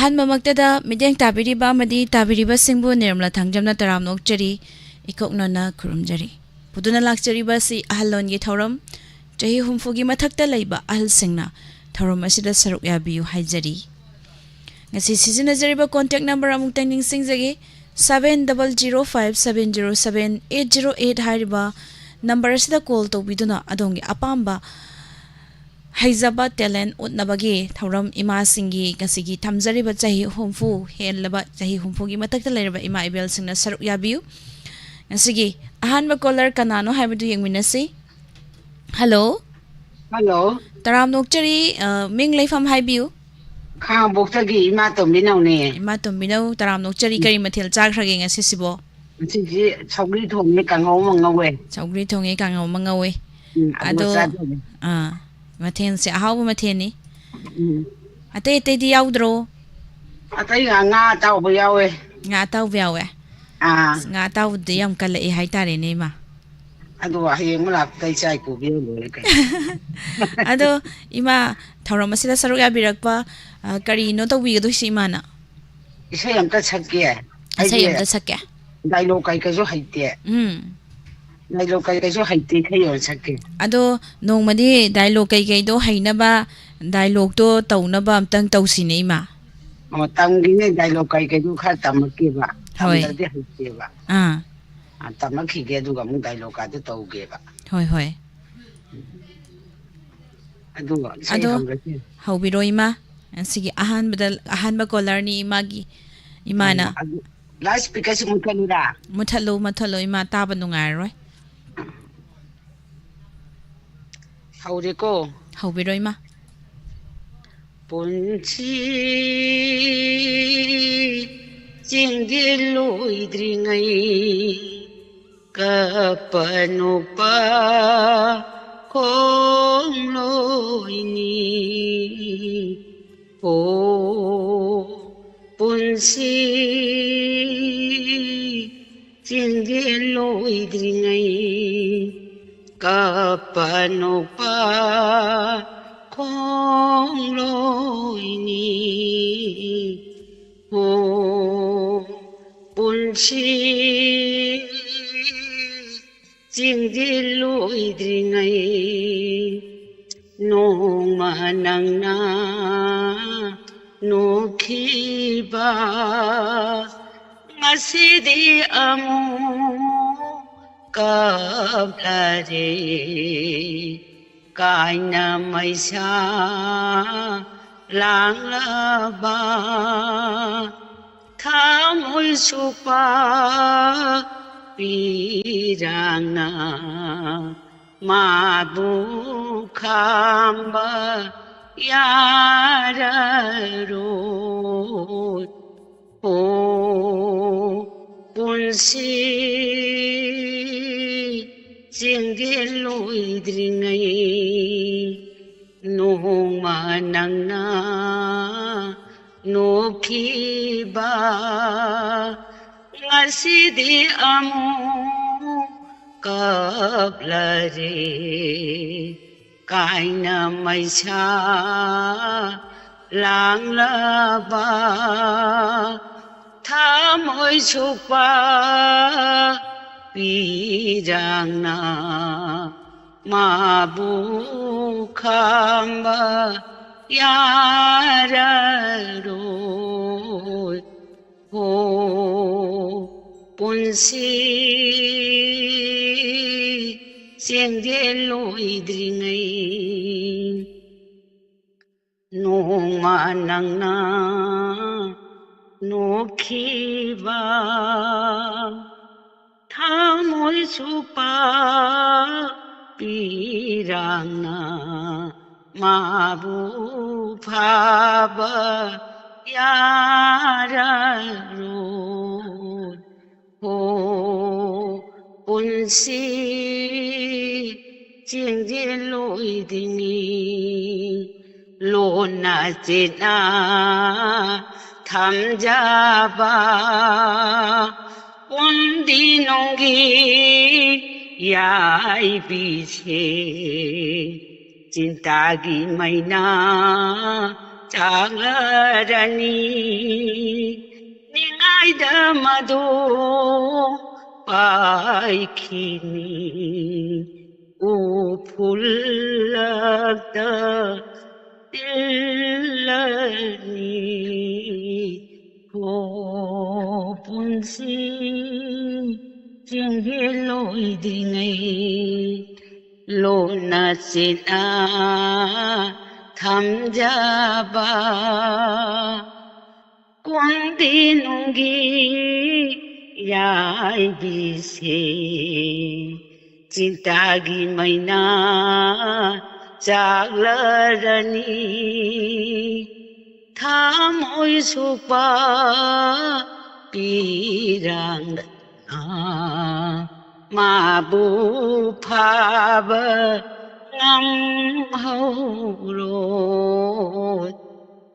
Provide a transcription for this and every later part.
ꯑꯍꯥꯟꯕꯃꯛꯇꯗ ꯃꯤꯠꯌꯦꯡ ꯇꯥꯕꯤꯔꯤꯕ ꯑꯃꯗꯤ ꯇꯥꯕꯤꯔꯤꯕꯁꯤꯡꯕꯨ ꯅꯤꯔꯃꯂꯥ ꯊꯥꯡꯖꯝꯅ ꯇꯔꯥꯝ ꯅꯣꯛꯆꯔꯤ ꯏꯀꯣꯛꯅꯅ ꯈꯨꯔꯨꯝꯖꯔꯤ ꯄꯨꯗꯨꯅ ꯂꯥꯛꯆꯔꯤꯕ ꯑꯁꯤ ꯑꯍꯜꯂꯣꯟꯒꯤ ꯊꯧꯔꯝ ꯆꯍꯤ 60ꯒꯤ ꯃꯊꯛꯇ ꯂꯩꯕ ꯑꯍꯜꯁꯤꯡꯅ ꯊꯧꯔꯝ ꯑꯁꯤꯗ ꯁꯔꯨꯛ ꯌꯥꯕꯤꯌꯨ ꯍꯥꯏꯖꯔꯤ ngasi sizinajariba contact number amukta ningsingjagi 7005707808 hariba number asida call tawbiduna adongi apamba haizaba talent utnabagi thauram ima singi ngasigi thamjariba chahi humfu helaba chahi humfu gi matakta leiraba ima ibel singna saruk yabiu ngasigi ahanba caller kanano haibudu yengminasi hello hello taram nokchari ming leifam haibiu ꯈꯥꯡꯕꯣꯛꯇꯒꯤ ꯏꯃꯥ ꯇꯣꯝꯕꯤꯅꯧꯅꯦ ima tombinau taram nokchari kari mathel chakhrage ngasi sibo ꯉꯁꯤꯁꯤ ꯁꯧꯒ꯭ꯔꯤ ꯊꯣꯡꯉꯦ ꯀꯥꯡꯍꯧ ꯑꯃ ꯉꯧꯋꯦ chaugri thonge kangau mangawe ꯑꯗꯨꯒ ado ꯆꯥꯗꯣꯏꯅꯦ mathen se ahawba matheni ꯎꯝ ate ate di yaudro ꯑꯇꯩ ꯉꯥ ꯑꯇꯥꯎꯕ ꯌꯥꯎꯋꯦ nga tawba yawe nga tawde yam kala e haitare ne ma ꯑꯗꯨ ꯍꯌꯦꯡ ꯂꯥꯛꯄꯗ ꯏꯆꯥꯏ ꯄꯨꯕꯤꯔ ꯂꯣꯏꯔꯦ ꯀꯩꯅꯣ ado ima thauram asida saruk yabirakpa karino tawbigadoisi imana ꯏꯁꯩ ꯑꯝꯇ ꯁꯛꯀꯦ asai ꯑꯩꯗꯤ amta sakke ꯗꯥꯏꯂꯣꯛ ꯀꯩꯁꯨ ꯍꯩꯇꯦ ꯗꯥꯏꯂꯣꯛ ꯀꯩꯁꯨ ꯍꯩꯇꯦ ꯏꯁꯩ ꯑꯣꯏꯅ ꯁꯛꯀꯦ ado nongmadi dialogue kai do hainaba dialogue to tawnaba amtang tawsine ima ꯇꯝꯒꯤꯅꯦ ꯗꯥꯏꯂꯣꯛ ꯀꯩꯁꯨ ꯈꯔ ꯇꯝꯃꯛꯀꯦꯕ hoi ꯇꯝꯗ꯭ꯔꯗꯤ ꯍꯩꯇꯦꯕ ꯇꯝꯃꯛꯈꯤꯒꯦ ꯑꯗꯨꯒ ꯑꯃꯨꯛ ꯗꯥꯏꯂꯣꯛꯀꯥꯗꯣ ꯇꯧꯒꯦꯕ hoi hoi ꯑꯗꯨꯒ ꯏꯁꯩ ado ꯍꯧꯔꯁꯤ hawbiro ima sigi ahanba caller ni imagi imana loud ꯁ꯭ꯄꯤꯀꯔꯁꯤ ꯃꯨꯠꯊꯠꯂꯨꯔꯥ muthalo ima taba nungairoi ꯍꯧꯔꯦꯀꯣ hawbiro ima ꯄꯨꯟꯁꯤ ꯆꯤꯡꯗꯦꯜꯂꯣꯏꯗ꯭ꯔꯤꯉꯩ ꯀꯞꯄ ꯅꯣꯛꯄ ꯈꯣꯡꯂꯣꯏꯅꯤ ꯍꯣ ꯄꯨꯟꯁꯤ ꯆꯤꯡꯗꯦꯜꯂꯣꯏꯗ꯭ꯔꯤꯉꯩ ꯀꯞꯄ ꯅꯣꯛꯄ ꯈꯣꯡꯂꯣꯏꯅꯤ ꯍꯣ ꯄꯨꯟꯁꯤ ꯆꯤꯡꯗꯦꯜꯂꯣꯏꯗ꯭ꯔꯤꯉꯩ ꯅꯣꯡꯃ ꯅꯪꯅ ꯅꯣꯛꯈꯤꯕ ꯉꯁꯤꯗꯤ ꯑꯃꯨꯛ ꯀꯞꯂꯔꯦ ꯀꯥꯏꯅ ꯃꯩꯁꯥ ꯂꯥꯡꯂꯕ ꯊꯃꯣꯏ ꯁꯨꯛꯄ ꯄꯤꯔꯥꯡꯅ ꯃꯥꯕꯨ ꯈꯥꯝꯕ ꯌꯥꯔꯔꯣꯏ ꯍꯣ ꯄꯨꯟꯁꯤ ꯆꯤꯡꯗꯦꯜꯂꯣꯏꯗ꯭ꯔꯤꯉꯩ ꯅꯣꯡꯃ ꯅꯪꯅ ꯅꯣꯛꯈꯤꯕ ꯉꯁꯤꯗꯤ ꯑꯃꯨꯛ ꯀꯞꯂꯔꯦ ꯀꯥꯏꯅ ꯃꯩꯁꯥ ꯂꯥꯡꯂꯕ ꯊꯃꯣꯏ ꯁꯨꯛꯄ ꯄꯤꯔꯥꯡꯅ ꯃꯥꯕꯨ ꯈꯥꯝꯕ ꯌꯥꯔꯔꯣꯏ ꯍꯣ ꯄꯨꯟꯁꯤ ꯆꯤꯡꯗꯦꯜꯂꯣꯏꯗ꯭ꯔꯤꯉꯩ ꯅꯣꯡꯃ ꯅꯪꯅ ꯅꯣꯛꯈꯤꯕ ꯊꯃꯣꯏ ꯁꯨꯛꯄ ꯄꯤꯔꯥꯡꯅ ꯃꯥꯕꯨ ꯐꯥꯕ ꯌꯥꯔꯔꯣꯏ ꯍꯣ ꯄꯨꯟꯁꯤ ꯆꯤꯡꯗꯦꯜꯂꯣꯏꯗ꯭ꯔꯤꯉꯩ ꯂꯣꯟꯅ ꯆꯦꯠꯅ ꯊꯝꯖꯕ ꯄꯣꯟꯗꯤ ꯅꯣꯡꯒꯤ ꯌꯥꯏꯕꯤꯁꯦ ꯆꯤꯟꯇꯥꯒꯤ ꯃꯩꯅꯥ ꯆꯥꯛꯂꯔꯅꯤ ꯅꯤꯡꯉꯥꯏꯗꯃꯗꯣ ꯄꯥꯏꯈꯤꯅꯤ ꯎꯐꯨꯜꯂꯛꯇ ꯇꯤꯜꯂꯅꯤ ꯍꯣ ꯄꯨꯟꯁꯤ ꯆꯦꯟꯒꯦꯂꯣꯏꯗ꯭ꯔꯤꯉꯩ ꯂꯣꯟꯅ ꯆꯦꯟꯅ ꯊꯝꯖꯕ ꯀ꯭ꯋꯥꯡꯗꯤ ꯅꯨꯡꯒꯤ ꯌꯥꯏꯕꯤꯁꯦ ꯆꯤꯟꯇꯥꯒꯤ ꯃꯩꯅꯥ ꯆꯥꯛꯂꯔꯅꯤ ꯊꯃꯣꯏ ꯁꯣꯛꯄ ꯄꯤꯔꯥꯡꯗꯅ 마부 파버 남하우로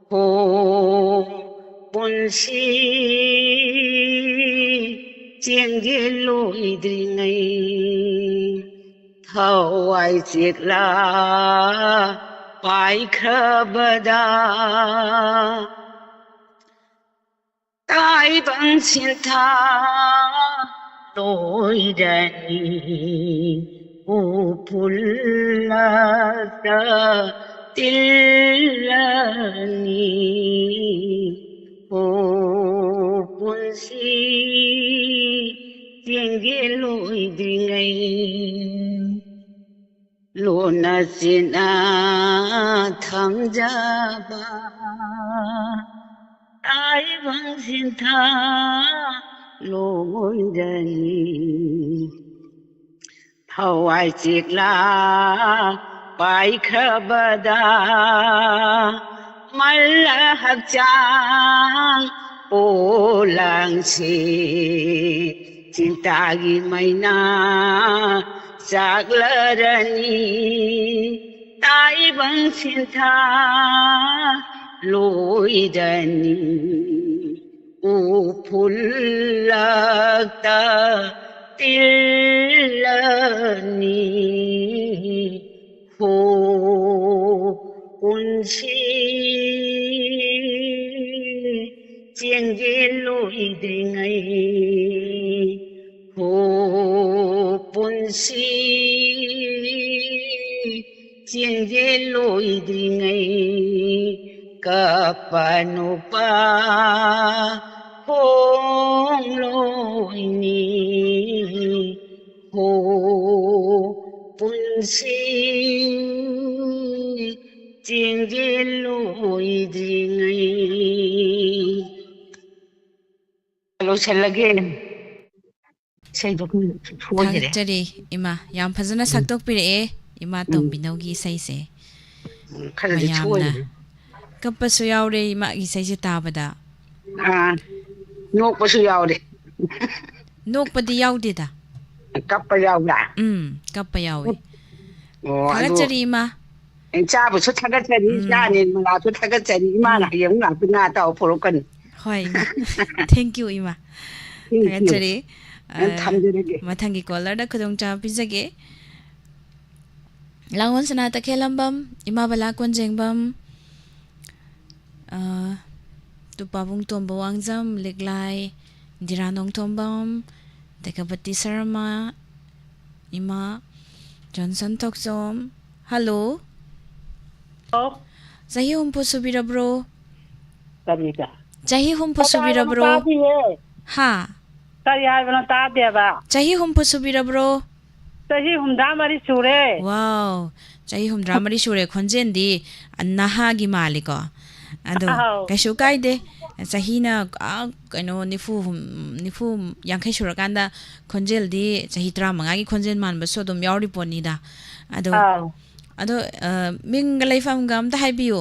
호 본시 쟁길로 이들이네 더와이 찌라 바이크버다 따이방신타 또이라니 우불라다 뛸라니 오분시 쟁길로이딩의 로나지나 탐자바 아이방신타 로이라니 하와이직라 바이크바다 말라학장 오랑시 진따기 마이나 짝라라니 따이방신타 로이라니 우풀락다 뛸라니 호운시 쟁길로 이등의 호운시 쟁길로 이등의 까빠노빠 홍로이니 호 분시 징길로이딩의 로셀라게 세이도 추워지래 थागचरी इमा याम फजना सक्तोक पिरे इमा तोंबिनौगी सैसे 카드도 추워지래 कप्पसु यावरे इमा गी सैसे ताबदा 아 녹버스 야오래 नोकपदि यावदेदा 까빠 야오라 कप्पा यावे 아주 थागचरी इमा 짜부서 타가짜리 짜니 뭐라도 타가짜리 이마나 영나 그나다 보러건 होय थैंक यू इमा थागचरी 탐들게 मथंगी कॉलर दा खुदोंग चा पिजगे लावन सना तखेलंबम इमा बला कोंजेंगबम तुपाबुंग तोंबो वांगजम लेगलाई दिरानोंग तोंबम देखबती शर्मा इमा जॉनसन तोक्सोम हेलो चाही हुम्पु सुबिरब्रो करिका चाही हुम्पु सुबिरब्रो हा करी हाइबना तादेबा चाही हुम्पु सुबिरब्रो चाही हुमदा मरी सुरे वाव चाही हुमद्रा मरी सुरे खोंजेंदी अन्नाहागी मालिको अदो कैसु कायदे चाहीना कनो निफु यांखै सुरकांदा खोंजेलदी चाही 35 गी खोंजेल मानबसो दम यावरि पोनीदा अदो मिंग लैफामगा अमता हाइबियो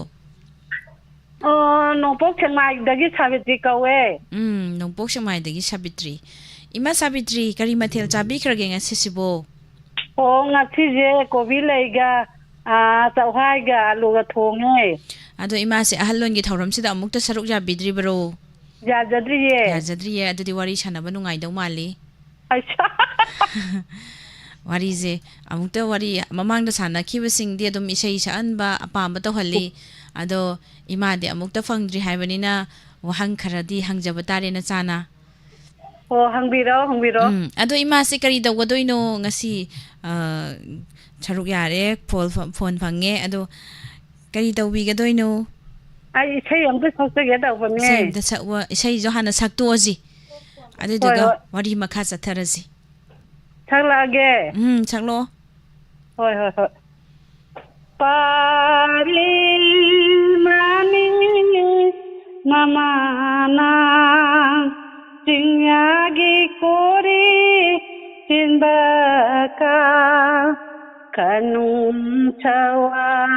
नोंपोक छमाइदगी सावित्री कवे नोंपोक छमाइदगी सावित्री इमा सावित्री करी मथेल चाबिख्रगे ngasiसिबो ओ ngasiजे कोबी लैगा चौहाइगा आलूगा थोंगे अदो इमा से अहलोनगी थौरमसिदा अमुक्ता सरुक जाबिद्रिबरो याजद्रिये अदुदि वारी सानबा नुंगाइदौ माली ꯋꯥꯔꯤꯁꯦ ꯑꯃꯨꯛꯇ ꯋꯥꯔꯤ ꯃꯃꯥꯡꯗ ꯁꯥꯟꯅꯈꯤꯕꯁꯤꯡꯗꯤ ꯑꯗꯨꯝ ꯏꯁꯩ ꯁꯛꯍꯟꯕ ꯑꯄꯥꯝꯕ ꯇꯧꯍꯜꯂꯤ ꯑꯗꯣ ꯏꯃꯥꯗꯤ ꯑꯃꯨꯛꯇ ꯐꯪꯗ꯭ꯔꯤ ꯍꯥꯏꯕꯅꯤꯅ ꯋꯥꯍꯪ ꯈꯔꯗꯤ ꯍꯪꯖꯕ ꯇꯥꯔꯦ ꯅꯆꯥꯅ ꯑꯣ ꯍꯪꯕꯤꯔꯣ ꯍꯪꯕꯤꯔꯣ ꯑꯗꯣ ꯏꯃꯥꯁꯦ ꯀꯔꯤ ꯇꯧꯒꯗꯣꯏꯅꯣ ꯉꯁꯤ ꯁꯔꯨꯛ ꯌꯥꯔꯦ ꯐꯣꯟ ꯐꯪꯉꯦ ꯑꯗꯣ ꯀꯔꯤ ꯇꯧꯕꯤꯒꯗꯣꯏꯅꯣ ꯑꯩ ꯏꯁꯩ ꯑꯝꯇ ꯁꯛꯆꯒꯦ ꯇꯧꯕꯅꯦ ꯏꯁꯩ ꯑꯝꯇ ꯏꯁꯩꯁꯨ ꯍꯥꯟꯅ ꯁꯛꯇꯣꯛꯑꯁꯤ ꯍꯣꯏ ꯑꯗꯨꯗꯨꯒ ꯍꯣꯏ ꯋꯥꯔꯤ ꯃꯈꯥ ꯆꯠꯊꯔꯁꯤ ꯁꯛꯂꯛꯑꯒꯦ ꯁꯛꯂꯛꯑꯣ ꯍꯣꯏ ꯍꯣꯏ ꯍꯣꯏ ꯄꯥꯔꯤ ꯃꯅꯤ ꯃꯃꯥꯅ ꯆꯤꯡꯌꯥꯒꯤ ꯀꯣꯔꯤ ꯆꯤꯟꯕꯀ ꯀꯅꯨꯡ ꯁꯋꯥ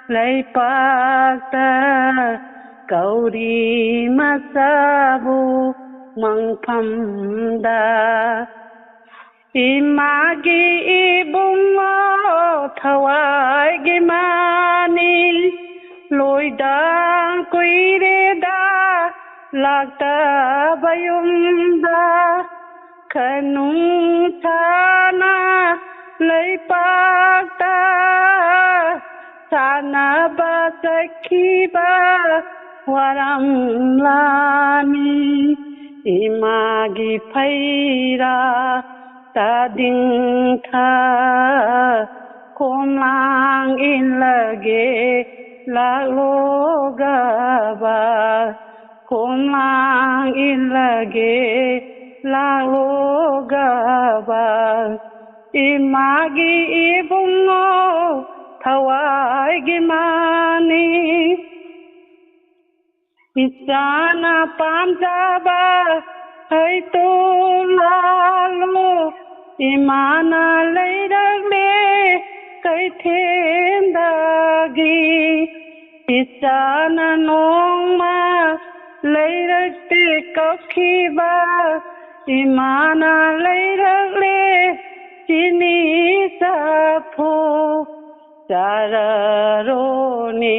ꯂꯩꯄꯥꯛꯇ ꯀꯧꯔꯤ ꯃꯆꯥꯕꯨ ꯃꯪꯐꯝꯗ 이마기 이봉어 타와이기 마니 로이다 꾸이레다 락다 바용다 카누타나 레이팍다 사나바 사키바 와람라니 이마기 파이라 Tading tha komlang in lage la loga ba komlang in lage la loga ba imagi ibungo thawai gimani isana pamjaba hai tu lalu Imana leiragme kaithendagi Isana nongma leiragte kakhiba Imana leiragle chini sapho Chararoni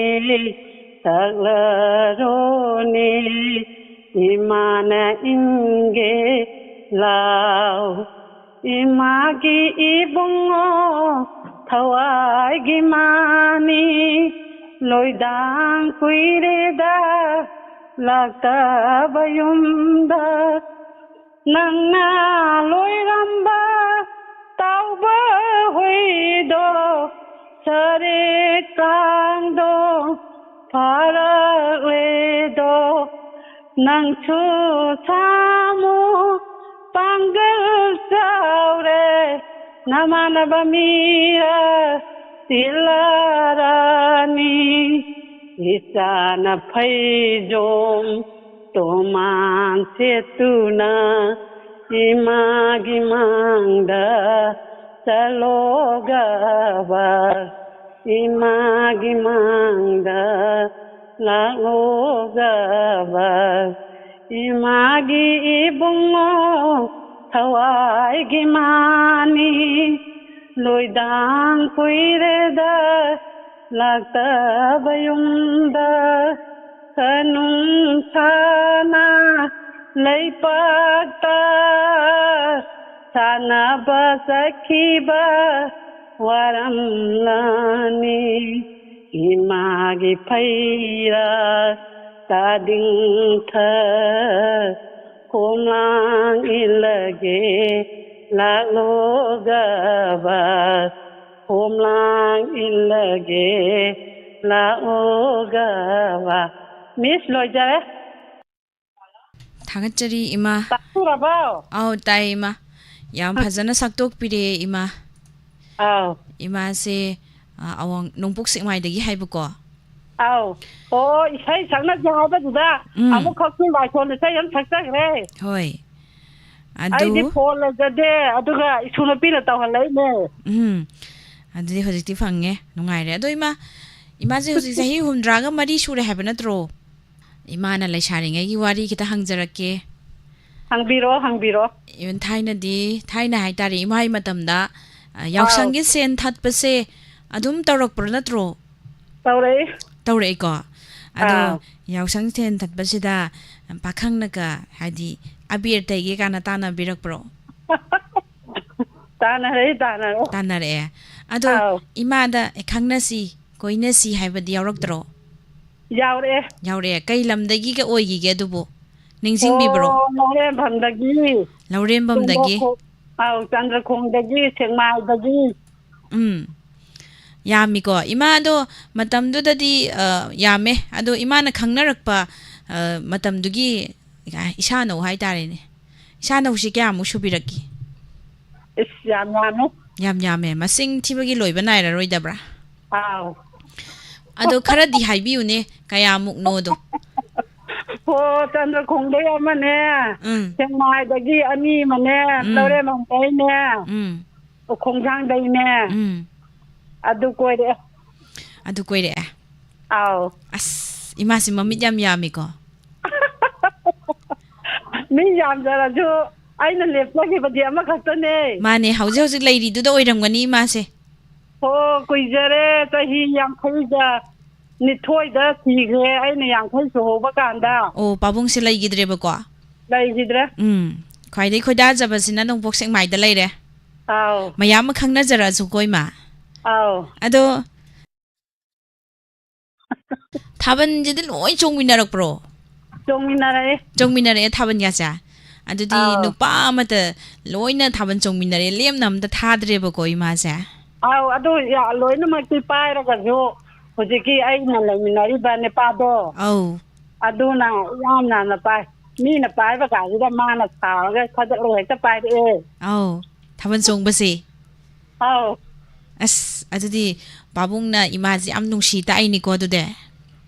saglaroni Imana inge lao Imagi ibungo thawai mani loidang kuireda lakta bayumda nangna loiramba tauba hoido sare kangdo paraledo nangchu samu Pangal saure namana bamira tilarani isana phaijom toman setuna imagi mangda salogaba imagi mangda lagogaba Imagi ibungo thawai gimani loidang kuireda lakta bayumda kanung sana leipakta sana basakiba waramlani imagi phaira Tading tha komlang ilage la loga ba komlang ilage la oga ba Miss Loja थागतचरी इमा Takurabao आओ ताई इमा याम फजना सक्तोकपिरे इमा Aw इमा से awang nungpuk sikmaidagi haibako Aw Oh isai sakna jawabadуда amuk khakni baikon isai yam sakchagre hoi Ai di phone la jade aduga isuna pina tawhalai ne adudi hojikti fange nungaire ado ima se hojik sahi humdraga mari sure haba natro ima na laisharingai gi wari kita hangjarake hangbiro even thaina haitari ima hi matamda yauksangi sen thatpase adum tawrakpro natro tawrei ko ado yausang sen thatpasida pakhangnaga hadi abir taigi kana tana birakpro ꯇꯥꯟꯅꯔꯦ ꯇꯥꯟꯅꯔꯛꯑꯦ ꯑꯗꯣ ꯑꯥꯎ ꯏꯃꯥꯗ ꯈꯪꯅꯁꯤ ꯀꯣꯏꯅꯁꯤ ꯍꯥꯏꯕꯗꯤ ꯌꯥꯎꯔꯛꯇ꯭ꯔꯣ ꯌꯥꯎꯔꯛꯑꯦ ꯌꯥꯎꯔꯛꯑꯦ ꯀꯩ ꯂꯝꯗꯒꯤꯒ ꯑꯣꯏꯈꯤꯒꯦ ꯑꯗꯨꯕꯨ ꯅꯤꯡꯁꯤꯡꯕꯤꯕ꯭ꯔꯣ ꯑꯣ ꯂꯧꯔꯦꯝꯐꯝꯗꯒꯤ ꯂꯧꯔꯦꯝꯕꯝꯗꯒꯤ ꯆꯟꯗ꯭ꯔꯈꯣꯡꯗꯒꯤ ꯁꯦꯛꯃꯥꯏꯗꯒꯤ ꯌꯥꯝꯃꯤꯀꯣ ꯏꯃꯥꯗꯣ ꯃꯇꯝꯗꯨꯗꯗꯤ ꯌꯥꯝꯃꯦ ꯑꯗꯣ ꯏꯃꯥꯅ ꯈꯪꯅꯔꯛꯄ ꯃꯇꯝꯗꯨꯒꯤ ꯏꯁꯥꯅꯧ ꯍꯥꯏꯇꯥꯔꯦꯅꯦ ꯏꯁꯥꯅꯧꯁꯤ ꯀꯌꯥꯃꯨꯛ ꯁꯨꯕꯤꯔꯛꯀꯦ ꯏꯁ ꯌꯥꯝ ꯌꯥꯝꯃꯦ ꯌꯥꯝ ꯌꯥꯝꯃꯦ ꯃꯁꯤꯡ ꯊꯤꯕꯒꯤ ꯂꯣꯏꯕ ꯅꯥꯏꯔꯔꯣꯏꯗꯕ꯭ꯔꯥ ꯑꯥꯎ ꯑꯗꯣ ꯈꯔꯗꯤ ꯍꯥꯏꯕꯤꯌꯨꯅꯦ ꯀꯌꯥꯃꯨꯛꯅꯣꯗꯣ ꯍꯣ ꯆꯟꯗ꯭ꯔꯈꯣꯡꯗꯩ ꯑꯃꯅꯦ ꯎꯝ ꯁꯦꯛꯃꯥꯏꯗꯒꯤ ꯑꯅꯤ ꯑꯃꯅꯦ ꯎꯝ ꯂꯧꯔꯦꯝꯕꯝꯗꯩꯅꯦ ꯎꯝ ꯈꯣꯡꯖꯥꯡꯗꯩꯅꯦ ꯎꯝ ꯑꯗꯨ ꯀꯣꯏꯔꯛꯑꯦ ꯑꯗꯨ ꯀꯣꯏꯔꯛꯑꯦ ꯑꯥꯎ ꯑꯁ ꯏꯃꯥꯁꯤ ꯃꯃꯤꯠ ꯌꯥꯝ ꯌꯥꯝꯃꯤꯀꯣ ꯃꯤ ꯌꯥꯝꯖꯔꯁꯨ ꯑꯩꯅ ꯂꯦꯞꯆꯈꯤꯕꯗꯤ ꯑꯃꯈꯛꯇꯅꯦ ꯃꯥꯅꯦ ꯍꯧꯖꯤꯛ ꯍꯧꯖꯤꯛ ꯂꯩꯔꯤꯗꯨꯗ ꯑꯣꯏꯔꯝꯒꯅꯤ ꯏꯃꯥꯁꯦ ꯍꯣ ꯀꯨꯏꯖꯔꯦ ꯆꯍꯤ ꯌꯥꯡꯈꯩꯒ ꯅꯤꯊꯣꯏꯗ ꯁꯤꯈ꯭ꯔꯦ ꯑꯩꯅ 50 ꯁꯨꯍꯧꯕ ꯀꯥꯟꯗ ꯑꯣ ꯄꯥꯕꯨꯡꯁꯦ ꯂꯩꯈꯤꯗ꯭ꯔꯦꯕꯀꯣ ꯂꯩꯈꯤꯗ꯭ꯔꯦ ꯈ꯭ꯋꯥꯏꯗꯒꯤ ꯈꯣꯏꯗꯥꯖꯕꯁꯤꯅ ꯅꯣꯡꯄꯣꯛ ꯁꯦꯛꯃꯥꯏꯗ ꯂꯩꯔꯦ ꯑꯥꯎ ꯃꯌꯥꯝ ꯑꯃ ꯈꯪꯅꯖꯔꯛꯑꯁꯨꯀꯣ ꯏꯃꯥ ꯑꯥꯎ ꯑꯗꯣ ꯊꯥꯕꯜꯁꯤꯗꯤ ꯂꯣꯏ ꯆꯣꯡꯃꯤꯟꯅꯔꯛꯄ꯭ꯔꯣ ꯆꯣꯡꯃꯤꯟꯅꯔꯛꯑꯦ ꯆꯣꯡꯃꯤꯟꯅꯔꯛꯑꯦ ꯊꯥꯕꯜꯒꯁꯦ ꯑꯗꯨꯗꯤ ꯑꯥꯎ ꯅꯨꯄꯥ ꯑꯃꯇ ꯂꯣꯏꯅ ꯊꯥꯕꯜ ꯆꯣꯡꯃꯤꯟꯅꯔꯦ ꯂꯦꯝꯅ ꯑꯝꯇ ꯊꯥꯗ꯭ꯔꯦꯕꯀꯣ ꯏꯃꯥꯁꯦ ꯑꯥꯎ ꯑꯗꯨ ꯂꯣꯏꯅꯃꯛꯇꯤ ꯄꯥꯏꯔꯒꯁꯨ ꯍꯧꯖꯤꯛꯀꯤ ꯑꯩꯅ ꯂꯩꯃꯤꯟꯅꯔꯤꯕ ꯅꯨꯄꯥꯗꯣ ꯑꯧ ꯑꯗꯨꯅ ꯌꯥꯝꯅ ꯄꯥꯏ ꯃꯤꯅ ꯄꯥꯏꯕ ꯀꯥꯟꯁꯤꯗ ꯃꯥꯅ ꯁꯥꯔꯒ ꯈꯗꯛꯂ ꯍꯦꯛꯇ ꯄꯥꯏꯔꯛꯑꯦ ꯑꯧ ꯊꯥꯕꯜ ꯆꯣꯡꯕꯁꯦ ꯑꯥꯎ ꯑꯁ ꯑꯗꯨꯗꯤ ꯄꯥꯕꯨꯡꯅ ꯏꯃꯥꯁꯦ ꯌꯥꯝ ꯅꯨꯡꯁꯤ ꯇꯥꯛꯏꯅꯤꯀꯣ ꯑꯗꯨꯗꯤ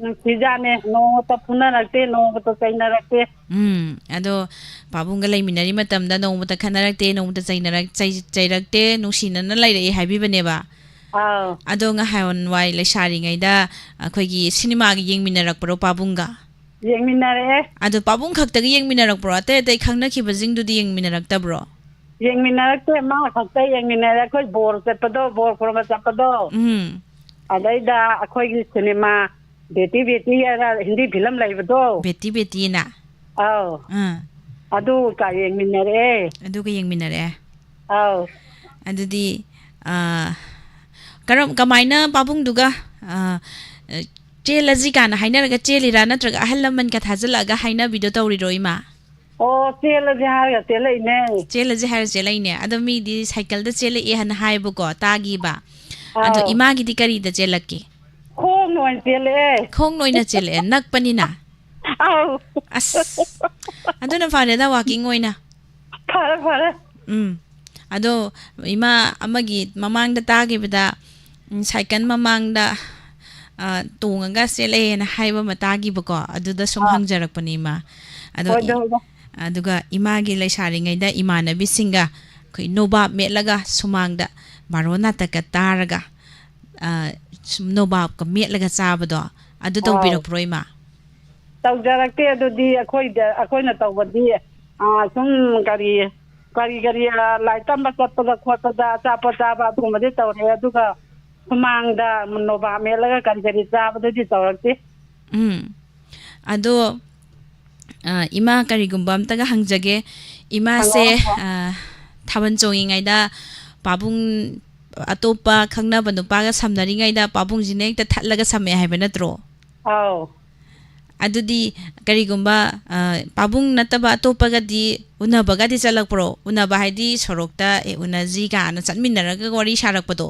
ꯅꯨꯡꯁꯤꯖꯥꯠꯅꯦ ꯅꯣꯡꯃꯇ ꯐꯨꯅꯔꯛꯇꯦ ꯅꯣꯡꯃꯇ ꯆꯩꯅꯔꯛꯇꯦ ꯑꯗꯣ ꯄꯥꯕꯨꯡꯒ ꯂꯩꯃꯤꯟꯅꯔꯤ ꯃꯇꯝꯗ ꯅꯣꯡꯃꯇ ꯈꯟꯅꯔꯛꯇꯦ ꯅꯣꯡꯃꯇ ꯆꯩꯔꯛꯇꯦ ꯅꯨꯡꯁꯤꯅꯅ ꯂꯩꯔꯛꯏ ꯍꯥꯏꯕꯤꯕꯅꯦꯕ ꯑꯥꯎ ꯑꯗꯣ ꯉꯍꯥꯟꯋꯥꯏ ꯂꯩꯁꯥꯔꯤꯉꯩꯗ ꯑꯩꯈꯣꯏꯒꯤ ꯁꯤꯅꯦꯃꯥꯒ ꯌꯦꯡꯃꯤꯟꯅꯔꯛꯄ꯭ꯔꯣ ꯄꯥꯕꯨꯡꯒ ꯌꯦꯡꯃꯤꯟꯅꯔꯛꯑꯦ ꯑꯗꯣ ꯄꯥꯕꯨꯡ ꯈꯛꯇꯒ ꯌꯦꯡꯃꯤꯟꯅꯔꯛꯄ꯭ꯔꯣ ꯑꯇꯩ ꯑꯇꯩ ꯈꯪꯅꯈꯤꯕꯁꯤꯡꯗꯨꯗꯤ ꯌꯦꯡꯃꯤꯟꯅꯔꯛꯇꯕ꯭ꯔோ ꯌꯦꯡꯃꯤꯟꯅꯔꯛꯇꯦ ꯃꯥ ꯈꯛꯇ ꯌꯦꯡꯃꯤꯟꯅꯔꯦ ꯑꯩꯈꯣꯏ ꯕꯣꯔ ꯆꯠꯄꯗꯣ ꯕꯣꯔ ꯈꯨꯔꯨꯝꯕ ꯆꯠꯄꯗꯣ ꯎꯝ ꯑꯗꯩꯗ ꯑꯩꯈꯣꯏꯒꯤ ꯁꯤꯅꯦꯃꯥ ꯕꯦꯇꯤ ꯕꯦꯇꯤ ꯍꯥꯏꯅ ꯍꯤꯟꯗꯤ ꯐꯤꯂꯝ ꯂꯩꯕꯗꯣ ꯕꯦꯇꯤ ꯕꯦꯇꯤꯅ ꯑꯥꯎ ꯑꯥ ꯑꯗꯨ ꯀ ꯌꯦꯡꯃꯤꯟꯅꯔꯛꯑꯦ ꯑꯗꯨꯒ ꯌꯦꯡꯃꯤꯟꯅꯔꯛꯑꯦ ꯑꯥꯎ ꯑꯗꯨꯗꯤ ꯀꯃꯥꯏꯅ ꯄꯥꯕꯨꯡꯗꯨꯒ ꯆꯦꯜꯂꯁꯤ ꯀꯥꯟꯅ ꯍꯥꯏꯅꯔꯒ ꯆꯦꯜꯂꯤꯔꯥ ꯅꯠꯇ꯭ꯔꯒ ꯑꯍꯜ ꯂꯃꯟꯒ ꯊꯥꯖꯤꯜꯂꯛꯑꯒ ꯍꯥꯏꯅꯕꯤꯗꯣ ꯇꯧꯔꯤꯔꯣ ꯏꯃꯥ ꯑꯣ ꯆꯦꯜꯂꯁꯦ ꯍꯥꯏꯔꯒ ꯆꯦꯜꯂꯛꯏꯅꯦ ꯆꯦꯜꯂꯁꯦ ꯍꯥꯏꯔ ꯆꯦꯜꯂꯛꯏꯅꯦ ꯑꯗꯣ ꯃꯤꯗꯤ ꯁꯥꯏꯀꯜꯗ ꯆꯦꯜꯂꯛꯑꯦ ꯍꯥꯏꯅ ꯍꯥꯏꯌꯦꯕꯀꯣ ꯇꯥꯒꯤꯕ ꯑꯗꯣ ꯑꯥꯎ ꯏꯃꯥꯒꯤꯗꯤ ꯀꯔꯤꯗ ꯆꯦꯜꯂꯛꯀꯦ ꯈꯣꯡꯅ ꯑꯣꯏꯅ ꯆꯦꯜꯂꯛꯑꯦ ꯈꯣꯡꯅ ꯑꯣꯏꯅ ꯆꯦꯜꯂꯛꯑꯦ ꯅꯛꯄꯅꯤꯅ ꯑꯥꯎ ꯑꯁ ꯑꯗꯨꯅ ꯐꯔꯦꯗ ꯋꯥꯛꯀꯤꯡ ꯑꯣꯏꯅ ꯐꯔꯦ ꯐꯔꯦ ꯑꯗꯣ ꯏꯃꯥ ꯑꯃꯒꯤ ꯃꯃꯥꯡꯗ ꯇꯥꯈꯤꯕꯗ ꯁꯥꯏꯀꯜ ꯃꯃꯥꯡꯗ ꯇꯣꯡꯉꯒ ꯆꯦꯜꯂꯛꯑꯦꯅ ꯍꯥꯏꯕ ꯑꯃ ꯇꯥꯈꯤꯕꯀꯣ ꯑꯗꯨꯗ ꯁꯨꯝ ꯑꯥ ꯍꯪꯖꯔꯛꯄꯅꯤ ꯏꯃꯥ ꯑꯗꯣ ꯍꯣꯏꯗ ꯍꯣꯏꯗ ꯑꯗꯨꯒ ꯏꯃꯥꯒꯤ ꯂꯩꯁꯥꯔꯤꯉꯩꯗ ꯏꯃꯥꯟꯅꯕꯤꯁꯤꯡꯒ ꯑꯩꯈꯣꯏ ꯅꯣꯕꯥꯞ ꯃꯦꯠꯂꯒ ꯁꯨꯃꯥꯡꯗ ꯕꯥꯔꯣ ꯅꯥꯇꯛꯀ ꯇꯥꯔꯒ ꯅꯣꯕꯥꯞꯀ ꯃꯦꯠꯂꯒ ꯆꯥꯕꯗꯣ ꯑꯗꯨ ꯑꯥꯎ ꯇꯧꯕꯤꯔꯛꯄ꯭ꯔꯣ ꯏꯃꯥ ꯇꯧꯖꯔꯛꯇꯦ ꯑꯗꯨꯗꯤ ꯑꯩꯈꯣꯏꯅ ꯇꯧꯕꯗꯤ ꯁꯨꯝ ꯀꯔꯤ ꯂꯥꯏꯔꯤꯛ ꯇꯝꯕ ꯆꯠꯄꯗ ꯈꯣꯠꯄꯗ ꯑꯆꯥꯄꯣꯠ ꯆꯥꯕ ꯑꯗꯨꯒꯨꯝꯕꯗꯤ ꯇꯧꯔꯦ ꯑꯗꯨꯒ ꯁꯨꯃꯥꯡꯗ ꯅꯣꯕꯥꯞ ꯃꯦꯠꯂꯒ ꯀꯔꯤ ꯆꯥꯕꯗꯗꯤ ꯇꯧꯔꯛꯇꯦ ꯑꯗꯣ ꯏꯃꯥ ꯀꯔꯤꯒꯨꯝꯕ ꯑꯝꯇꯒ ꯍꯪꯖꯒꯦ ꯏꯃꯥꯁꯦ ꯍꯪꯉꯛꯑꯣ ꯊꯥꯕꯜ ꯆꯣꯡꯉꯤꯉꯩꯗ ꯄꯥꯕꯨꯡ ꯑꯇꯣꯞꯄ ꯈꯪꯅꯕ ꯅꯨꯄꯥꯒ ꯁꯝꯅꯔꯤꯉꯩꯗ ꯄꯥꯕꯨꯡꯁꯤꯅ ꯍꯦꯛꯇ ꯊꯠꯂꯒ ꯁꯝꯃꯦ ꯍꯥꯏꯕ ꯅꯠꯇ꯭ꯔꯣ ꯑꯥꯎ ꯑꯗꯨꯗꯤ ꯀꯔꯤꯒꯨꯝꯕ ꯄꯥꯕꯨꯡ ꯅꯠꯇꯕ ꯑꯇꯣꯞꯄꯒꯗꯤ ꯎꯅꯕꯒꯗꯤ ꯆꯠꯂꯛꯄ꯭ꯔꯣ ꯎꯅꯕ ꯍꯥꯏꯗꯤ ꯁꯣꯔꯣꯛꯇ ꯎꯅꯁꯤ ꯀꯥꯅ ꯆꯠꯃꯤꯟꯅꯔꯒ ꯋꯥꯔꯤ ꯁꯥꯔꯛꯄꯗꯣ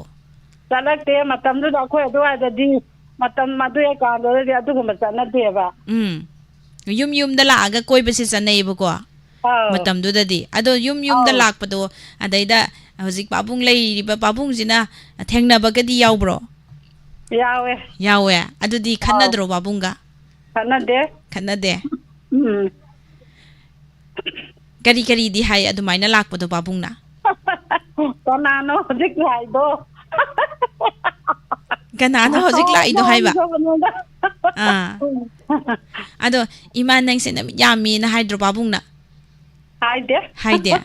ꯆꯠꯂꯛꯇꯦ ꯃꯇꯝꯗꯨꯗ ꯑꯩꯈꯣꯏ ꯑꯗꯨꯋꯥꯏꯗꯗꯤ ꯃꯇꯝ ꯑꯗꯨ ꯀꯥꯟꯗꯨꯗꯗꯤ ꯑꯗꯨꯒꯨꯝꯕ ꯆꯠꯅꯗꯦꯕ ꯌꯨꯝꯗ ꯂꯥꯛꯑꯒ ꯀꯣꯏꯕꯁꯦ ꯆꯠꯅꯩꯌꯦꯕꯀꯣ ꯑꯥꯎ ꯃꯇꯝꯗꯨꯗꯗꯤ ꯑꯗꯣ ꯌꯨꯝꯗ ꯑꯥꯎ ꯂꯥꯛꯄꯗꯣ ꯑꯗꯩꯗ ꯍꯧꯖꯤꯛ ꯄꯥꯕꯨꯡ ꯂꯩꯔꯤꯕ ꯄꯥꯕꯨꯡꯁꯤꯅ ꯊꯦꯡꯅꯕꯒꯗꯤ ꯌꯥꯎꯕ꯭ꯔോ ꯌꯥꯎꯋꯦ ꯌꯥꯎꯋꯦ ꯑꯗꯨꯗꯤ ꯑꯥꯎ ꯈꯟꯅꯗ꯭ꯔꯣ ꯄꯥꯕꯨꯡꯒ ꯆꯠꯅꯗꯦ ꯈꯟꯅꯗꯦ ꯎꯝ ꯀꯔꯤꯗꯤ ꯍꯥꯏ ꯑꯗꯨꯃꯥꯏꯅ ꯂꯥꯛꯄꯗꯣ ꯄꯥꯕꯨꯡꯅ ꯀꯅꯥꯅꯣ ꯍꯧꯖꯤꯛꯀꯤ ꯍꯥꯏꯗꯣ ꯀꯅꯥꯅꯣ ꯍꯧꯖꯤꯛ ꯂꯥꯛꯏꯗꯣ ꯍꯥꯏꯕ ꯀꯥꯎꯈ꯭ꯔꯕꯅꯣꯗ ꯑꯗꯣ ꯏꯃꯥ ꯅꯪꯁꯦ ꯅꯨꯃꯤꯠ ꯌꯥꯝꯃꯤꯅ ꯍꯥꯏꯗ꯭ꯔꯣ ꯄꯥꯕꯨꯡꯅ ꯍꯥꯏꯗꯦ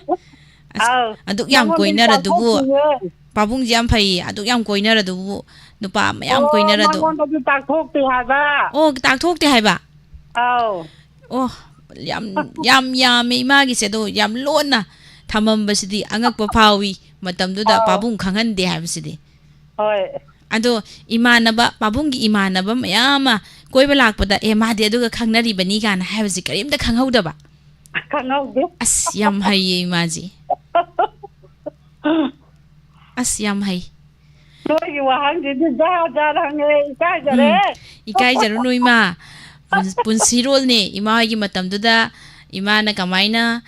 ꯑꯁ ꯑꯥꯎ ꯑꯗꯨꯛ ꯌꯥꯝ ꯅꯉꯣꯟꯗꯗꯤ ꯀꯣꯏꯅꯔꯗꯨꯕꯨ ꯇꯥꯛꯊꯣꯛꯇꯤꯌꯦ ꯄꯥꯕꯨꯡꯁꯦ ꯌꯥꯝ ꯐꯩꯌꯦ ꯑꯗꯨꯛ ꯌꯥꯝ ꯀꯣꯏꯅꯔꯗꯨꯕꯨ ꯅꯨꯄꯥ ꯃꯌꯥꯝ ꯑꯣ ꯀꯣꯏꯅꯔꯗꯣ ꯃꯉꯣꯟꯗꯗꯤ ꯇꯥꯛꯊꯣꯛꯇꯦ ꯍꯥꯏꯕ ꯑꯣ ꯇꯥꯛꯊꯣꯛꯇꯦ ꯍꯥꯏꯕ ꯑꯥꯎ ꯑꯣ ꯌꯥꯝ ꯌꯥꯝꯃꯦ ꯏꯃꯥꯒꯤꯁꯦ ꯑꯗꯣ ꯌꯥꯝ ꯂꯣꯟꯅ ꯊꯝꯃꯝꯕꯁꯤꯗꯤ ꯑꯉꯛꯄ ꯐꯥꯎꯏ matamduda pabung khangan de habsidi Hoi. ado imanaba pabunggi imanaba mayama koiba lakpada e madi aduga khangnari bani kan habsi karimda khanghaudaba Khangaude. as yam hayi imaji as yam hay Noi wahang di ja rang kai jare. ikai jaru no ima punsirol ne ima gi matamduda ima na kamaina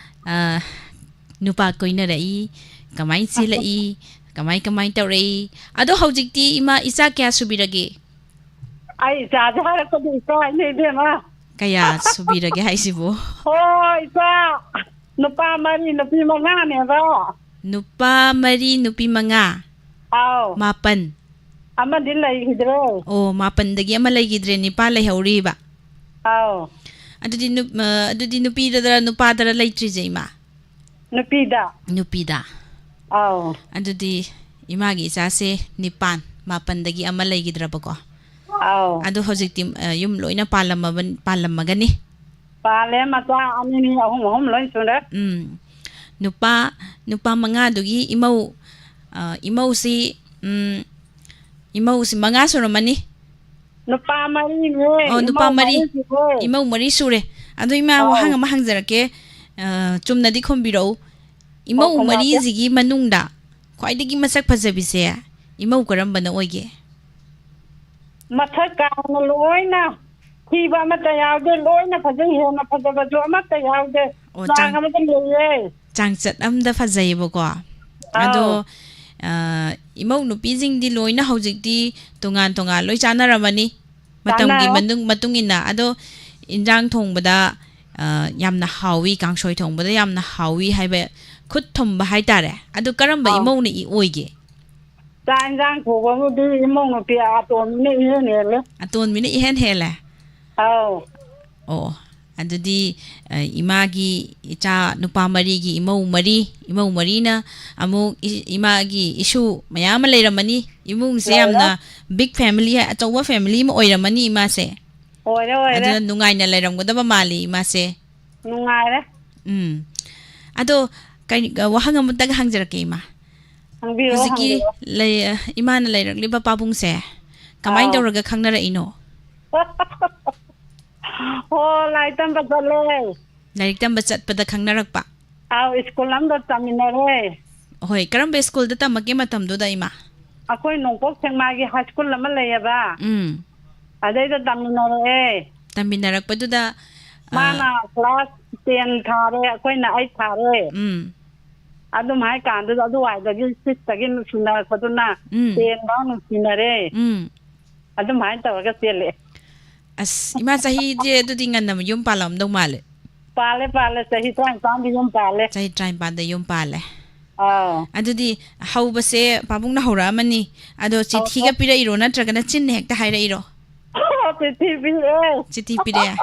nupa koina rai kamai chilai kamai tawrei ado haujikti ima isa kya subirage Ai ja ko di kai ne de ma. kaya subirage haisibo Hoi sa. Nupa mari nupi manga ne ba. nupa mari nupi manga Aw. mapan Ama din lai hidre. o mapan dagi ama laigidre ni pa lai hauri ba Aw. adudi nupi da nupa da laitri je ima Nupi da. nupi da Aw. adudi imagi isase nipan mapan dagi ama laigidra ba ko Aw. ado hojikti yum loina palamagani Pale mata ani ni ahum loi sunda. nupa manga dugi imau si manga suramani Nupa mari ne. oh nupa mari imau mari sure ado ima wahang ama hangjarake chumna di khombiro imau mari zigi manungda khwaidagi masak phajabise imau karambana oige Mathak ka loina. Thiba mata yaude loina phajai hena phajaba jo mata yaude. Oh, Sang mata leye. changchat amda phajaibo ko ado imau nupi jingdi loina haujikti tongan loi chanaramani matamgi matungina ado injang thongbada yamna hawi kangsoi thongbada yamna hawi haibe khut thomba haitare ado karamba imau ni oige Sang ko mo di mong pi aton ni ne le. aton mini hen hele Aw. oh adudi imagi icha nupa mari gi imau mari na amu imagi isu mayam leiramani imung se yamna big family ha achawa family ma oiramani ima se Ore aduna nungai na leiramgodaba mali ima se nungai re. ado kai wahang amutag hangjarake ima Angbi ro. huziki imana leirakliba pabung se kamai tawraga khangnara ino Oh, lai tam ba le. lairik tamba chatpada khangnarakpa Aw school am da taminare. hoi karamba school da tamake matamdo da ima Akoi nongpok sengma gi high school lama le ya ba. Adai da taminare. tambinarakpaduda Mana class 10 thare akoi na 8 thare. Adum hai kan da adu ai da gi 6 tagin suna paduna 10 ba nu sinare. Adum hai ta ga sele. as ima sahi je du dingan nam yum palam do male Pale sahi tang tang bi yum pale. sahi try pa da yum pale Aw. adudi hauba se pabung na hora mani ado chithi ga pira iro na tragana chin hekta haira iro TV chithi pire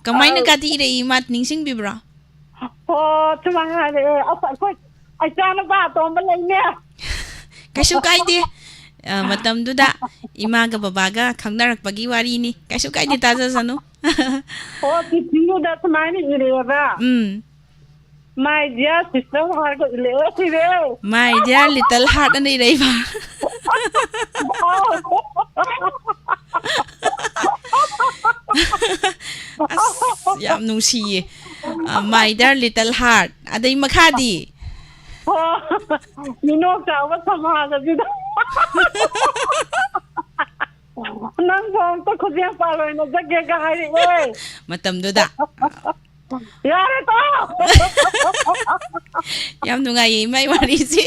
kamaina ka ti ire imat ningsing bibra Oh, cuma ada apa kau acara apa tu belanya. kaisu kaide matam duda imaga babaga khangnarakpagi wari ni kaisu kaide taja sanu Oh, tinggal dah semani ini apa? My dear sister, harga ilmu sih deh. my dear little heart ani reiba yam nungsiye my dear little heart adai makhadi Oh, minum tahu sama ada juga. Nang bang tu kerja palu ini jaga kahari. matam duda Ya itu. yam nungai mai wari si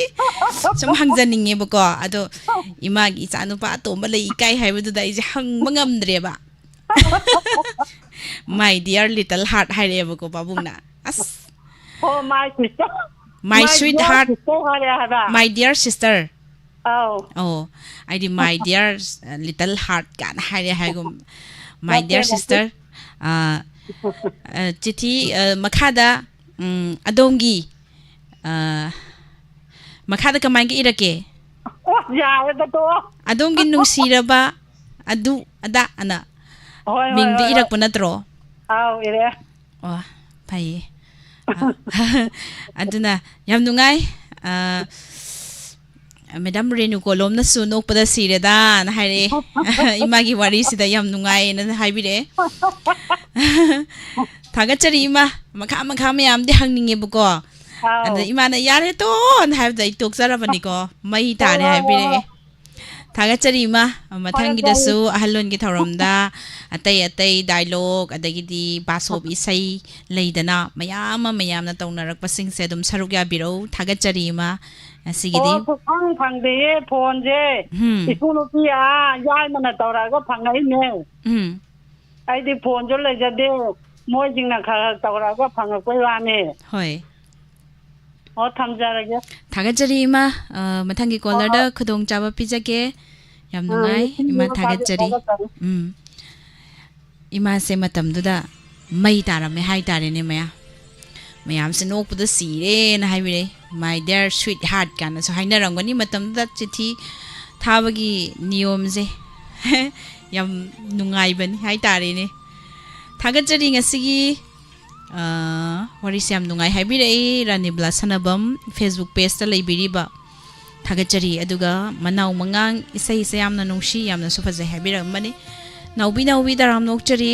sum hangjaninge bako ado imagi chanu pa to malai kai haibudu dai je hang mangamdre ba my dear little heart haire bako babungna as Oh, my sister. my sweetheart My my dear sister Oh. oh I did my dear little heart kan haire haigum my dear sister chithi makhada adongi makhada kamai ge irake Oh, ya itu. adongi nungsiraba adu ada ana mingdi irak panatro Oh, ini. oh pai aduna yam nungai Madam Renu kolom na sunok pada sireda na hari imagi wari sida yam nungai na haibire thagachari ima makha mayam de hangninge buko and ima na yare to na have the tok zarabani ko mai tare haibire thagachari ima mathangi da su ahalon gi thoramda atai dialogue adagidi basop isai leidana mayam na tawnarak pasing se dum saruk ya biro thagachari ima asigidi phang de phone je ikunupi a yai mana tawra go phangai ne ai di phone jo le jade moi jing na kha tawra go phanga koi wa ne hoi thamjarage thagachari ima mathangi caller da khudong chaba pijake yam nungai ima thagachari ima se matam duda mai tara me hai tare ne maya mayam se nok puda sire na haibire my dear sweetheart kana so haina rangani matam da chithi thabagi niyom je yam nungai bani hai tare ne thagachari ngasigi wari sam nungai haibire ranibla sanabam Facebook page ta leibiriba thagachari aduga manaw mangang isai se yamna nungshi yamna so faje haibira mani naubi daram nokchari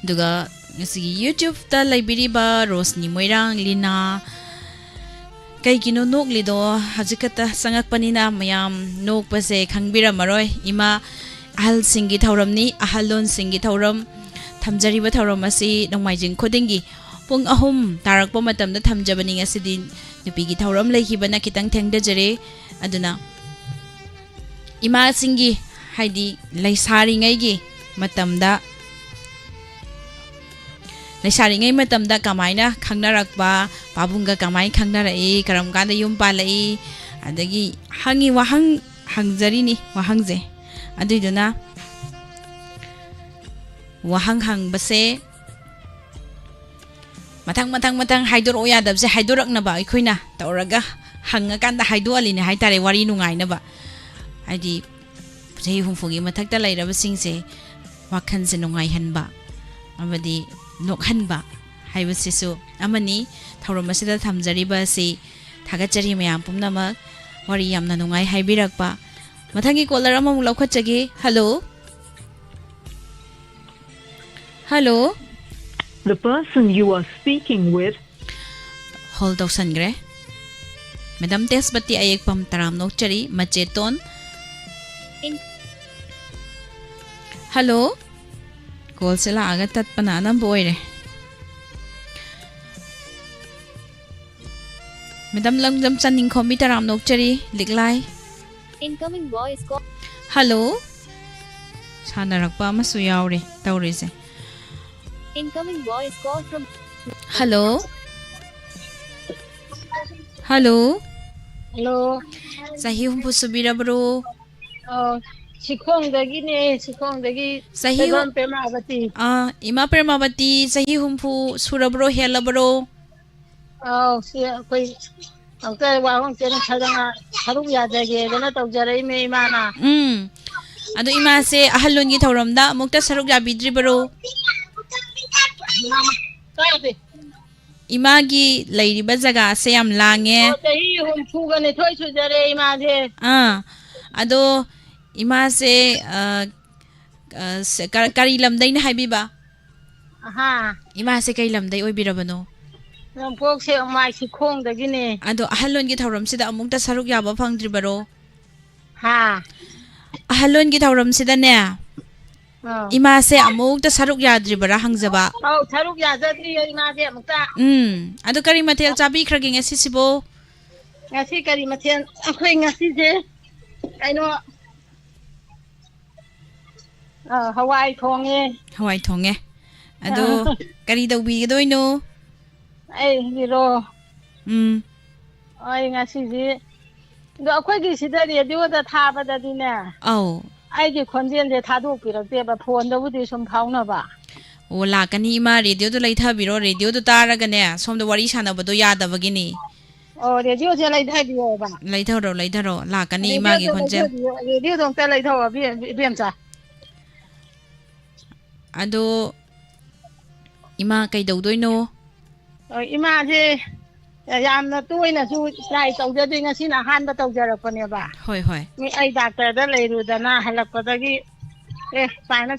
duga ngasi YouTube ta library Rosni Moirang Lina kay kino nok lido hajikata sangak panina mayam nok pase khangbira maroi ima ahal singi thauramni ahalon singi thauram thamjari ba thauram asi nongmaijing khodingi pung ahum tarakpa matamda thamjabani ngasidi nupigi thauram leikibana kitang thengda jare aduna ima singi haidi laisari ngai gi matamda laisari ngai matamda kamaina khangnarakba pabunga kamai khangnarai karam kanda yum palai adagi hangi wahang hangjari ni wahangje aduiduna wahang hang base matang haidor oya dabse haidorak na ba ikoina tauraga hanga kanda haido ali ni haitare wari nungai na ba adi sei humfugi mathakta lairaba singse wakhan se nungai hanba amadi nokhanba haibasisu amani thauromasida thamjariba si thagachari mayam pumnama wari yamna nungai haibirakpa mathangi caller amamuk laukhachage hello The person you are speaking with hold sangre madam tesbati ayek pam taram nokchari macheton hello call sila aga tat panana boy re madam lang jam chaning khomi taram nokchari liklai incoming voice call hello sanarakpa masu yaure tawrise incoming voice call from hello hello sahi humpu subira bro sikhongdagi sahi Permavati ima permavati sahi humpu surabro helabro si koi angka wa hong chen thadanga tharuk ya jage gana tawjarai me imana adu ima se ahalon gi thoramda mukta saruk ya bidri bro imagi lairiba jaga se yam lange tahi hum phugane thoi sujare image ado ima se kari lamdai na haibiba ima se kai lamdai oibirabano Nampok se mai sikhongdagi ne ado ahalon gi thoram sida amukta saruk yaba phangdri baro ahalon gi thoram sida ne ima se amukta saruk yadri bara hangjaba saruk yadri ima se amukta ado kari mathel chabi khrage ngasi sibo ngasi kari mathel akhoi ngasi je kaino hawai thonge ado kari dawbi gedoino ai hiro ai ngasi je do akhoi gi sida radio da thaba da dine aigi khonjen je thaduk pirakte ba phone da budi sum phauna ba o lakani ima radio do laitha biro radio do taraga ne som do wari sana bado yada bagini radio je laitha biyo ba laitha ro lakani ima gi khonjen radio dong ta laitha wa biam cha ado ima kai dawdoino ima je ꯌꯥꯝꯅ ꯇꯣꯏꯅꯁꯨ try ꯇꯧꯖꯗꯦ ꯉꯁꯤꯅ ꯑꯍꯥꯟꯕ ꯇꯧꯖꯔꯛꯄꯅꯦꯕ ꯍꯣꯏ ꯍꯣꯏ ꯃꯤ ꯑꯩ ꯗꯥꯛꯇꯔꯗ ꯂꯩꯔꯨꯗꯅ ꯍꯜꯂꯛꯄꯗꯒꯤ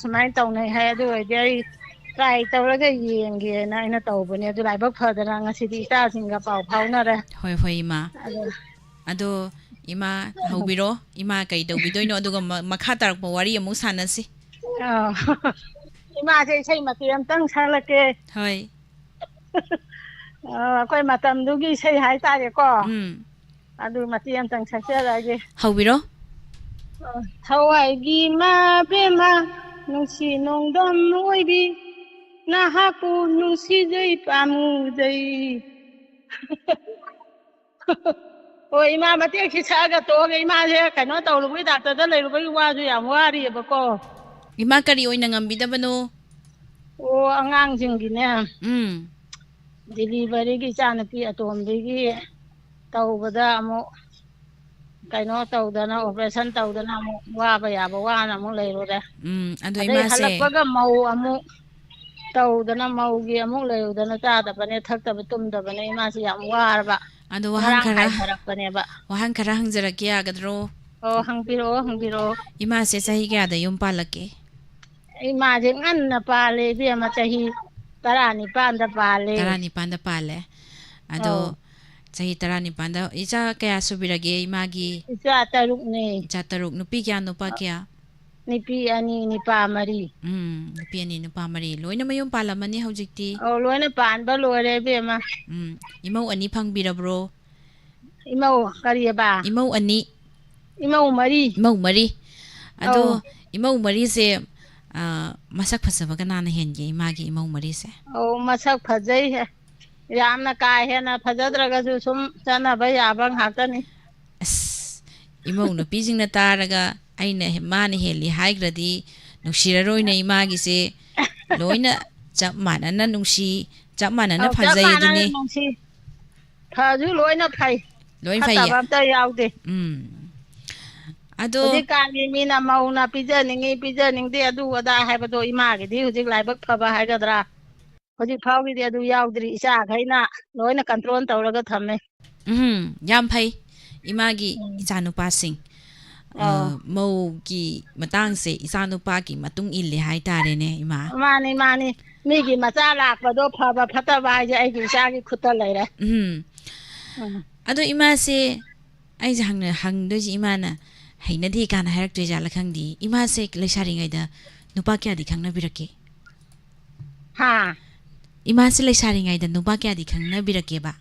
ꯁꯨꯃꯥꯏꯅ ꯇꯧꯅꯩ ꯍꯥꯏ ꯑꯗꯨ ꯑꯣꯏꯔꯗꯤ ꯑꯩ ꯇ꯭ꯔꯥꯏ ꯇꯧꯔꯒ ꯌꯦꯡꯒꯦꯅ ꯑꯩꯅ ꯇꯧꯕꯅꯦ ꯑꯗꯨ ꯂꯥꯏꯕꯛ ꯐꯗꯅ ꯉꯁꯤꯗꯤ ꯏꯆꯥꯁꯤꯡꯒ ꯄꯥꯎ ꯐꯥꯎꯅꯔꯦ ꯍꯣꯏ ꯍꯣꯏ ꯏꯃꯥ ꯑꯗꯣ ꯏꯃꯥ ꯍꯧꯕꯤꯔꯣ ꯏꯃꯥ ꯀꯩ ꯇꯧꯕꯤꯗꯣꯏꯅꯣ ꯑꯗꯨꯒ ꯃꯈꯥ ꯇꯥꯔꯛꯄ ꯋꯥꯔꯤ ꯑꯃꯨꯛ ꯁꯥꯟꯅꯁꯤ ꯏꯃꯥꯁꯦ ꯏꯁꯩ ꯃꯇꯦꯛ ꯑꯃꯇꯪ ꯁꯛꯂꯛꯀꯦ ꯍꯣꯏ ꯑꯩꯈꯣꯏ ꯃꯇꯝꯗꯨꯒꯤ ꯏꯁꯩ ꯍꯥꯏꯇꯥꯔꯦꯀꯣ ꯎꯝ ꯑꯗꯨ ꯃꯇꯦꯛ ꯑꯃꯇꯪ ꯁꯛꯆꯔꯛꯑꯒꯦ ꯍꯧꯕꯤꯔꯣ ꯊꯋꯥꯏꯒꯤ ꯏꯃꯥ ꯕꯦꯝꯃ ꯅꯨꯡꯁꯤ ꯅꯣꯡꯗꯝ ꯑꯣꯏꯕꯤ ꯅꯍꯥꯛꯄꯨ ꯅꯨꯡꯁꯤꯖꯩ ꯄꯥꯝꯃꯨꯖꯩ ꯍꯣꯏ ꯏꯃꯥ ꯃꯇꯦꯛꯁꯤ ꯁꯛꯑꯒ ꯇꯣꯛꯑꯒ ꯏꯃꯥꯁꯦ ꯀꯩꯅꯣ ꯇꯧꯔꯨꯕꯒꯤ ꯗꯥꯛꯇꯔꯗ ꯂꯩꯔꯨꯕꯒꯤ ꯋꯥꯁꯨ ꯌꯥꯝ ꯋꯥꯔꯤꯑꯕꯀꯣ ꯏꯃꯥ ꯀꯔꯤ ꯑꯣꯏꯅ ꯉꯝꯕꯤꯗꯕꯅꯣ ꯑꯣ ꯑꯉꯥꯡꯁꯤꯡꯒꯤꯅꯦ ꯎꯝ ꯗꯤꯂꯤꯚꯔꯤꯒꯤ ꯏꯆꯥꯅꯨꯄꯤ ꯑꯇꯣꯝꯕꯤꯒꯤ ꯇꯧꯕꯗ ꯑꯃꯨꯛ ꯀꯩꯅꯣ ꯇꯧꯗꯅ ꯑꯣꯄꯔꯦꯁꯟ ꯇꯧꯗꯅ ꯑꯃꯨꯛ ꯋꯥꯕ ꯌꯥꯕ ꯋꯥꯅ ꯑꯃꯨꯛ ꯂꯩꯔꯨꯔꯦ ꯑꯗꯣ ꯑꯗꯩ ꯏꯃꯥꯁꯦ ꯍꯜꯂꯛꯄꯒ ꯃꯧ ꯑꯃꯨꯛ ꯇꯧꯗꯅ ꯃꯧꯒꯤ ꯑꯃꯨꯛ ꯂꯩꯔꯨꯗꯅ ꯆꯥꯗꯕꯅꯦ ꯊꯛꯇꯕ ꯇꯨꯝꯗꯕꯅꯦ ꯏꯃꯥꯁꯤ ꯌꯥꯝ ꯋꯥꯔꯕ ꯑꯗꯣ ꯉꯔꯥꯡ ꯍꯥꯏꯊꯔꯛꯄꯅꯦꯕ ꯋꯥꯍꯪ ꯈꯔ ꯍꯪꯖꯔꯛꯀꯦ ꯌꯥꯒꯗ꯭ꯔꯣ ꯑꯣ ꯍꯪꯕꯤꯔꯛꯑꯣ ꯍꯪꯕꯤꯔꯛꯑꯣ ꯏꯃꯥꯁꯦ ꯆꯍꯤ ꯀꯌꯥꯗ ꯌꯨꯝ ꯄꯥꯜꯂꯛꯀꯦ ꯏꯃꯥꯁꯦ ꯉꯟꯅ ꯄꯥꯜꯂꯦ ꯏꯕꯦꯝꯃ ꯆꯍꯤ 19ꯗ ꯄꯥꯜꯂꯦ 19ꯗ ꯄꯥꯜꯂꯦ ꯑꯗꯣ ꯑꯧ ꯆꯍꯤ 19ꯗ ꯏꯆꯥ ꯀꯌꯥ ꯁꯨꯕꯤꯔꯒꯦ ꯏꯃꯥꯒꯤ ꯏꯆꯥ 3ꯅꯦ ꯏꯆꯥ 3 ꯅꯨꯄꯤ ꯀꯌꯥ ꯅꯨꯄꯥ ꯀꯌꯥ ꯅꯨꯄꯤ 2 ꯅꯨꯄꯥ 4 ꯅꯨꯄꯤ 2 ꯅꯨꯄꯥ 4 ꯂꯣꯏꯅ ꯃꯌꯨꯝ ꯄꯥꯜꯂꯝꯃꯅꯤ ꯍꯧꯖꯤꯛꯇꯤ ꯑꯧ ꯂꯣꯏꯅ ꯄꯥꯟꯕ ꯂꯣꯏꯔꯦ ꯏꯕꯦꯝꯃ ꯏꯃꯧ 2 ꯐꯪꯕꯤꯔꯕ꯭ꯔꯣ ꯏꯃꯧ ꯀꯔꯤꯑꯕ ꯏꯃꯧ 2 ꯏꯃꯧ 4 ꯏꯃꯧ 4 ꯑꯗꯣ ꯑꯧ ꯏꯃꯧ 4ꯁꯦ ꯃꯁꯛ ꯐꯖꯕ ꯀꯅꯥꯅ ꯍꯦꯟꯒꯦ ꯏꯃꯥꯒꯤ ꯏꯃꯧ 4ꯁꯦ ꯑꯧ ꯃꯁꯛ ꯐꯖꯩ ꯌꯥꯝꯅ ꯀꯥ ꯍꯦꯟꯅ ꯐꯖꯗ꯭ꯔꯒꯁꯨ ꯁꯨꯝ ꯆꯠꯅꯕ ꯌꯥꯕ ꯉꯥꯛꯇꯅꯤ ꯑꯁ ꯏꯃꯧ ꯅꯨꯄꯤꯁꯤꯡꯅ ꯇꯥꯔꯒ ꯑꯩꯅ ꯃꯥꯅ ꯍꯦꯜꯂꯤ ꯍꯥꯏꯈ꯭ꯔꯗꯤ ꯅꯨꯡꯁꯤꯔꯔꯣꯏꯅ ꯏꯃꯥꯒꯤꯁꯦ ꯂꯣꯏꯅ ꯆꯞ ꯃꯥꯟꯅꯅ ꯅꯨꯡꯁꯤ ꯆꯞ ꯃꯥꯟꯅꯅ ꯑꯧ ꯆꯞ ꯐꯖꯩ ꯃꯥꯟꯅꯅ ꯑꯗꯨꯅꯤ ꯅꯨꯡꯁꯤ ꯐꯁꯨ ꯂꯣꯏꯅ ꯐꯩ ꯂꯣꯏ ꯐꯩꯌꯦ ꯐꯠꯇꯕ ꯑꯝꯇ ꯌꯥꯎꯗꯦ ꯑꯗꯣ ꯍꯧꯖꯤꯛꯀꯥꯟꯒꯤ ꯃꯤꯅ ꯃꯧꯅ ꯄꯤꯖꯅꯤꯡꯉꯤ ꯄꯤꯖꯅꯤꯡꯗꯦ ꯑꯗꯨ ꯑꯗꯥ ꯍꯥꯏꯕꯗꯣ ꯏꯃꯥꯒꯤꯗꯤ ꯍꯧꯖꯤꯛ ꯂꯥꯏꯕꯛ ꯐꯕ ꯍꯥꯏꯒꯗ꯭ꯔꯥ ꯍꯧꯖꯤꯛ ꯐꯥꯎꯒꯤꯗꯤ ꯑꯗꯨ ꯌꯥꯎꯗ꯭ꯔꯤ ꯏꯆꯥꯈꯩꯅ ꯂꯣꯏꯅ ꯀꯟꯇ꯭ꯔꯣꯜ ꯇꯧꯔꯒ ꯊꯝꯃꯦ ꯌꯥꯝ ꯐꯩ ꯏꯃꯥꯒꯤ ꯏꯆꯥꯅꯨꯄꯥꯁꯤꯡ ꯑꯧ ꯃꯧꯒꯤ ꯃꯇꯥꯡꯁꯦ ꯏꯆꯥꯅꯨꯄꯥꯒꯤ ꯃꯇꯨꯡ ꯏꯜꯂꯦ ꯍꯥꯏꯇꯥꯔꯦꯅꯦ ꯏꯃꯥ ꯃꯥꯅꯤ ꯃꯥꯅꯤ ꯃꯤꯒꯤ ꯃꯆꯥ ꯂꯥꯛꯄꯗꯣ ꯐꯕ ꯐꯠꯇꯕ ꯍꯥꯏꯁꯦ ꯑꯩꯒꯤ ꯏꯆꯥꯒꯤ ꯈꯨꯠꯇ ꯂꯩꯔꯦ ꯑꯗꯣ ꯏꯃꯥꯁꯦ ꯑꯩꯁꯦ ꯍꯪꯗꯣꯏꯁꯦ ꯏꯃꯥꯅ ꯍꯩꯅꯗꯦ ꯀꯥꯟꯅ ꯍꯥꯏꯔꯛꯇꯣꯏꯖꯥꯠꯂ ꯈꯪꯗꯦ ꯏꯃꯥꯁꯦ ꯂꯩꯁꯥꯔꯤꯉꯩꯗ ꯅꯨꯄꯥ ꯀꯌꯥꯗꯤ ꯈꯪꯅꯕꯤꯔꯛꯀꯦ ꯍꯥ ꯏꯃꯥꯁꯦ ꯂꯩꯁꯥꯔꯤꯉꯩꯗ ꯅꯨꯄꯥ ꯀꯌꯥꯗꯤ ꯈꯪꯅꯕꯤꯔꯛꯀꯦꯕ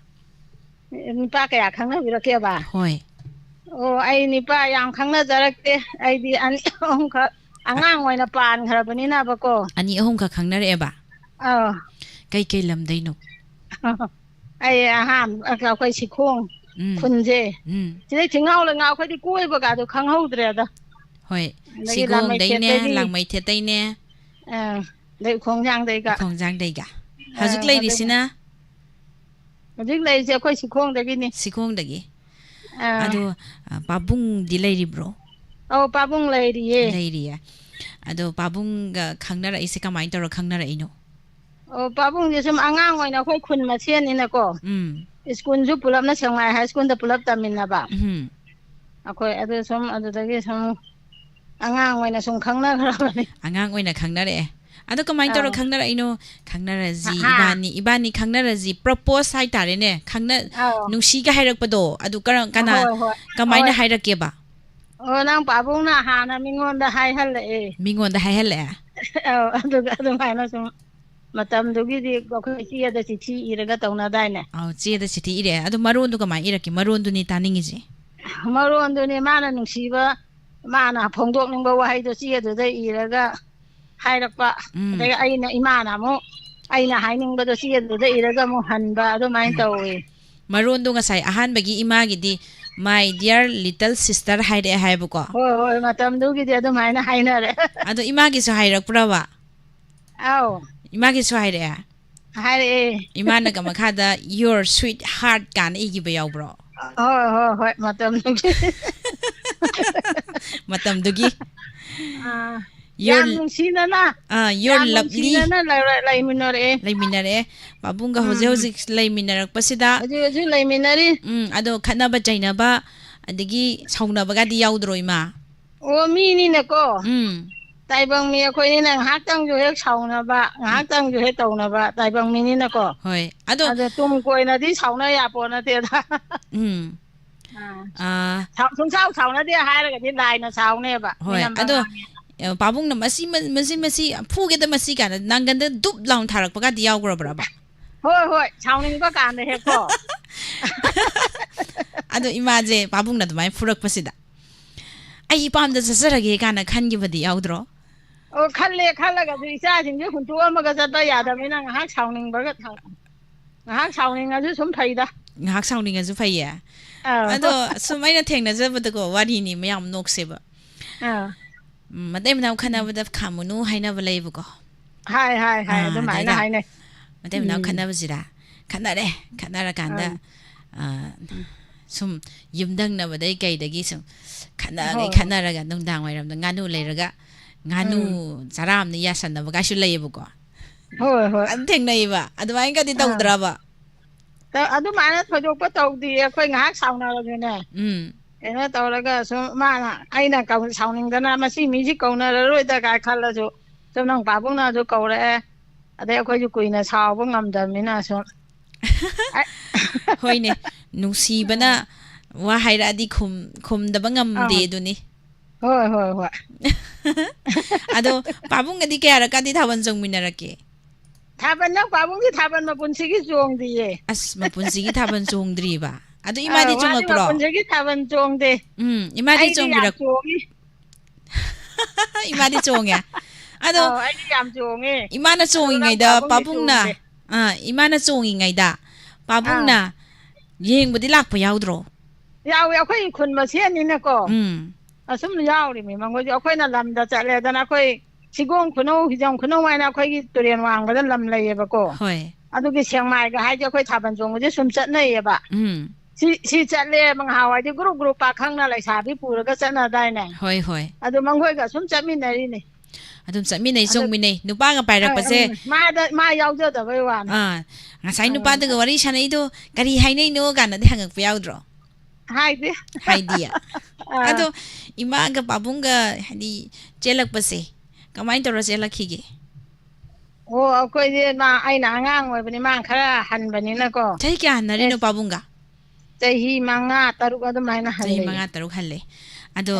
ꯅꯨꯄꯥ ꯀꯌꯥ ꯈꯪꯅꯕꯤꯔꯛꯀꯦꯕ ꯍꯣꯏ ꯑꯣ ꯑꯩ ꯅꯨꯄꯥ ꯌꯥꯝ ꯈꯪꯅꯖꯔꯛꯇꯦ ꯑꯩꯗꯤ 2 ꯑꯍꯨꯝꯈꯛ ꯑꯉꯥꯡ ꯑꯣꯏꯅ ꯄꯥꯟꯈ꯭ꯔꯕꯅꯤꯅꯕꯀꯣ 2 ꯑꯍꯨꯝꯈꯛ ꯈꯪꯅꯔꯛꯑꯦꯕ ꯑꯧ ꯀꯩ ꯂꯝꯗꯩꯅꯣ ꯑꯩ ꯑꯩꯈꯣꯏ ꯁꯤꯈꯣꯡ ꯎꯝ ꯈꯨꯟꯁꯦ ꯎꯝ ꯁꯤꯗꯩ ꯊꯤꯡꯉꯥꯎ ꯂꯩꯉꯥꯎ ꯑꯩꯈꯣꯏꯗꯤ ꯀꯣꯏꯕꯒꯗꯣ ꯈꯪꯍꯧꯗ꯭ꯔꯦꯗ ꯍꯣꯏ ꯑꯗꯒꯤ ꯁꯤꯒꯣꯡꯗꯩꯅꯦ ꯂꯥꯡꯃꯩꯊꯦꯠꯇꯩꯅꯦ ꯑꯗꯩ ꯎꯈꯣꯡꯖꯥꯡꯗꯩꯒ ꯎꯈꯣꯡꯖꯥꯡꯗꯩꯒ ꯍꯧꯖꯤꯛ ꯂꯩꯔꯤꯁꯤꯅ ꯍꯧꯖꯤꯛ ꯂꯩꯔꯤꯁꯦ ꯑꯩꯈꯣꯏ ꯁꯤꯈꯣꯡꯗꯒꯤꯅꯤ ꯁꯤꯈꯣꯡꯗꯒꯤ ꯑꯗꯣ ꯄꯥꯕꯨꯡꯗꯤ ꯂꯩꯔꯤꯕ꯭ꯔꯣ ꯑꯧ ꯄꯥꯕꯨꯡ ꯂꯩꯔꯤꯌꯦ ꯂꯩꯔꯤꯌꯦ ꯑꯗꯣ ꯄꯥꯕꯨꯡꯒ ꯈꯪꯅꯔꯛꯏꯁꯦ ꯀꯃꯥꯏꯅ ꯇꯧꯔ ꯈꯪꯅꯔꯛꯏꯅꯣ ꯑꯣ ꯄꯥꯕꯨꯡꯁꯦ ꯁꯨꯝ ꯑꯉꯥꯡ ꯑꯣꯏꯅ ꯑꯩꯈꯣꯏ ꯈꯨꯟ ꯃꯁꯦꯟꯅꯤꯅꯀꯣ ꯎꯝ ꯁ꯭ꯀꯨꯜꯁꯨ ꯄꯨꯜꯂꯞꯅ ꯁꯦꯛꯃꯥꯏ ꯍꯥꯏ ꯁ꯭ꯀꯨꯜꯗ ꯄꯨꯜꯂꯞ ꯇꯝꯃꯤꯟꯅꯕ ꯎꯝ ꯑꯩꯈꯣꯏ ꯑꯗꯨ ꯁꯨꯝ ꯑꯗꯨꯗꯒꯤ ꯁꯨꯝ ꯑꯉꯥꯡ ꯑꯣꯏꯅ ꯁꯨꯝ ꯈꯪꯅꯈ꯭ꯔꯕꯅꯤ ꯑꯉꯥꯡ ꯑꯣꯏꯅ ꯈꯪꯅꯔꯛꯑꯦ ꯑꯗꯣ ꯀꯃꯥꯏꯅ ꯇꯧꯔ ꯑꯧ ꯈꯪꯅꯔꯛꯏꯅꯣ ꯈꯪꯅꯔꯁꯤ ꯍꯥ ꯏꯕꯥꯅꯤ ꯈꯪꯅꯔꯁꯤ ꯄ꯭ꯔꯣꯄꯣꯁ ꯍꯥꯏꯇꯥꯔꯦꯅꯦ ꯑꯧ ꯅꯨꯡꯁꯤꯒ ꯍꯥꯏꯔꯛꯄꯗꯣ ꯑꯗꯨ ꯀꯅꯥ ꯍꯣꯏ ꯍꯣꯏ ꯀꯃꯥꯏꯅ ꯍꯣꯏ ꯍꯥꯏꯔꯛꯀꯦꯕ ꯑꯣ ꯅꯪ ꯄꯥꯕꯨꯡꯅ ꯍꯥꯟꯅ ꯃꯤꯉꯣꯟꯗ ꯍꯥꯏꯍꯜꯂꯛꯑꯦ ꯃꯤꯉꯣꯟꯗ ꯍꯥꯏꯍꯜꯂꯛꯑꯦ ꯑꯧ ꯑꯗꯨꯒ ꯑꯗꯨꯃꯥꯏꯅ ꯁꯨꯝ ꯃꯇꯝꯗꯨꯒꯤꯗꯤ ꯑꯩꯈꯣꯏ ꯆꯦꯗ ꯆꯤꯊꯤ ꯏꯔꯒ ꯇꯧꯅꯗꯥꯏꯅꯦ ꯑꯧ ꯆꯦꯗ ꯆꯤꯊꯤ ꯏꯔꯛꯑꯦ ꯑꯗꯣ ꯃꯔꯣꯟꯗꯣ ꯀꯃꯥꯏꯅ ꯏꯔꯛꯀꯦ ꯃꯔꯣꯟꯗꯨꯅꯤ ꯇꯥꯅꯤꯡꯉꯤꯁꯦ ꯃꯔꯣꯟꯗꯨꯅꯦ ꯃꯥꯅ ꯅꯨꯡꯁꯤꯕ ꯃꯥꯅ ꯐꯣꯡꯗꯣꯛꯅꯤꯡꯕ ꯋꯥꯍꯩꯗꯣ ꯆꯦꯗꯨꯗ ꯏꯔꯒ ꯍꯥꯏꯔꯛꯄ ꯎꯝ ꯑꯗꯒꯤ ꯏꯃꯥꯅ ꯑꯃꯨꯛ ꯑꯩꯅ ꯍꯥꯏꯅꯤꯡꯕꯗꯣ ꯆꯦꯗꯨꯗ ꯏꯔꯒ ꯑꯃꯨꯛ ꯍꯟꯕ ꯑꯗꯨꯃꯥꯏꯅ ꯇꯧꯋꯦ ꯃꯔꯣꯟꯗꯣ ꯉꯁꯥꯏ ꯑꯍꯥꯟꯕꯒꯤ ꯏꯃꯥꯒꯤꯗꯤ ꯃꯥꯏ ꯗꯤꯌꯔ ꯂꯤꯇꯜ ꯁꯤꯁꯇꯔ ꯍꯥꯏꯔꯛꯑꯦ ꯍꯥꯏꯕꯀꯣ ꯍꯣꯏ ꯍꯣꯏ ꯃꯇꯝꯗꯨꯒꯤꯗꯤ ꯑꯗꯨꯃꯥꯏꯅ ꯍꯥꯏꯅꯔꯦ ꯑꯗꯣ ꯏꯃꯥꯒꯤꯁꯨ ꯍꯥꯏꯔꯛꯄ꯭ꯔꯕ ꯑꯥꯎ ꯏꯃꯥꯒꯤꯁꯨ ꯍꯥꯏꯔꯛꯑꯦ ꯍꯥꯏꯔꯛꯑꯦ ꯏꯃꯥꯅꯒ ꯃꯈꯥꯗ ꯌꯣꯔ ꯁ꯭ꯋꯤꯠ ꯍꯥꯔꯠ ꯀꯥꯟꯅ ꯏꯈꯤꯕ ꯌꯥꯎꯕ꯭ꯔꯣ ꯍꯣꯏ ꯃꯇꯝꯗꯨꯒꯤ ꯃꯇꯝꯗꯨꯒꯤ your นนุ่งชีนั่นนะ your นุ่งชี lovely นั่นอะไรมินอะไร ꯂꯩꯃꯤꯟꯅꯔꯦ ꯄꯥꯕꯨꯡꯒ ꯍꯧꯖꯤꯛ ꯂꯩꯃꯤꯟꯅꯔꯛꯄꯁꯤꯗ ꯑꯗꯨ ꯂꯩꯃꯤꯟꯅꯔꯤ ꯑꯗꯣ ꯈꯠꯅꯕ ꯆꯩꯅꯕ ꯑꯗꯒꯤ ꯁꯥꯎꯅꯕꯒꯗꯤ ꯌꯥꯎꯗ꯭ꯔꯣ ꯏꯃꯥ ꯑꯣ ꯃꯤꯅꯤꯅꯀꯣ อืม ꯇꯥꯏꯕꯪ ꯃꯤ ꯑꯩꯈꯣꯏꯅꯤꯅ ꯉꯥꯏꯍꯥꯛꯇꯪꯁꯨ ꯍꯦꯛ ꯁꯥꯎꯅꯕ ꯉꯥꯏꯍꯥꯛꯇꯪꯁꯨ ꯍꯦꯛ ꯇꯧꯅꯕ ꯇꯥꯏꯕꯪ ꯃꯤꯅꯤꯅꯀꯣ เฮ้ยꯑꯗꯣ ตุ้มกวยนะที่เสาเนยอย่าปนนะเตี้ยท่า อืมสงเศร้าเสานะเตี้ยหายแล้วก็ที่ลายนะเสาเนี่ยบะ ꯍꯣꯏ ꯑꯗꯣ ꯄꯥꯕꯨꯡꯅ ꯃꯁꯤ ꯐꯨꯒꯦꯗ ꯃꯁꯤ ꯀꯥꯟꯗ ꯅꯪꯒꯟꯗ ꯗꯨꯞ ꯂꯥꯎꯅ ꯊꯥꯔꯛꯄꯒꯗꯤ ꯌꯥꯎꯈ꯭ꯔꯕ꯭ꯔꯕ เฮ้ยเฮ้ยเสานึงก็การเลยเฮ้ยก็ ꯑꯗꯣ ꯏꯃꯥꯁꯦ ꯄꯥꯕꯨꯡꯅ ꯑꯗꯨꯃꯥꯏꯅ ꯐꯨꯔꯛꯄꯁꯤꯗ ꯑꯩ ꯏꯄꯥꯝꯗ ꯆꯠꯆꯔꯒꯦ ꯀꯥꯟꯅ ꯈꯟꯈꯤꯕꯗꯤ ꯌꯥꯎꯗ꯭ꯔꯣ โอ้ขั้นเล็กขั้นแล้วก็ดูอีจ้าถึงจะคุณตัวมันก็จะได้ยาแต่ไม่นั่งหักเสานึงบ่ก็หักเสานึงก็จะสมไทยดะ ꯉꯥꯏꯍꯥꯛ ꯁꯥꯎꯅꯤꯡꯉꯁꯨ ꯐꯩꯌꯦ เออ ꯑꯗꯣ ꯁꯨꯝ ꯑꯩꯅ ꯊꯦꯡꯅꯖꯕꯗꯀꯣ ꯋꯥꯔꯤꯅꯤ ꯃꯌꯥꯝ ꯅꯣꯛꯁꯦꯕ เออ ꯃꯇꯩ ꯃꯅꯥꯎ ꯈꯟꯅꯕꯗ ꯈꯥꯝꯃꯨꯅꯨ ꯍꯥꯏꯅꯕ ꯂꯩꯕꯀꯣ ให้ꯑꯗꯨꯝหมายนะให้เนี่ย ꯃꯇꯩ ꯃꯅꯥꯎ ꯈꯟꯅꯕꯁꯤꯗ ꯈꯟꯅꯔꯀꯥꯟꯗ ꯁꯨꯝ ꯌꯨꯝꯊꯪꯅꯕꯗꯩ ꯀꯩꯗꯒꯤ ꯁꯨꯝ ꯈꯟꯅꯔꯒ ꯅꯨꯡꯗꯥꯡ ꯋꯥꯏꯔꯝꯗ ꯉꯥꯅꯨ ꯂꯩꯔꯒ ꯉꯥꯅꯨ ꯆꯔꯥ ꯑꯃꯅ ꯌꯥꯁꯟꯅꯕꯒꯥꯏꯁꯨ ꯂꯩꯌꯦꯕꯀꯣ เฮ้ยเฮ้ย ꯑꯗꯨꯝ ꯊꯦꯡꯅꯩꯕ ꯑꯗꯨꯃꯥꯏꯅꯒꯗꯤ ꯇꯧꯗ꯭ꯔꯕ ꯑꯗꯨꯃꯥꯏꯅ ꯊꯣꯏꯗꯣꯛꯄ ꯇꯧꯗꯦ ꯑꯩꯈꯣꯏ ꯉꯥꯏꯍꯥꯛ ꯁꯥꯎꯅꯔꯁꯨꯅꯦ เꯀꯩꯅꯣ ꯇꯧꯔꯒ ꯁꯨꯝ ꯃꯥꯅ ꯑꯩꯅ ꯁꯥꯎꯅꯤꯡꯗꯅ ꯃꯁꯤ ꯃꯤꯁꯤ ꯀꯧꯅꯔꯔꯣꯏꯗ ꯀꯥꯏ ꯈꯜꯂꯁꯨ ꯁꯨꯝ ꯅꯪ ꯄꯥꯕꯨꯡꯅꯁꯨ ꯀꯧꯔꯛꯑꯦ ꯑꯗꯩ ꯑꯩꯈꯣꯏꯁꯨ ꯀꯨꯏꯅ ꯁꯥꯎꯕ ꯉꯝꯗꯕꯅꯤꯅ ꯁꯨꯝ ꯍꯣꯏꯅꯦ ꯅꯨꯡꯁꯤꯕꯅ ꯋꯥ ꯍꯥꯏꯔꯛꯑꯗꯤ ꯈꯨꯝꯗꯕ ꯉꯝꯗꯦ ꯑꯗꯨꯅꯤ ꯍꯣꯏ ꯑꯗꯣ ꯄꯥꯕꯨꯡꯒꯗꯤ ꯀꯌꯥꯔꯛꯀꯗꯤ ꯊꯥꯕꯜ ꯆꯣꯡꯃꯤꯟꯅꯔꯛꯀꯦ ꯊꯥꯕꯜ ꯅꯪ ꯄꯥꯕꯨꯡꯒꯤ ꯊꯥꯕꯜ ꯃꯄꯨꯟꯁꯤꯒꯤ ꯆꯣꯡꯗꯤꯌꯦ ꯑꯁ ꯃꯄꯨꯟꯁꯤꯒꯤ ꯊꯥꯕꯜ ꯆꯣꯡꯗ꯭ꯔꯤꯕ ꯑꯗꯣ ꯏꯃꯥꯗꯤ ꯆꯣꯡꯉꯛꯄ꯭ꯔꯣ ꯃꯄꯨꯟꯁꯤꯒꯤ ꯊꯥꯕꯜ ꯆꯣꯡꯗꯦ 이마디 ꯑꯩꯗꯤ ꯌꯥꯝ ꯆꯣꯡꯕꯤꯔꯛ ꯆꯣꯡꯉꯤ 이마디 ꯆꯣꯡꯉꯦ ꯑꯗꯣ ꯑꯩꯗꯤ ꯌꯥꯝ ꯆꯣꯡꯉꯦ 이마나 ꯆꯣꯡꯉꯤꯉꯩꯗ ꯄꯥꯕꯨꯡꯅ 이마나 ꯆꯣꯡꯉꯤꯉꯩꯗ ꯄꯥꯕꯨꯡꯅ ꯌꯦꯡꯕꯗꯤ ꯂꯥꯛꯄ ꯌꯥꯎꯗ꯭ꯔꯣ ꯌꯥꯎꯋꯦ ꯑꯩꯈꯣꯏ ꯈꯨꯟ ꯃꯁꯦꯟꯅꯤꯅꯀꯣ ꯑꯁꯨꯝ ꯌꯥꯎꯔꯤꯃꯤ ꯃꯉꯣꯏꯁꯨ ꯑꯩꯈꯣꯏꯅ ꯂꯝꯗ ꯆꯠꯂꯦꯗꯅ ꯑꯩꯈꯣꯏ ꯁꯤꯒꯣꯡ ꯈꯨꯅꯧ ꯍꯤꯖꯝ ꯈꯨꯅꯧ ꯍꯥꯏꯅ ꯑꯩꯈꯣꯏꯒꯤ ꯇꯨꯔꯦꯟ ꯋꯥꯡꯕꯗ ꯂꯝ ꯂꯩꯌꯦꯕꯀꯣ ꯍꯣꯏ ꯑꯗꯨꯒꯤ ꯁꯦꯡꯃꯥꯏꯒ ꯍꯥꯏꯁꯦ ꯑꯩꯈꯣꯏ ꯊꯥꯕꯜ ꯆꯣꯡꯕꯁꯦ ꯁꯨꯝ ꯆꯠꯅꯩꯌꯦꯕ ꯁꯤ ꯆꯠꯂꯦ ꯉꯍꯥꯟꯋꯥꯏꯗꯤ ꯒ꯭ꯔꯨꯞ ꯄꯥꯈꯪꯅ ꯂꯩꯁꯥꯕꯤ ꯄꯨꯔꯒ ꯆꯠꯅꯗꯥꯏꯅꯦ ꯍꯣꯏ ꯍꯣꯏ ꯑꯗꯨ ꯃꯈꯣꯏꯒ ꯁꯨꯝ ꯆꯠꯃꯤꯟꯅꯔꯤꯅꯤ ꯑꯗꯨꯝ ꯆꯠꯃꯤꯟꯅꯩ ꯆꯣꯡꯃꯤꯟꯅꯩ ꯅꯨꯄꯥꯒ ꯄꯥꯏꯔꯛꯄꯁꯦ ꯃꯥ ꯌꯥꯎꯖꯗꯕꯩ ꯋꯥꯅꯤ ꯉꯁꯥꯏ ꯅꯨꯄꯥꯗꯒ ꯋꯥꯔꯤ ꯁꯥꯟꯅꯩꯗꯣ ꯀꯔꯤ ꯍꯥꯏꯅꯩꯅꯣ ꯀꯥꯟꯅꯗꯤ ꯍꯪꯉꯛꯄ ꯌꯥꯎꯗ꯭ꯔꯣ ꯍꯥꯏꯗꯤ ꯑꯗꯣ ꯏꯃꯥꯒ ꯄꯥꯕꯨꯡꯒ ꯍꯥꯏꯗꯤ ꯆꯦꯜꯂꯛꯄꯁꯦ ꯀꯃꯥꯏꯅ ꯇꯧꯔ ꯆꯦꯜꯂꯛꯈꯤꯒꯦ ꯑꯣ ꯑꯩꯈꯣꯏꯗꯤ ꯑꯩꯅ ꯑꯉꯥꯡ ꯑꯣꯏꯕꯅꯤ ꯃꯥ ꯈꯔ ꯍꯟꯕꯅꯤꯅꯀꯣ ꯆꯍꯤ ꯀꯌꯥ ꯍꯟꯅꯔꯤꯅꯣ ꯄꯥꯕꯨꯡꯒ ꯆꯍꯤ 5-6 ꯑꯗꯨꯃꯥꯏꯅ ꯍꯜꯂꯦ ꯆꯍꯤ 5-6 ꯍꯜꯂꯦ ꯑꯗꯣ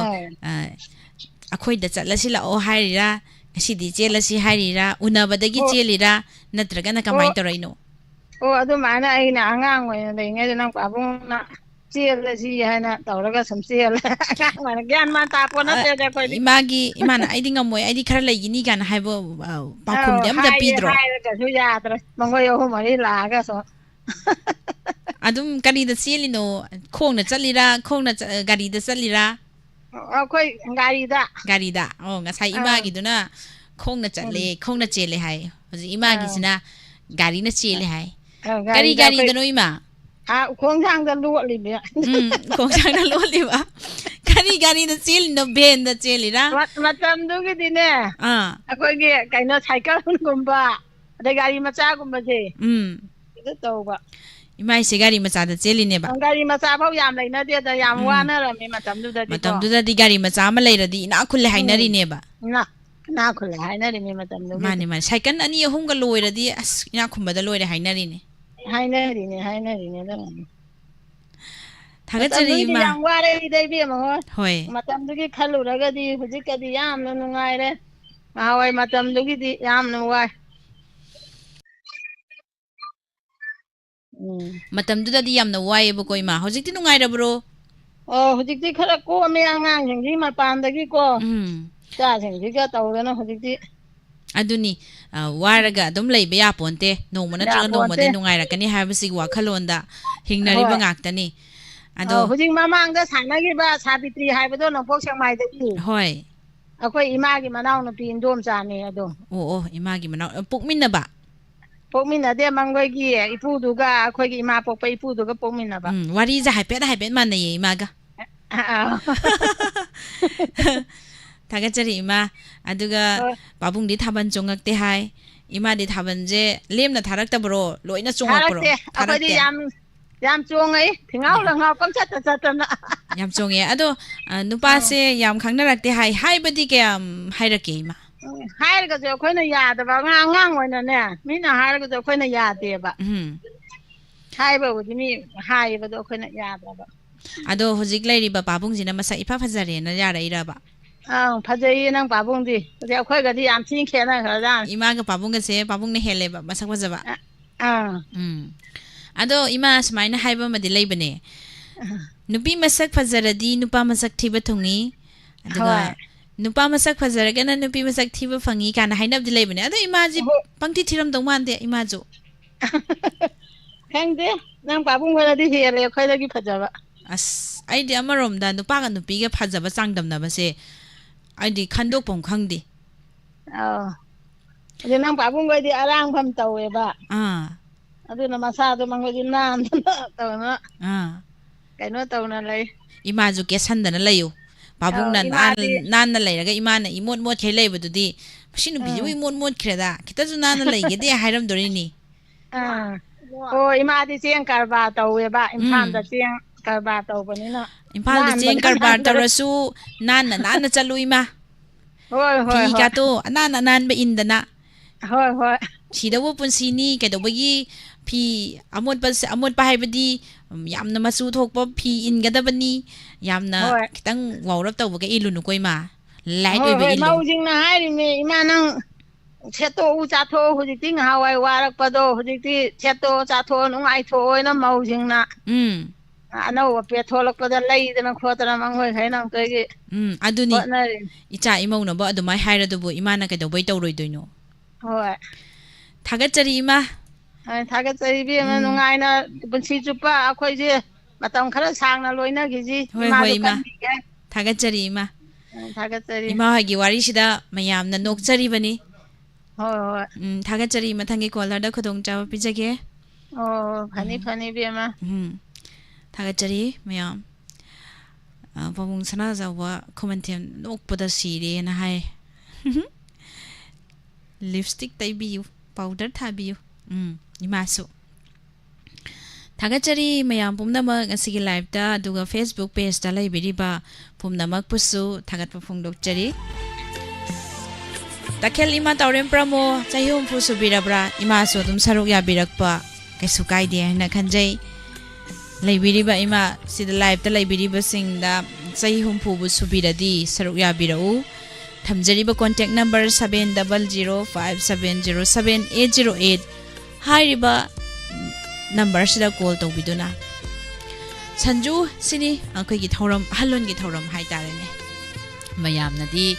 ꯑꯩꯈꯣꯏꯗ ꯆꯠꯂꯁꯤ ꯂꯥꯛꯑꯣ ꯍꯥꯏꯔꯤꯔꯥ ꯉꯁꯤꯗꯤ ꯆꯦꯜꯂꯁꯤ ꯍꯥꯏꯔꯤꯔꯥ ꯎꯅꯕꯗꯒꯤ ꯆꯦꯜꯂꯤꯔꯥ ꯅꯠꯇ꯭ꯔꯒꯅ ꯀꯃꯥꯏꯅ ꯇꯧꯔꯛꯏꯅꯣ ꯑꯣ ꯑꯗꯨꯃꯥꯏꯅ ꯑꯩꯅ ꯑꯉꯥꯡ ꯑꯣꯏꯅ ꯂꯩꯉꯩꯗ ꯅꯪ ꯄꯥꯕꯨꯡꯅ ꯆꯦꯜꯂꯁꯤ ꯍꯥꯏꯅ ꯇꯧꯔꯒ ꯁꯨꯝ ꯆꯦꯜꯂꯦ ꯑꯉꯥꯡ ꯑꯣꯏꯅ ꯒ꯭ꯌꯥꯟ ꯃꯥꯟ ꯇꯥꯄꯣꯠ ꯅꯠꯇꯦꯗ ꯑꯩꯈꯣꯏꯗꯤ ꯏꯃꯥꯅ ꯑꯩꯗꯤ ꯉꯝꯃꯣꯏ ꯑꯩꯗꯤ ꯈꯔ ꯂꯩꯈꯤꯅꯤ ꯀꯥꯏꯅ ꯍꯥꯏꯕ ꯄꯥꯎꯈꯨꯝꯗꯤ ꯑꯝꯇ ꯄꯤꯗ꯭ꯔꯣ ꯍꯥꯏꯔꯒꯁꯨ ꯌꯥꯗ꯭ꯔꯦ ꯃꯈꯣꯏ 3-4 ꯂꯥꯛꯑꯒꯁꯨ ꯑꯗꯨꯝ ꯀꯔꯤꯗ ꯆꯦꯜꯂꯤꯅꯣ ꯈꯣꯡꯅ ꯆꯠꯂꯤꯔꯥ ꯒꯥꯔꯤꯗ ꯆꯠꯂꯤꯔꯥ ꯑꯩꯈꯣꯏ ꯒꯥꯔꯤꯗ ꯉꯁꯥꯏ ꯏꯃꯥꯒꯤꯗꯨꯅ ꯈꯣꯡꯅ ꯆꯦꯜꯂꯦ ꯍꯥꯏ ꯍꯧꯖꯤꯛ ꯏꯃꯥꯒꯤꯁꯤꯅ ꯒꯥꯔꯤꯅ ꯆꯦꯜꯂꯦ ꯍꯥꯏ ꯀꯔꯤ ꯒꯥꯔꯤꯗꯅꯣ ꯏꯃꯥ ꯈꯣꯡꯁꯥꯡꯗ ꯂꯣꯠꯂꯤꯕ ꯈꯣꯡꯁꯥꯡꯗ ꯂꯣꯠꯂꯤꯕ ꯀꯔꯤ ꯒꯥꯔꯤꯗ ꯆꯦꯜꯂꯤꯅꯣ ꯚꯦꯟꯗ ꯆꯦꯜꯂꯤꯔꯥ ꯃꯇꯝꯗꯨꯒꯤꯗꯤꯅꯦ ꯑꯩꯈꯣꯏꯒꯤ ꯀꯩꯅꯣ ꯁꯥꯏꯀꯜꯒꯨꯝꯕ ꯑꯗꯩ ꯒꯥꯔꯤ ꯃꯆꯥꯒꯨꯝꯕꯁꯦ ꯑꯗꯨ ꯇꯧꯕ ꯏꯃꯥꯏꯁꯦ ꯒꯥꯔꯤ ꯃꯆꯥꯗ ꯆꯦꯜꯂꯤꯅꯦꯕ ꯒꯥꯔꯤ ꯃꯆꯥ ꯐꯥꯎ ꯌꯥꯝ ꯂꯩꯅꯗꯦꯗ ꯌꯥꯝ ꯋꯥꯅꯔꯝꯃꯤ ꯃꯇꯝꯗꯨꯗꯗꯤ ꯒꯥꯔꯤ ꯃꯆꯥ ꯑꯃ ꯂꯩꯔꯗꯤ ꯏꯅꯥꯛ ꯈꯨꯜꯂꯦ ꯍꯥꯏꯅꯔꯤꯅꯦꯕ ꯏꯅꯥꯛ ꯈꯨꯜꯂꯦ ꯍꯥꯏꯅꯔꯤꯅꯤ ꯃꯇꯝꯗꯨꯒꯤ ꯃꯥꯅꯦ ꯁꯥꯏꯀꯜ 2-3ꯒ ꯂꯣꯏꯔꯗꯤ ꯑꯁ ꯏꯅꯥꯛ ꯈꯨꯟꯕꯗ ꯂꯣꯏꯔꯦ ꯍꯥꯏꯅꯔꯤꯅꯦ ꯊꯥꯒꯠꯆꯔꯤ ꯃꯇꯝꯗꯨꯒꯤꯗꯤ ꯏꯃꯥ ꯌꯥꯝ ꯋꯥꯔꯦ ꯏꯕꯦꯝꯃ ꯍꯣꯏ ꯃꯇꯝꯗꯨꯒꯤ ꯈꯜꯂꯨꯔꯒꯗꯤ ꯍꯧꯖꯤꯛꯀꯗꯤ ꯌꯥꯝꯅ ꯅꯨꯡꯉꯥꯏꯔꯦ ꯅꯍꯥꯟꯋꯥꯏ ꯃꯇꯝꯗꯨꯒꯤꯗꯤ ꯌꯥꯝꯅ ꯋꯥꯏ ꯃꯇꯝꯗꯨꯗꯗꯤ ꯌꯥꯝꯅ ꯋꯥꯏꯑꯦꯕꯀꯣ ꯏꯃꯥ ꯍꯧꯖꯤꯛꯇꯤ ꯅꯨꯡꯉꯥꯏꯔꯕ꯭ꯔꯣ ꯍꯧꯖꯤꯛꯇꯤ ꯈꯔ ꯀꯣꯝꯃꯦ ꯑꯉꯥꯡꯁꯤꯡꯒꯤ ꯃꯄꯥꯟꯗꯒꯤꯀꯣ ꯏꯆꯥꯁꯤꯡꯁꯤꯒ ꯇꯧꯗꯅ ꯍꯧꯖꯤꯛꯇꯤ ꯑꯗꯨꯅꯤ ꯋꯥꯔꯒ ꯑꯗꯨꯝ ꯂꯩꯕ ꯌꯥꯄꯣꯟꯇꯦ ꯅꯣꯡꯃ ꯅꯠꯇ꯭ꯔꯒ ꯅꯣꯡꯃꯗꯤ ꯅꯨꯡꯉꯥꯏꯔꯛꯀꯅꯤ ꯍꯥꯏꯕꯁꯤꯒꯤ ꯋꯥꯈꯜꯂꯣꯟꯗ ꯍꯤꯡꯅꯔꯤꯕ ꯉꯥꯛꯇꯅꯤ ꯑꯗꯣ ꯍꯧꯖꯤꯛ ꯃꯃꯥꯡꯗ ꯁꯥꯟꯅꯈꯤꯕ ꯁꯥꯕꯤꯇ꯭ꯔꯤ ꯍꯥꯏꯕꯗꯣ ꯅꯣꯡꯄꯣꯛ ꯁꯦꯛꯃꯥꯏꯗꯒꯤ ꯍꯣꯏ ꯑꯩꯈꯣꯏ ꯏꯃꯥꯒꯤ ꯃꯅꯥꯎꯅꯨꯄꯤ ꯏꯟꯗꯣꯝꯆꯥꯅꯦ ꯑꯗꯣ ꯑꯣ ꯏꯃꯥꯒꯤ ꯃꯅꯥꯎ ꯄꯣꯛꯃꯤꯟꯅꯕ ꯄꯣꯛꯃꯤꯟꯅꯗꯦ ꯃꯈꯣꯏꯒꯤ ꯏꯄꯨꯗꯨꯒ ꯑꯩꯈꯣꯏꯒꯤ ꯏꯃꯥ ꯄꯣꯛꯄ ꯏꯄꯨꯗꯨꯒ ꯄꯣꯛꯃꯤꯟꯅꯕ ꯋꯥꯔꯤꯁꯦ ꯍꯥꯏꯐꯦꯠ ꯃꯥꯟꯅꯩꯌꯦ ꯏꯃꯥꯒ 타가짜리 이마 아두가 바붕디 타반 종각대 하이 이마디 타반제 렘나 다락다브로 로이나 종각브로 다락대 얌 종이 팅아울랑아 깜짝짝짝나 얌 종에 아도 누파세 얌 강나락대 하이 하이버디 게암 하이라게 이마 하이르가죠 코이나 야다바 ngang 오이나네 미나 하이르가죠 코이나 야데바 하이버우디 미 하이버도 코이나 야다바 아도 호직 레이리바 바붕지나 마사 이파 파자레나 야라 이라바 파제이 낭 바붕디 그래 코이가디 얌 팅케나 그러자 이마가 바붕가세 바붕네 헬레바 마사 파자바 아도 이마 스마이나 하이바 마디 레이바네 누피 마삭 파자라디 누파 마삭 티바 통이 아두가 누파 마삭 파자라가나 누피 마삭 티바 팡이 가나 하이납디 레이바네 아도 이마지 팡티 티람동 만데 이마조 팽데 낭 바붕가디 헬레 코이다기 파자바 아스 아이디 아마롬다 누파가 누피가 파자바 짱담나바세 아이디 칸독봉 칸디 이제 낭 바붕가디 아랑밤 따오에바 aduna masado mangodi nan tawna kaino tawna lay imaju ke sandana layo babung nan nan na layraga imana imot mot khelay bududi masinu biju imot mot khreda kita ju nan na layge de hairam dorini o imadi cheng karba tawe ba impham da cheng karba tawbanina impham da cheng karba tawrasu nan na chalu ima hoi ka to nan ba indana hoi sidawo punsini kedobagi 피 아못 바 하이버디 얌나 마수 톡법 피 인가다바니 얌나 기땅 와우럽 tawbaga ilunu koima light oiba ilu maujingna hairime imanang cheto u chatho hujiti ngawai warak pado hujiti cheto chatho nungai thoina maujingna anau pe tholak pada laidana khotana mangoi khainam toigi aduni icha imauna ba adumai hairadubu imana kedobai tawroidoino hoi thagatchari ima 타겟자리비 누가이나 bunsi chupa akhoi matam khara sangna loina giji ima thagatchari ima ima hagi wari sida mayamna nokchari bani thagatchari mathangi caller da khudong chawa pijage phani bema thagatchari mayam pabung sana jawa commentem nokpada sire na hai lipstick taibiu powder thabiu 이마수 다가짜리 마ям 봄나막 asi기 라이브다 두가 페이스북 페이지다 라이브리바 봄나막 부수 다가트 풍독짜리 다켈 이마 타오렘 프라모 자이홈 부수 비라브라 이마수 좀 사룩 야비락바 계속 가이디 하나 간제이 라이브리바 이마 시드 라이브다 라이브리바 싱다 자이홈 부수 비라디 사룩 야비라우 탐자리바 컨택 넘버 7005707808 하이리바 넘버시다 콜 tawbiduna sanju sini akhoi thoram halon gi thoram hai tarene mayamnadi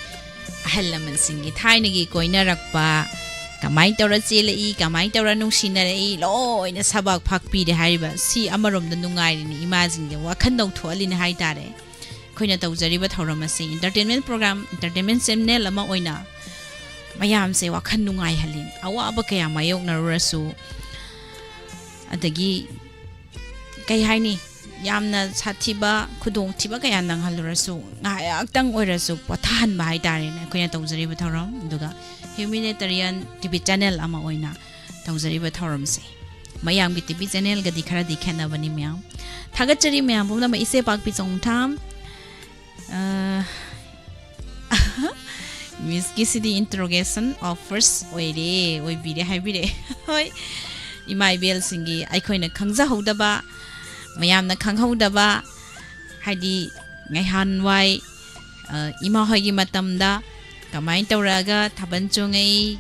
ahallaman singi thaina gi koina rakpa kamai tawra chelei kamai tawra nungsinarei loina sabak phakpi de haiba si amarom da nungai ni imagine ge wakhan dau thoali ni hai tare khoina tawjariba thoram ase entertainment program entertainment channel ama oina mayam se wakhan nungai halin awa ba kaya mayok na rasu adagi kay haini yamna sathiba khudong thiba kaya nang halurasu ngayaktang oirasu pathan ba hai tare na khoina tawjari ba thoram duga humanitarian tv channel ama oina tawjari ba thoram se mayam gi tv channel ga dikhara dikhana bani myam thagachari myam bumna ma ise pak pi chong tham Miss Kisidi interrogation offers oire oi bire haibire hoi imai bel singi aikoina khangja hodaba mayamna khanghodaba haidi ngai han wai ima hoigi matamda kamai tawraga thaban chungai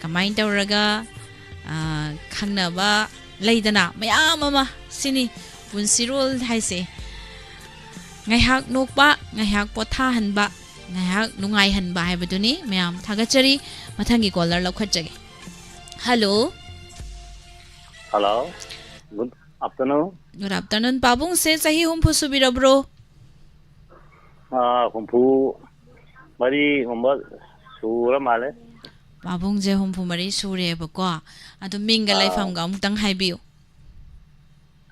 kamai tawraga khangnaba leidana mayam ama sini punsirol haise ngai hak nokba ngai hak potha hanba ngayak nungai han ba haibaduni mayam thagachari mathangi caller lakhajage hello good afternoon babung se sahi hum phu subira bro humpu mari humba sura male babung je humpu mari sure ba ko adu minga laifam ga amutang haibiu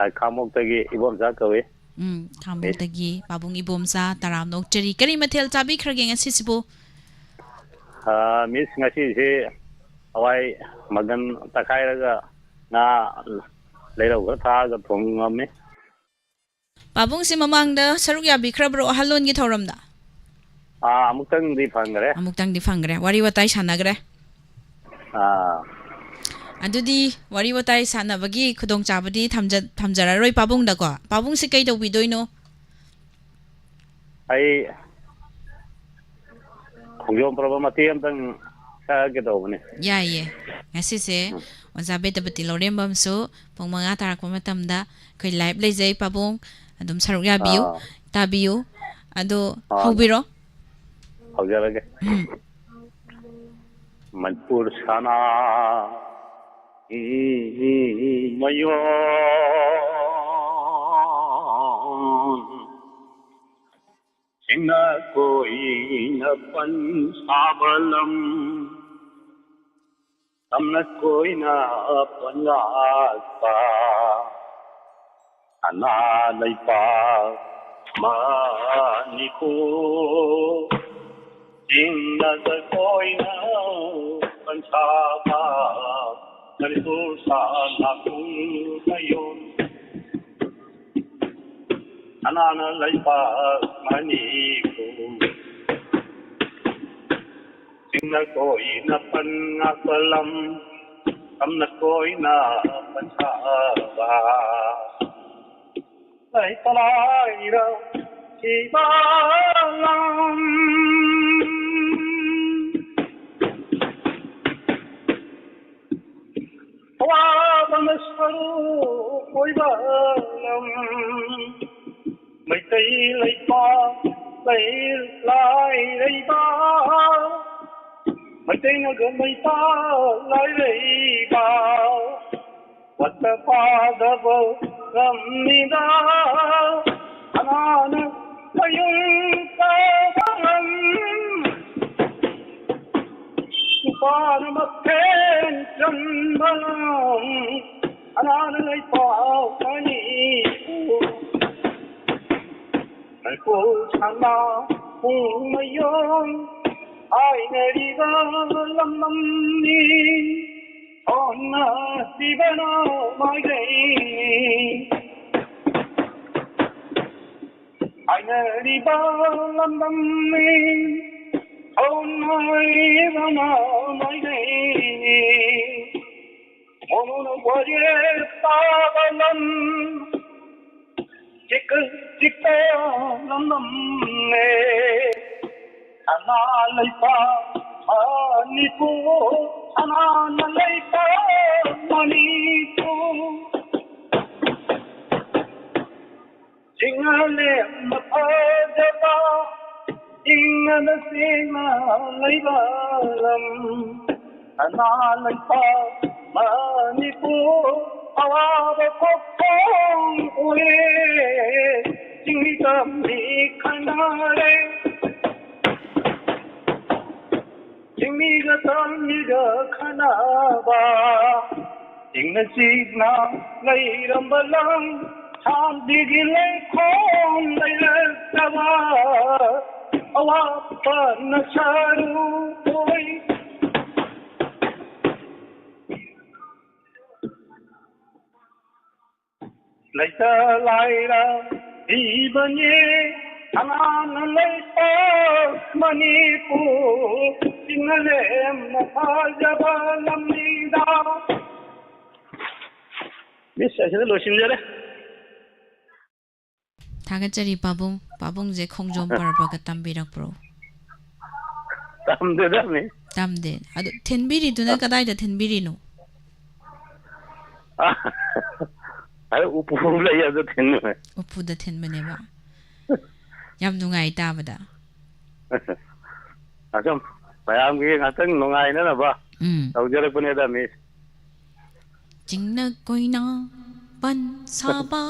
ai khamok tagi ibom ja kawe Khambugdagi Pabung Ibomsa Taram Nokchari Kari Mathel Chabi Khrage ngasisibu Miss ngasi si awai magan takairaga na leirau ga tha ga thong ngame Pabung si mamangda saruk ya bikrabro halon gi thoramda amuktang di phangre wari watai sanagre adudi wari watai sanabagi khudong chabadi thamjara roi pabung da ko pabung si kai dobi doino ai khongyom problem ati amtang sa ge do ne ya ye ngasi se wazabe tabati lorem bamsu pongmanga tarak matamda kai live lejai pabung adum saruk ya biu tabiu ado hobiro haujarage manpur sana mayo singa koi na pan sabalam tamna koi na panasa ana laipa maniku singa koi na pan saba naritu sana kunayon anana laipa maniku singa koi na pangasalam tamna koi na pansaba lai talaira sibalam Wabanasaru koibalam mai tây lấy ba lấy lại lấy ba mai tây nó gần mai ta lại lấy ba what the father ram ni da anana ayun ka bang upar mathen chambang anana lấy pa pani Ai cô sana hung mayon ai neri ga lam lam ni onna sibana mai gai ai neri ba lam lam ni onna sibana mai gai mono waje pa lam Chik nam nam ne ana lai pa ani ko ana lai pa mani ko jingale ma jaba ingana sina lai ba ram ana lai pa mani ko awa ko ule Jingi mi khanare Jingi ga mi ga khanaba Jingna signa lai rambalang Tham digi lai khom lai lawa Awa pa nasaru koi Laita laira ibanye anana laita manipu sinale mahajaba lamnida Bisa sih lo simjare Thagachari Pabung je khongjom parba ka tambirak pro tamde da me tamde adu thenbiri duna kadai da thenbiri no Ai upu la ya da thenme upu da thenme ne ba yam nungai ta bada Asam bayam gi ngatang nungai na ba taujare pune da me Jingna koina pan saba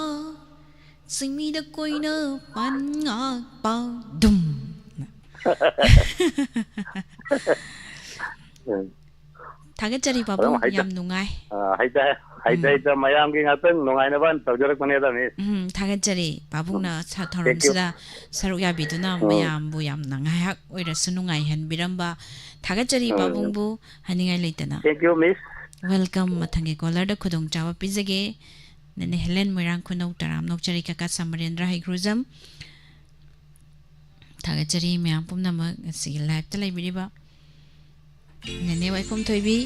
singmi da koina pan nga pa dum Thagachari Pabung yam nungai hai da ꯍꯩꯇ ꯃꯌꯥꯝꯒꯤ ꯉꯥꯛꯇꯪ ꯅꯨꯡꯉꯥꯏꯅꯕ ꯇꯧꯖꯔꯛꯄꯅꯦꯗ ꯃꯤꯁ ꯊꯥꯒꯠꯆꯔꯤ ꯄꯥꯕꯨꯡꯅ ꯊꯧꯔꯝꯁꯤꯗ ꯁꯔꯨꯛ ꯌꯥꯕꯤꯗꯨꯅ ꯃꯌꯥꯝꯕꯨ ꯌꯥꯝꯅ ꯉꯥꯏꯍꯥꯛ ꯑꯣꯏꯔꯁꯨ ꯅꯨꯡꯉꯥꯏꯍꯟꯕꯤꯔꯝꯕ ꯊꯥꯒꯠꯆꯔꯤ ꯄꯥꯕꯨꯡꯕꯨ ꯍꯥꯏꯅꯤꯡꯉꯥꯏ ꯂꯩꯇꯅ ꯊꯦꯡꯛ ꯌꯨ ꯃꯤꯁ ꯋꯦꯜꯀꯝ ꯃꯊꯪꯒꯤ ꯀꯣꯂꯔꯗ ꯈꯨꯗꯣꯡꯆꯥꯕ ꯄꯤꯖꯒꯦ ꯅꯦꯅꯦ ꯍꯦꯂꯦꯟ ꯃꯣꯏꯔꯥꯡ ꯈꯨꯅꯧ ꯇꯔꯥꯝ ꯅꯣꯛꯆꯔꯤ ꯀꯀꯥ ꯁꯃꯔꯦꯟꯗ꯭ꯔ ꯍꯩꯒ꯭ꯔꯨꯖꯝ ꯊꯥꯒꯠꯆꯔꯤ ꯃꯌꯥꯝ ꯄꯨꯝꯅꯃꯛ ꯉꯁꯤꯒꯤ ꯂꯥꯏꯚꯇ ꯂꯩꯕꯤꯔꯤꯕ ꯅꯦꯅꯦ ꯋꯥꯏꯈꯣꯝ ꯊꯣꯏꯕꯤ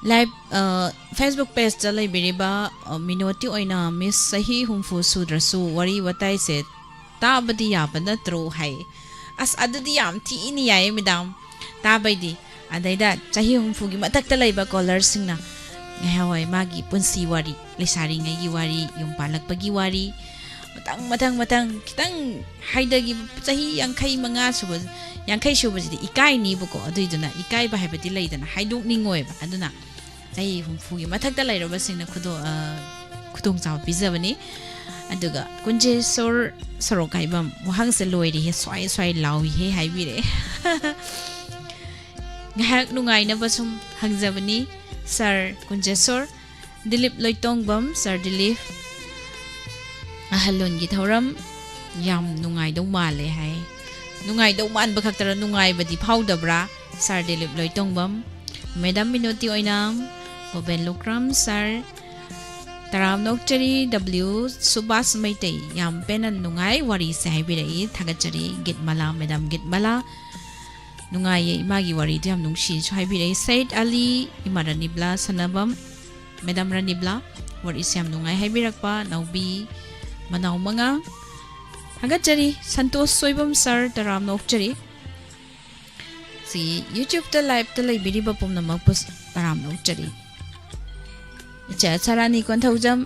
ꯂꯥꯏꯚ ꯐꯦꯁꯕꯨꯛ ꯄꯦꯖꯇ ꯂꯩꯕꯤꯔꯤꯕ ꯃꯤꯅꯣꯇꯤ ꯑꯣꯏꯅ ꯃꯤꯁ ꯆꯍꯤ ꯍꯨꯝꯐꯨ ꯁꯨꯗ꯭ꯔꯁꯨ ꯋꯥꯔꯤ ꯋꯥꯇꯥꯏꯁꯦ ꯇꯥꯕꯗꯤ ꯌꯥꯕ ꯅꯠꯇ꯭ꯔꯣ ꯍꯥꯏ ꯑꯁ ꯑꯗꯨꯗꯤ ꯌꯥꯝ ꯊꯤꯅ ꯌꯥꯏꯌꯦ ꯃꯦꯗꯥꯝ ꯇꯥꯕꯩꯗꯤ ꯑꯗꯩꯗ ꯆꯍꯤ ꯍꯨꯝꯐꯨꯒꯤ ꯃꯊꯛꯇ ꯂꯩꯕ ꯀꯣꯂꯔꯁꯤꯡꯅ ꯉꯥꯏꯍꯥꯛꯋꯥꯏ ꯃꯥꯒꯤ ꯄꯨꯟꯁꯤ ꯋꯥꯔꯤ ꯂꯩꯁꯥꯔꯤꯉꯩꯒꯤ ꯋꯥꯔꯤ ꯌꯨꯝ ꯄꯥꯜꯂꯛꯄꯒꯤ ꯋꯥꯔꯤ ꯃꯊꯪ ꯈꯤꯇꯪ ꯍꯥꯏꯗꯒꯤꯕ ꯆꯍꯤ 50 ꯁꯨꯕꯁꯤꯗꯤ ꯏꯀꯥꯏꯅꯤꯕꯀꯣ ꯑꯗꯨꯏꯗꯨꯅ ꯏꯀꯥꯏꯕ ꯍꯥꯏꯕꯗꯤ ꯂꯩꯗꯅ ꯍꯥꯏꯗꯣꯛꯅꯤꯡꯉꯣꯏꯕ ꯑꯗꯨꯅ ꯆꯍꯤ ꯍꯨꯝꯐꯨꯒꯤ ꯃꯊꯛꯇ ꯂꯩꯔꯕꯁꯤꯡꯅ ꯈꯨꯗꯣꯡꯆꯥꯕ ꯄꯤꯖꯕꯅꯤ ꯑꯗꯨꯒ ꯀꯨꯟꯖꯦꯁꯣꯔ ꯁꯣꯔꯣꯛꯈꯥꯏꯕꯝ ꯋꯥꯍꯪꯁꯦ ꯂꯣꯏꯔꯤꯍꯦ ꯁ꯭ꯋꯥꯏ ꯂꯥꯎꯏꯍꯦ ꯍꯥꯏꯕꯤꯔꯛꯑꯦ ꯉꯥꯏꯍꯥꯛ ꯅꯨꯡꯉꯥꯏꯅꯕ ꯁꯨꯝ ꯍꯪꯖꯕꯅꯤ ꯁꯥꯔ ꯀꯨꯟꯖꯦꯁꯣꯔ ꯗꯤꯂꯤꯞ ꯂꯣꯏꯇꯣꯡꯕꯝ ꯁꯥꯔ ꯗꯤꯂꯤꯞ ꯑꯍꯜꯂꯣꯟꯒꯤ ꯊꯧꯔꯝ ꯌꯥꯝ ꯅꯨꯡꯉꯥꯏꯗꯧ ꯃꯥꯜꯂꯦ ꯍꯥꯏ ꯅꯨꯡꯉꯥꯏꯗꯧ ꯃꯥꯟꯕ ꯈꯛꯇꯔ ꯅꯨꯡꯉꯥꯏꯕꯗꯤ ꯐꯥꯎꯗꯕ꯭ꯔꯥ ꯁꯥꯔ ꯗꯤꯂꯤꯞ ꯂꯣꯏꯇꯣꯡꯕꯝ ꯃꯦꯗꯥꯝ ꯃꯤꯅꯣꯇꯤ ꯑꯣꯏꯅꯥꯝ ꯕꯣꯕꯦꯟ ꯂꯨꯀ꯭ꯔꯝ ꯁꯥꯔ ꯇꯔꯥꯝ ꯅꯣꯛꯆꯔꯤ ꯗꯕ꯭ꯂꯤꯎ ꯁꯨꯕꯥꯁ ꯃꯩꯇꯩ ꯌꯥꯝ ꯄꯦꯟꯅ ꯅꯨꯡꯉꯥꯏ ꯋꯥꯔꯤꯁꯦ ꯍꯥꯏꯕꯤꯔꯛꯏ ꯊꯥꯒꯠꯆꯔꯤ ꯒꯤꯠꯃꯂꯥ ꯃꯦꯗꯥꯝ ꯒꯤꯠꯃꯂꯥ ꯅꯨꯡꯉꯥꯏꯌꯦ ꯏꯃꯥꯒꯤ ꯋꯥꯔꯤꯗꯨ ꯌꯥꯝ ꯅꯨꯡꯁꯤꯁꯨ ꯍꯥꯏꯕꯤꯔꯛꯏ ꯁꯩꯠ ꯑꯂꯤ ꯏꯃꯥ ꯔꯅꯤꯕ꯭ꯂꯥ ꯁꯅꯕꯝ ꯃꯦꯗꯥꯝ ꯔꯅꯤꯕ꯭ꯂꯥ ꯋꯥꯔꯤꯁꯦ ꯌꯥꯝ ꯅꯨꯡꯉꯥꯏ ꯍꯥꯏꯕꯤꯔꯛꯄ ꯅꯥꯎꯕꯤ ꯃꯅꯥꯎ ꯃꯉꯥ ꯊꯥꯒꯠꯆꯔꯤ ꯁꯟꯇꯣꯁ ꯁꯣꯏꯕꯝ ꯁꯥꯔ ꯇꯔꯥꯝ ꯅꯣꯛꯆꯔꯤ ꯁꯤ ꯌꯨꯇ꯭ꯌꯨꯕꯇ ꯂꯥꯏꯚꯇ ꯂꯩꯕꯤꯔꯤꯕ ꯄꯨꯝꯅꯃꯛꯄꯨ ꯇꯔꯥꯝ ꯅꯣꯛꯆꯔꯤ ꯏꯆꯥ ꯁꯥꯔꯥꯅꯤ ꯀꯣꯟꯊꯧꯖꯝ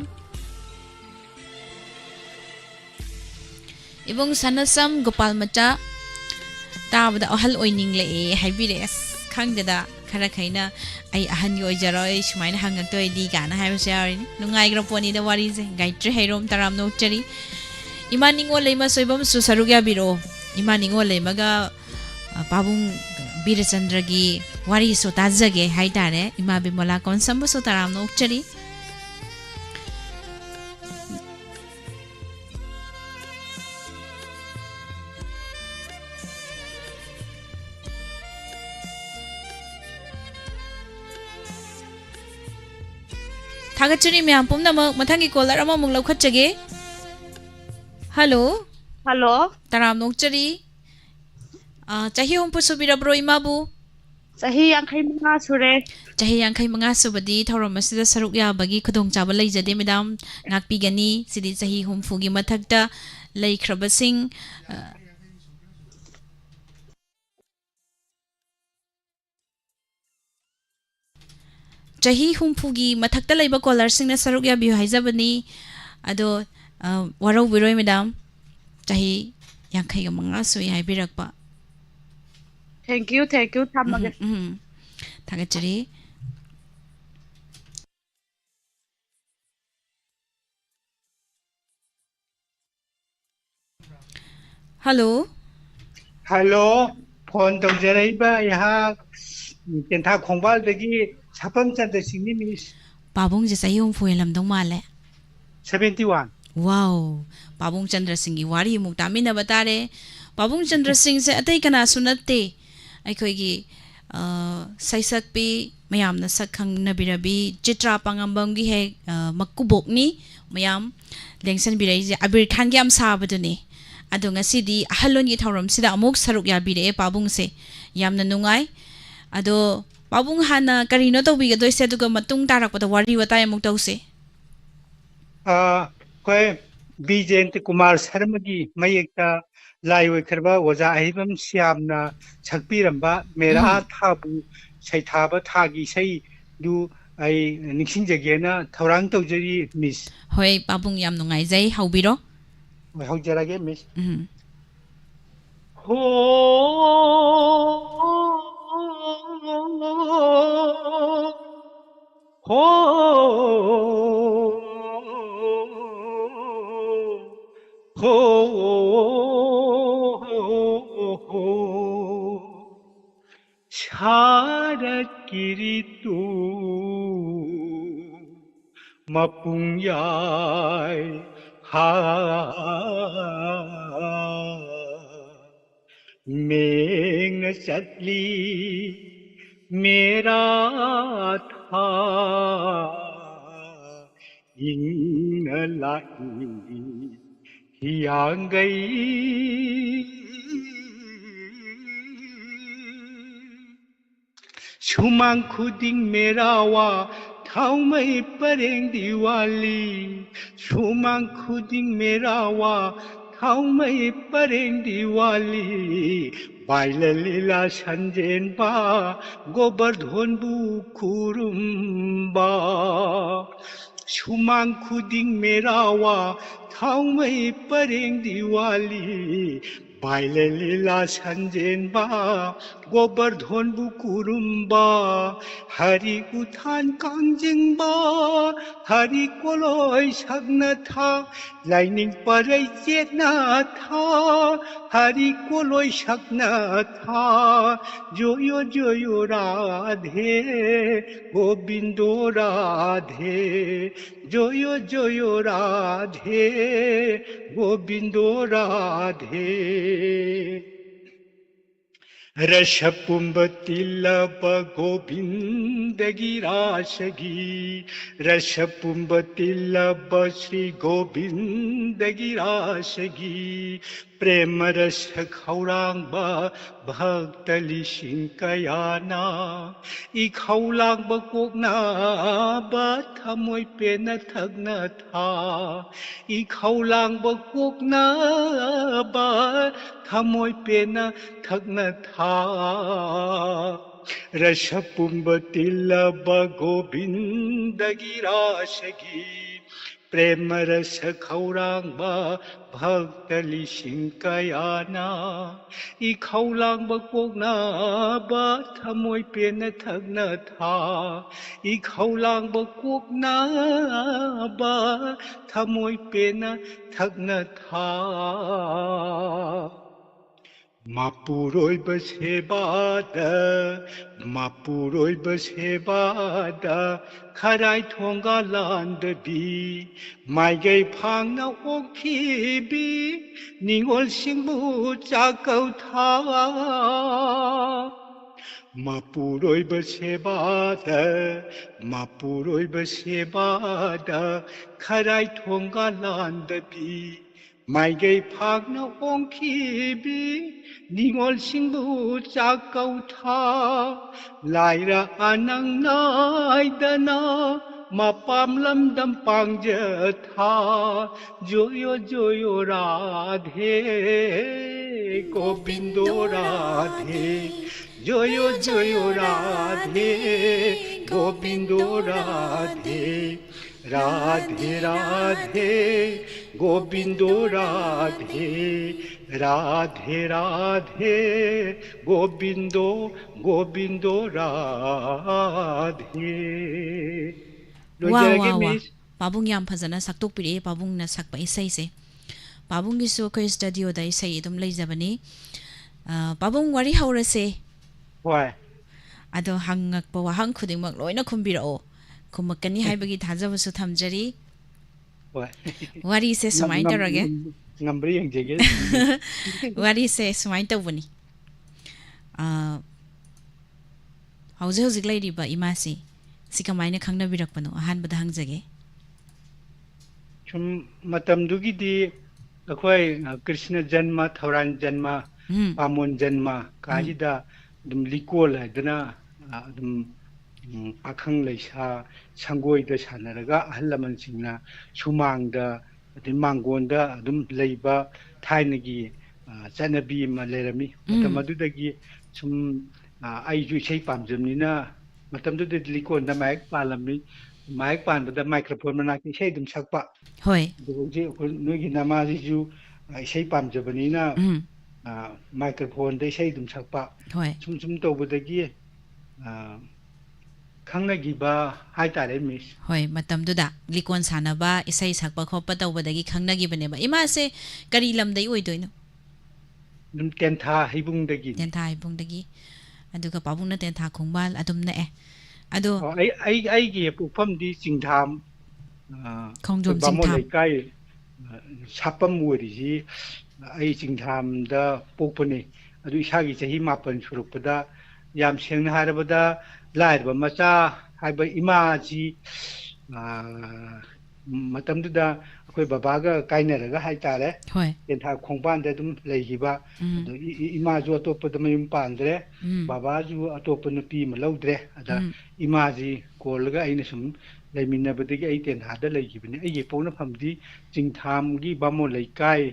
ꯏꯕꯨꯡ ꯁꯅꯁꯝ ꯒꯣꯄꯥꯜ ꯃꯆꯥ ꯇꯥꯕꯗ ꯑꯍꯜ ꯑꯣꯏꯅꯤꯡꯂꯛꯑꯦ ꯍꯥꯏꯕꯤꯔꯛꯑꯦ ꯑꯁ ꯈꯪꯗꯦꯗ ꯈꯔꯈꯩꯅ ꯑꯩ ꯑꯍꯟꯒꯤ ꯑꯣꯏꯖꯔꯣꯏ ꯁꯨꯃꯥꯏꯅ ꯍꯪꯉꯛꯇꯣꯏꯗꯤ ꯀꯥꯏꯅ ꯍꯥꯏꯕꯁꯨ ꯌꯥꯎꯔꯤꯅꯤ ꯅꯨꯡꯉꯥꯏꯈ꯭ꯔ ꯄꯣꯠꯅꯤꯗ ꯋꯥꯔꯤꯁꯦ ꯒꯥꯏꯇ꯭ꯔꯤ ꯍꯩꯔꯣꯝ ꯇꯔꯥꯝ ꯅꯣꯛꯆꯔꯤ ꯏꯃꯥ ꯅꯤꯡꯉꯣꯜ ꯂꯩꯃ ꯁꯣꯏꯕꯝꯁꯨ ꯁꯔꯨꯛ ꯌꯥꯕꯤꯔꯛꯑꯣ ꯏꯃꯥ ꯅꯤꯡꯉꯣꯜ ꯂꯩꯃꯒ ꯄꯥꯕꯨꯡ ꯕꯤꯔꯆꯟꯗ꯭ꯔꯒꯤ ꯋꯥꯔꯤꯁꯨ ꯇꯥꯖꯒꯦ ꯍꯥꯏꯇꯥꯔꯦ ꯏꯃꯥ ꯕꯤꯃꯣꯂꯥ ꯀꯣꯟꯁꯝꯕꯨꯁꯨ ꯇꯔꯥꯝ ꯅꯣꯛꯆꯔꯤ ꯊꯥꯒꯠꯆꯔꯤ ꯃꯌꯥꯝ ꯄꯨꯝꯅꯃꯛ ꯃꯊꯪꯒꯤ ꯀꯣꯂꯔ ꯑꯃꯃꯨꯛ ꯂꯧꯈꯠꯆꯒꯦ ꯍꯜꯂꯣ ꯍꯜꯂꯣ ꯇꯔꯥꯝ ꯅꯣꯛꯆꯔꯤ ꯆꯍꯤ ꯍꯨꯝꯐꯨ ꯁꯨꯕꯤꯔꯕ꯭ꯔꯣ ꯏꯃꯥꯕꯨ ꯆꯍꯤ 55 ꯁꯨꯔꯦ ꯆꯍꯤ 55 ꯁꯨꯕꯗꯤ ꯊꯧꯔꯝ ꯑꯁꯤꯗ ꯁꯔꯨꯛ ꯌꯥꯕꯒꯤ ꯈꯨꯗꯣꯡꯆꯥꯕ ꯂꯩꯖꯗꯦ ꯃꯦꯗꯥꯝ ꯉꯥꯛꯄꯤꯒꯅꯤ ꯁꯤꯗꯤ ꯆꯍꯤ ꯍꯨꯝꯐꯨꯒꯤ ꯃꯊꯛꯇ ꯂꯩꯈ꯭ꯔꯕꯁꯤꯡ ꯆꯍꯤ ꯍꯨꯝꯐꯨꯒꯤ ꯃꯊꯛꯇ ꯂꯩꯕ ꯀꯣꯂꯔꯁꯤꯡꯅ ꯁꯔꯨꯛ ꯌꯥꯕꯤꯌꯨ ꯍꯥꯏꯖꯕꯅꯤ ꯑꯗꯣ ꯋꯥꯔꯧꯕꯤꯔꯣꯏ ꯃꯦꯗꯥꯝ ꯆꯍꯤ 55 ꯁꯨꯏ ꯍꯥꯏꯕꯤꯔꯛꯄ ꯊꯦꯡꯛ ꯌꯨ ꯊꯝꯃꯒꯦ ꯊꯥꯒꯠꯆꯔꯤ ꯍꯜꯂꯣ ꯍꯜꯂꯣ ꯐꯣꯟ ꯇꯧꯖꯔꯛꯏꯕ ꯑꯩꯍꯥꯛ ꯇꯦꯟꯊꯥ ꯈꯣꯡꯕꯥꯜꯗꯒꯤ ꯁꯥꯄꯝ ꯆꯟꯗ꯭ꯔꯁꯤꯡꯅꯤ ꯃꯤꯁ ꯄꯥꯕꯨꯡꯁꯦ ꯆꯍꯤ ꯍꯨꯝꯐꯨ ꯍꯦꯜꯂꯝꯗꯧ ꯃꯥꯜꯂꯦ 71 ꯋꯥꯎ ꯄꯥꯕꯨꯡ ꯆꯟꯗ꯭ꯔꯁꯤꯡꯒꯤ ꯋꯥꯔꯤ ꯑꯃꯨꯛ ꯇꯥꯃꯤꯟꯅꯕ ꯇꯥꯔꯦ ꯄꯥꯕꯨꯡ ꯆꯟꯗ꯭ꯔꯁꯤꯡꯁꯦ ꯑꯇꯩ ꯀꯅꯥꯁꯨ ꯅꯠꯇꯦ ꯑꯩꯈꯣꯏꯒꯤ ꯁꯩꯁꯛꯄꯤ ꯃꯌꯥꯝꯅ ꯁꯛ ꯈꯪꯅꯕꯤꯔꯕꯤ ꯆꯤꯇ꯭ꯔꯥ ꯄꯥꯉꯝꯕꯝꯒꯤ ꯍꯦꯛ ꯃꯀꯨꯕꯣꯛꯅꯤ ꯃꯌꯥꯝ ꯂꯦꯡꯁꯟꯕꯤꯔꯛꯏꯁꯦ ꯑꯕꯤꯔ ꯈꯥꯟꯒꯤ ꯌꯥꯝ ꯁꯥꯕꯗꯨꯅꯤ ꯑꯗꯣ ꯉꯁꯤꯗꯤ ꯑꯍꯜꯂꯣꯟꯒꯤ ꯊꯧꯔꯝꯁꯤꯗ ꯑꯃꯨꯛ ꯁꯔꯨꯛ ꯌꯥꯕꯤꯔꯛꯑꯦ ꯄꯥꯕꯨꯡꯁꯦ ꯌꯥꯝꯅ ꯅꯨꯡꯉꯥꯏ ꯑꯗꯣ ꯄꯥꯕꯨꯡ ꯍꯥꯟꯅ ꯀꯔꯤꯅꯣ ꯇꯧꯕꯤꯒꯗꯣꯏꯁꯦ ꯑꯗꯨꯒ ꯃꯇꯨꯡ ꯇꯥꯔꯛꯄꯗ ꯋꯥꯔꯤ ꯋꯥꯇꯥꯏ ꯑꯃꯨꯛ ꯇꯧꯁꯦ ꯑꯩꯈꯣꯏ ꯕꯤ ꯖꯌꯟꯇ ꯀꯨꯃꯥꯔ ꯁꯔꯃꯒꯤ ꯃꯌꯦꯛꯇ ꯂꯥꯏ ꯑꯣꯏꯈ꯭ꯔꯕ ꯑꯣꯖꯥ ꯑꯍꯩꯕꯝ ꯁ꯭ꯌꯥꯝꯅ ꯁꯛꯄꯤꯔꯝꯕ ꯃꯦꯔꯥ ꯊꯥꯕꯨ ꯁꯩꯊꯥꯕ ꯊꯥꯒꯤ ꯏꯁꯩꯗꯨ ꯑꯩ ꯅꯤꯡꯁꯤꯡꯖꯒꯦꯅ ꯊꯧꯔꯥꯡ ꯇꯧꯖꯔꯤ ꯃꯤꯁ ꯍꯣꯏ ꯄꯥꯕꯨꯡ ꯌꯥꯝ ꯅꯨꯡꯉꯥꯏꯖꯩ ꯍꯧꯕꯤꯔꯣ ꯍꯧꯖꯔꯒꯦ ꯃꯤꯁ ꯍꯣ ꯍꯣ भारत की ऋतु मपुंग याय हा मेघ चतली मेरा था इन लाई हियांग गई सुमांग खुदिंग मेरा वा थाउ मई परेंग दिवाली सुमांग खुदिंग मेरा वा थाउ मई परेंग दिवाली बाइला लीला संजेनबा गोबर्धनबु खुरुम्बा सुमांग खुदिंग मेरा वा थाउ मई परेंग दिवाली बाइला लीला संजेनबा गोबर्धनबु खुरुम्बा हरि उठान कांजिंबा हरि कोलोय सकना था लाइनिंग परै चेतना था हरि कोलोय सकना था जोयो राधे गोविंदो राधे जोयो राधे गोविंदो राधे रसपुंबतिल्लब गोविंद गिराशगी रसपुंबतिल्लब श्री गोविंद गिराशगी प्रेम रस खौरांगबा भक्त लिसिंग कयाना इ खौलांगबा कोकनाबा थमोय पेना थगना था इ खौलांगबा कोकनाबा थमोय पेना थगना था रसपुंबतिल्लब गोविंद गिराशगी प्रेम रस खौरांगबा भक्त लिसिंग कयाना इ खौलांगबा कोकनाबा थमोय पेना थगना था इ खौलांगबा कोकनाबा थमोय पेना थगना था 마푸로이버 세바다 마푸로이버 세바다 카라이 통갈란드비 마이게이 팡나 오키비 닝올 싱부 짜까우타 마푸로이버 세바다 카라이 통갈란드비 마이게이 팍나 옹키비 닝올 싱부 짜까우타 라이라 아낭 나이다나 마밤람담 빵저타 조요 라धे 고빈도 라धे 조요 라धे 고빈도 라धे राधे राधे गोविंदो राधे राधे राधे गोविंदो राधे वा पाबुंग याम फजना सक्तोक पिरे पाबुंग न सक्पा इसै से पाबुंग गिसो खै स्टूडियो दा इसै इदुम लैजबनी पाबुंग वारी हौरसे वाय अदो हंगक पवा हंग खुदिमक लोइना खुम्बिरओ खुमकनी हाइबगी थाजबसु थमजरी वारी से सुमाइन तौरगे ngambri yengjege वारी से सुमाइन तौबनी हौजे हौजिक लैरिबा इमासी सिकमाइना खंगना बिरकपनो अहानबदा हंगजगे chum matamdugidi akhoi krishna janma thauran janma pamon janma kahida dum likol hadana dum पाखंग लैसा संगोइदा सानरगा अहलमनसिंगना सुमांगदा मांगोंदा अदुम लैबा थाइनगी चनबी मा लेरमी मतमदुदगी सुम आइजु इसे पामजमनिना मतमदुदे लिकोंदा माइक पालमी माइक पानबदा माइक्रोफोन मनाकि इसे दुम सकपा होय दुजे नोगी नमाजिजु इसे पामजबनिना माइक्रोफोन दे इसे दुम सकपा होय सुम तौबदगी खंगनगिबा हाइतारे मिस होय मतमदुदा लिकोन सानबा इसै सकपा खोपा तौबदगी खंगनगिबनेबा इमासे करी लमदै ओइदोइनो दुम तेंथा हिबुंदगी तेंथा हिबुंदगी ꯑꯗꯨꯒ ꯄꯥꯕꯨꯡꯅ ꯇꯦꯟꯊꯥ ꯈꯣꯡꯕꯥꯜ ꯑꯗꯨꯝ ꯅꯛꯑꯦ ꯑꯗꯣ ꯑꯩꯒꯤ ꯄꯣꯛꯐꯝꯗꯤ ꯆꯤꯡꯊꯥꯝ ꯈꯣꯡꯖꯣꯝ ꯕꯥꯃꯣꯟ ꯆꯤꯡꯊꯥꯝ ꯂꯩꯀꯥꯏ ꯁꯥꯄꯝ ꯑꯣꯏꯔꯤꯁꯤ ꯑꯩ ꯆꯤꯡꯊꯥꯝꯗ ꯄꯣꯛꯄꯅꯤ ꯑꯗꯨ ꯏꯁꯥꯒꯤ ꯆꯍꯤ 9 ꯁꯨꯔꯛꯄꯗ ꯌꯥꯝ ꯁꯦꯡꯅ ꯍꯥꯏꯔꯕꯗ ꯂꯥꯏꯔꯕ ꯃꯆꯥ ꯍꯥꯏꯕ ꯏꯃꯥꯁꯤ ꯃꯇꯝꯗꯨꯗ ꯑꯩꯈꯣꯏ ꯕꯕꯥꯒ ꯀꯥꯏꯅꯔꯒ ꯍꯥꯏꯇꯥꯔꯦ ꯍꯣꯏ ꯇꯦꯟꯊꯥ ꯈꯣꯡꯕꯥꯟꯗ ꯑꯗꯨꯝ ꯂꯩꯈꯤꯕ ꯑꯗꯨ ꯏꯃꯥꯁꯨ ꯑꯇꯣꯞꯄꯗ ꯃꯌꯨꯝ ꯄꯥꯟꯗ꯭ꯔꯦ ꯕꯕꯥꯁꯨ ꯑꯇꯣꯞꯄ ꯅꯨꯄꯤ ꯑꯃ ꯂꯧꯗ꯭ꯔꯦ ꯑꯗ ꯏꯃꯥꯁꯤ ꯀꯣꯜꯂꯒ ꯑꯩꯅ ꯁꯨꯝ ꯂꯩꯃꯤꯟꯅꯕꯗꯒꯤ ꯑꯩ ꯇꯦꯟꯊꯥꯗ ꯂꯩꯈꯤꯕꯅꯤ ꯑꯩꯒꯤ ꯄꯣꯛꯅꯐꯝꯗꯤ ꯆꯤꯡꯊꯥꯝꯒꯤ ꯕꯥꯃꯣꯟ ꯂꯩꯀꯥꯏ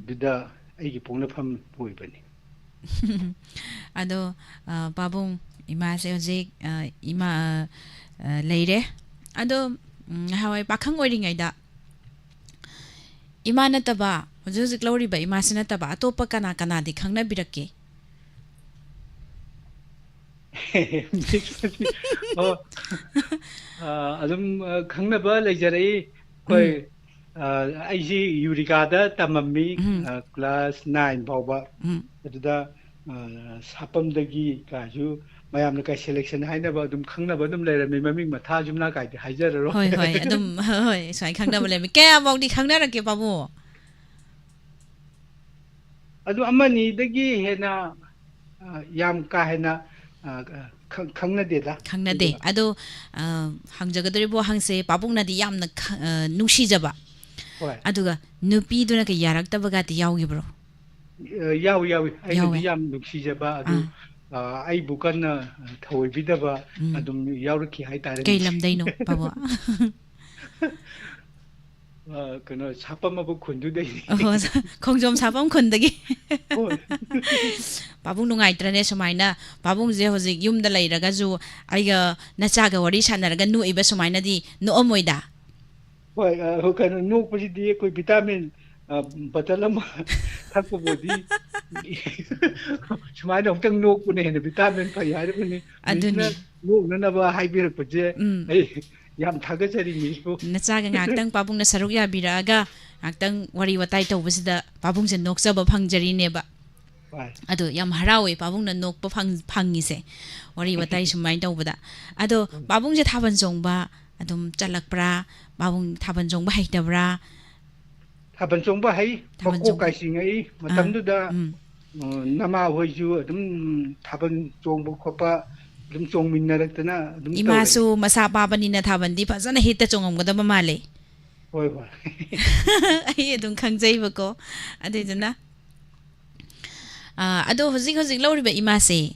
ꯑꯗꯨꯗ ꯑꯩꯒꯤ ꯄꯣꯛꯅꯐꯝ ꯑꯣꯏꯕꯅꯤ ꯑꯗꯣ ꯄꯥꯕꯨꯡ ꯏꯃꯥꯁꯦ ꯍꯧꯖꯤꯛ ꯏꯃꯥ ꯂꯩꯔꯦ ꯑꯗꯣ ꯍꯋꯥꯏ ꯄꯥꯈꯪ ꯑꯣꯏꯔꯤꯉꯩꯗ ꯏꯃꯥ ꯅꯠꯇꯕ ꯍꯧꯖꯤꯛ ꯍꯧꯖꯤꯛ ꯂꯧꯔꯤꯕ ꯏꯃꯥꯁꯤ ꯅꯠꯇꯕ ꯑꯇꯣꯞꯄ ꯀꯅꯥ ꯀꯅꯥꯗꯤ ꯈꯪꯅꯕꯤꯔꯛꯀꯦ ꯑꯗꯨꯝ ꯈꯪꯅꯕ ꯂꯩꯖꯔꯛꯏ ꯑꯩꯈꯣꯏ ꯑꯩꯁꯤ ꯌꯨꯔꯤꯀꯥꯗ ꯇꯝꯃꯝꯃꯤ ꯀ꯭ꯂꯥꯁ 9 ꯐꯥꯎꯕ ꯑꯗꯨꯗ ꯁꯥꯄꯝꯗꯒꯤ ꯀꯥꯏꯁꯨ ꯃꯌꯥꯝꯅ ꯀꯥꯏ ꯁꯦꯂꯦꯛꯁꯟ ꯍꯥꯏꯅꯕ ꯑꯗꯨꯝ ꯈꯪꯅꯕ ꯑꯗꯨꯝ ꯂꯩꯔꯝꯃꯤ ꯃꯃꯤꯡ ꯃꯊꯥ ꯖꯨꯝꯂꯥ ꯀꯥꯏꯗꯤ ꯍꯥꯏꯖꯔꯔꯣꯏ ꯍꯣꯏ ꯍꯣꯏ ꯑꯗꯨꯝ ꯍꯣꯏ ꯁꯨꯃꯥꯏꯅ ꯈꯪꯅꯕ ꯂꯩꯔꯝꯃꯤ ꯀꯌꯥꯐꯥꯎꯗꯤ ꯈꯪꯅꯔꯛꯀꯦ ꯄꯥꯕꯨꯡ ꯑꯗꯨ ꯑꯃꯅꯤꯗꯒꯤ ꯍꯦꯟꯅ ꯌꯥꯝ ꯀꯥ ꯍꯦꯟꯅ ꯈꯪꯅꯗꯦꯗ ꯈꯪꯅꯗꯦ ꯑꯗꯣ ꯍꯪꯖꯒꯗꯧꯔꯤꯕ ꯋꯥꯍꯪꯁꯦ ꯄꯥꯕꯨꯡꯅꯗꯤ ꯌꯥꯝꯅ ꯅꯨꯡꯁꯤꯖꯕ ꯍꯣꯏ ꯑꯗꯨꯒ ꯅꯨꯄꯤꯗꯨꯅ ꯌꯥꯔꯛꯇꯕꯒꯗꯤ ꯌꯥꯎꯈꯤꯕ꯭ꯔꯣ ꯌꯥꯎꯏ ꯑꯩꯅꯗꯤ ꯌꯥꯝ ꯅꯨꯡꯁꯤꯖꯕ ꯑꯗꯨ ꯑꯩꯕꯨ ꯀꯟꯅ ꯊꯧꯑꯣꯏꯕꯤꯗꯕ ꯑꯗꯨꯝ ꯌꯥꯎꯔꯛꯈꯤ ꯍꯥꯏꯇꯥꯔꯦ ꯀꯩ ꯂꯝꯗꯩꯅꯣ ꯄꯥꯕꯨꯡ ꯀꯩꯅꯣ ꯁꯥꯄꯝꯃꯕꯨꯛ ꯈꯨꯟꯗꯨꯗꯩꯅꯤ ꯈꯣꯡꯖꯣꯝ ꯁꯥꯄꯝ ꯈꯨꯟꯗꯒꯤ ꯍꯣꯏ ꯄꯥꯕꯨꯡ ꯅꯨꯡꯉꯥꯏꯇ꯭ꯔꯅꯦ ꯁꯨꯃꯥꯏꯅ ꯄꯥꯕꯨꯡꯁꯦ ꯍꯧꯖꯤꯛ ꯌꯨꯝꯗ ꯂꯩꯔꯒꯁꯨ ꯑꯩꯒ ꯅꯆꯥꯒ ꯋꯥꯔꯤ ꯁꯥꯟꯅꯔꯒ ꯅꯣꯛꯏꯕ ꯁꯨꯃꯥꯏꯅꯗꯤ ꯅꯣꯛꯑꯝꯃꯣꯏꯗ ꯍꯣꯏ ꯀꯩꯅꯣ ꯅꯣꯛꯄꯁꯤꯗꯤ ꯑꯩꯈꯣꯏ ꯚꯤꯇꯥꯃꯤꯟ ꯕꯇꯜ ꯑꯃ ꯊꯛꯄꯕꯨꯗꯤ ꯁꯨꯃꯥꯏꯅ ꯑꯃꯨꯛꯇꯪ ꯅꯣꯛꯄꯅ ꯍꯦꯟꯅ ꯚꯤꯇꯥꯃꯤꯟ ꯐꯩ ꯍꯥꯏꯔꯤꯕꯅꯤ ꯃꯤꯁꯅ ꯑꯗꯨꯅꯤ ꯅꯣꯛꯅꯅꯕ ꯍꯥꯏꯕꯤꯔꯛꯄꯁꯦ ꯑꯩ ꯌꯥꯝ ꯊꯥꯒꯠꯆꯔꯤ ꯃꯤꯁꯄꯨ ꯅꯆꯥꯒ ꯉꯥꯏꯍꯥꯛꯇꯪ ꯄꯥꯕꯨꯡꯅ ꯁꯔꯨꯛ ꯌꯥꯕꯤꯔꯛꯑꯒ ꯉꯥꯏꯍꯥꯛꯇꯪ ꯋꯥꯔꯤ ꯋꯥꯇꯥꯏ ꯇꯧꯕꯁꯤꯗ ꯄꯥꯕꯨꯡꯁꯦ ꯅꯣꯛꯆꯕ ꯐꯪꯖꯔꯤꯅꯦꯕ ꯑꯗꯣ ꯌꯥꯝ ꯍꯔꯥꯎꯋꯦ ꯄꯥꯕꯨꯡꯅ ꯅꯣꯛꯄ ꯐꯪꯉꯤꯁे ꯋꯥꯔꯤ ꯋꯥꯇꯥꯏ ꯁꯨꯃꯥꯏꯅ ꯇꯧꯕꯗ ꯑꯗꯣ ꯄꯥꯕꯨꯡꯁꯦ ꯊꯥꯕꯜ ꯆꯣꯡꯕ ꯑꯗꯨꯝ ꯆꯠꯂꯛꯄ꯭ꯔꯥ ꯄꯥꯕꯨꯡ ꯊꯥꯕꯜ ꯆꯣꯡꯕ ꯍꯩꯇꯕ꯭ꯔꯥ ꯊꯥꯕꯜ ꯆꯣꯡꯕ ꯍꯩ ꯃꯀꯣꯛ ꯀꯥꯏꯆꯤꯡꯉꯛꯏ ꯃꯇꯝꯗꯨꯗ ꯅꯃꯥ ꯍꯣꯏꯁꯨ ꯑꯗꯨꯝ ꯊꯥꯕꯜ ꯆꯣꯡꯕ ꯈꯣꯠꯄ ꯑꯗꯨꯝ ꯆꯣꯡꯃꯤꯟꯅꯔꯛꯇꯅ ꯑꯗꯨꯝ ꯇꯧꯔꯛꯏ ꯏꯃꯥꯁꯨ ꯃꯁꯥ ꯄꯥꯕꯅꯤꯅ ꯊꯥꯕꯜꯗꯤ ꯐꯖꯅ ꯍꯦꯛꯇ ꯆꯣꯡꯉꯝꯒꯗꯕ ꯃꯥꯜꯂꯦ ꯍꯣꯏ ꯍꯣꯏ ꯑꯩ ꯑꯗꯨꯝ ꯈꯪꯖꯩꯕꯀꯣ ꯑꯗꯨꯏꯗꯨꯅ ꯑꯗꯣ ꯍꯧꯖꯤꯛ ꯍꯧꯖꯤꯛ ꯂꯧꯔꯤꯕ ꯏꯃꯥꯁꯦ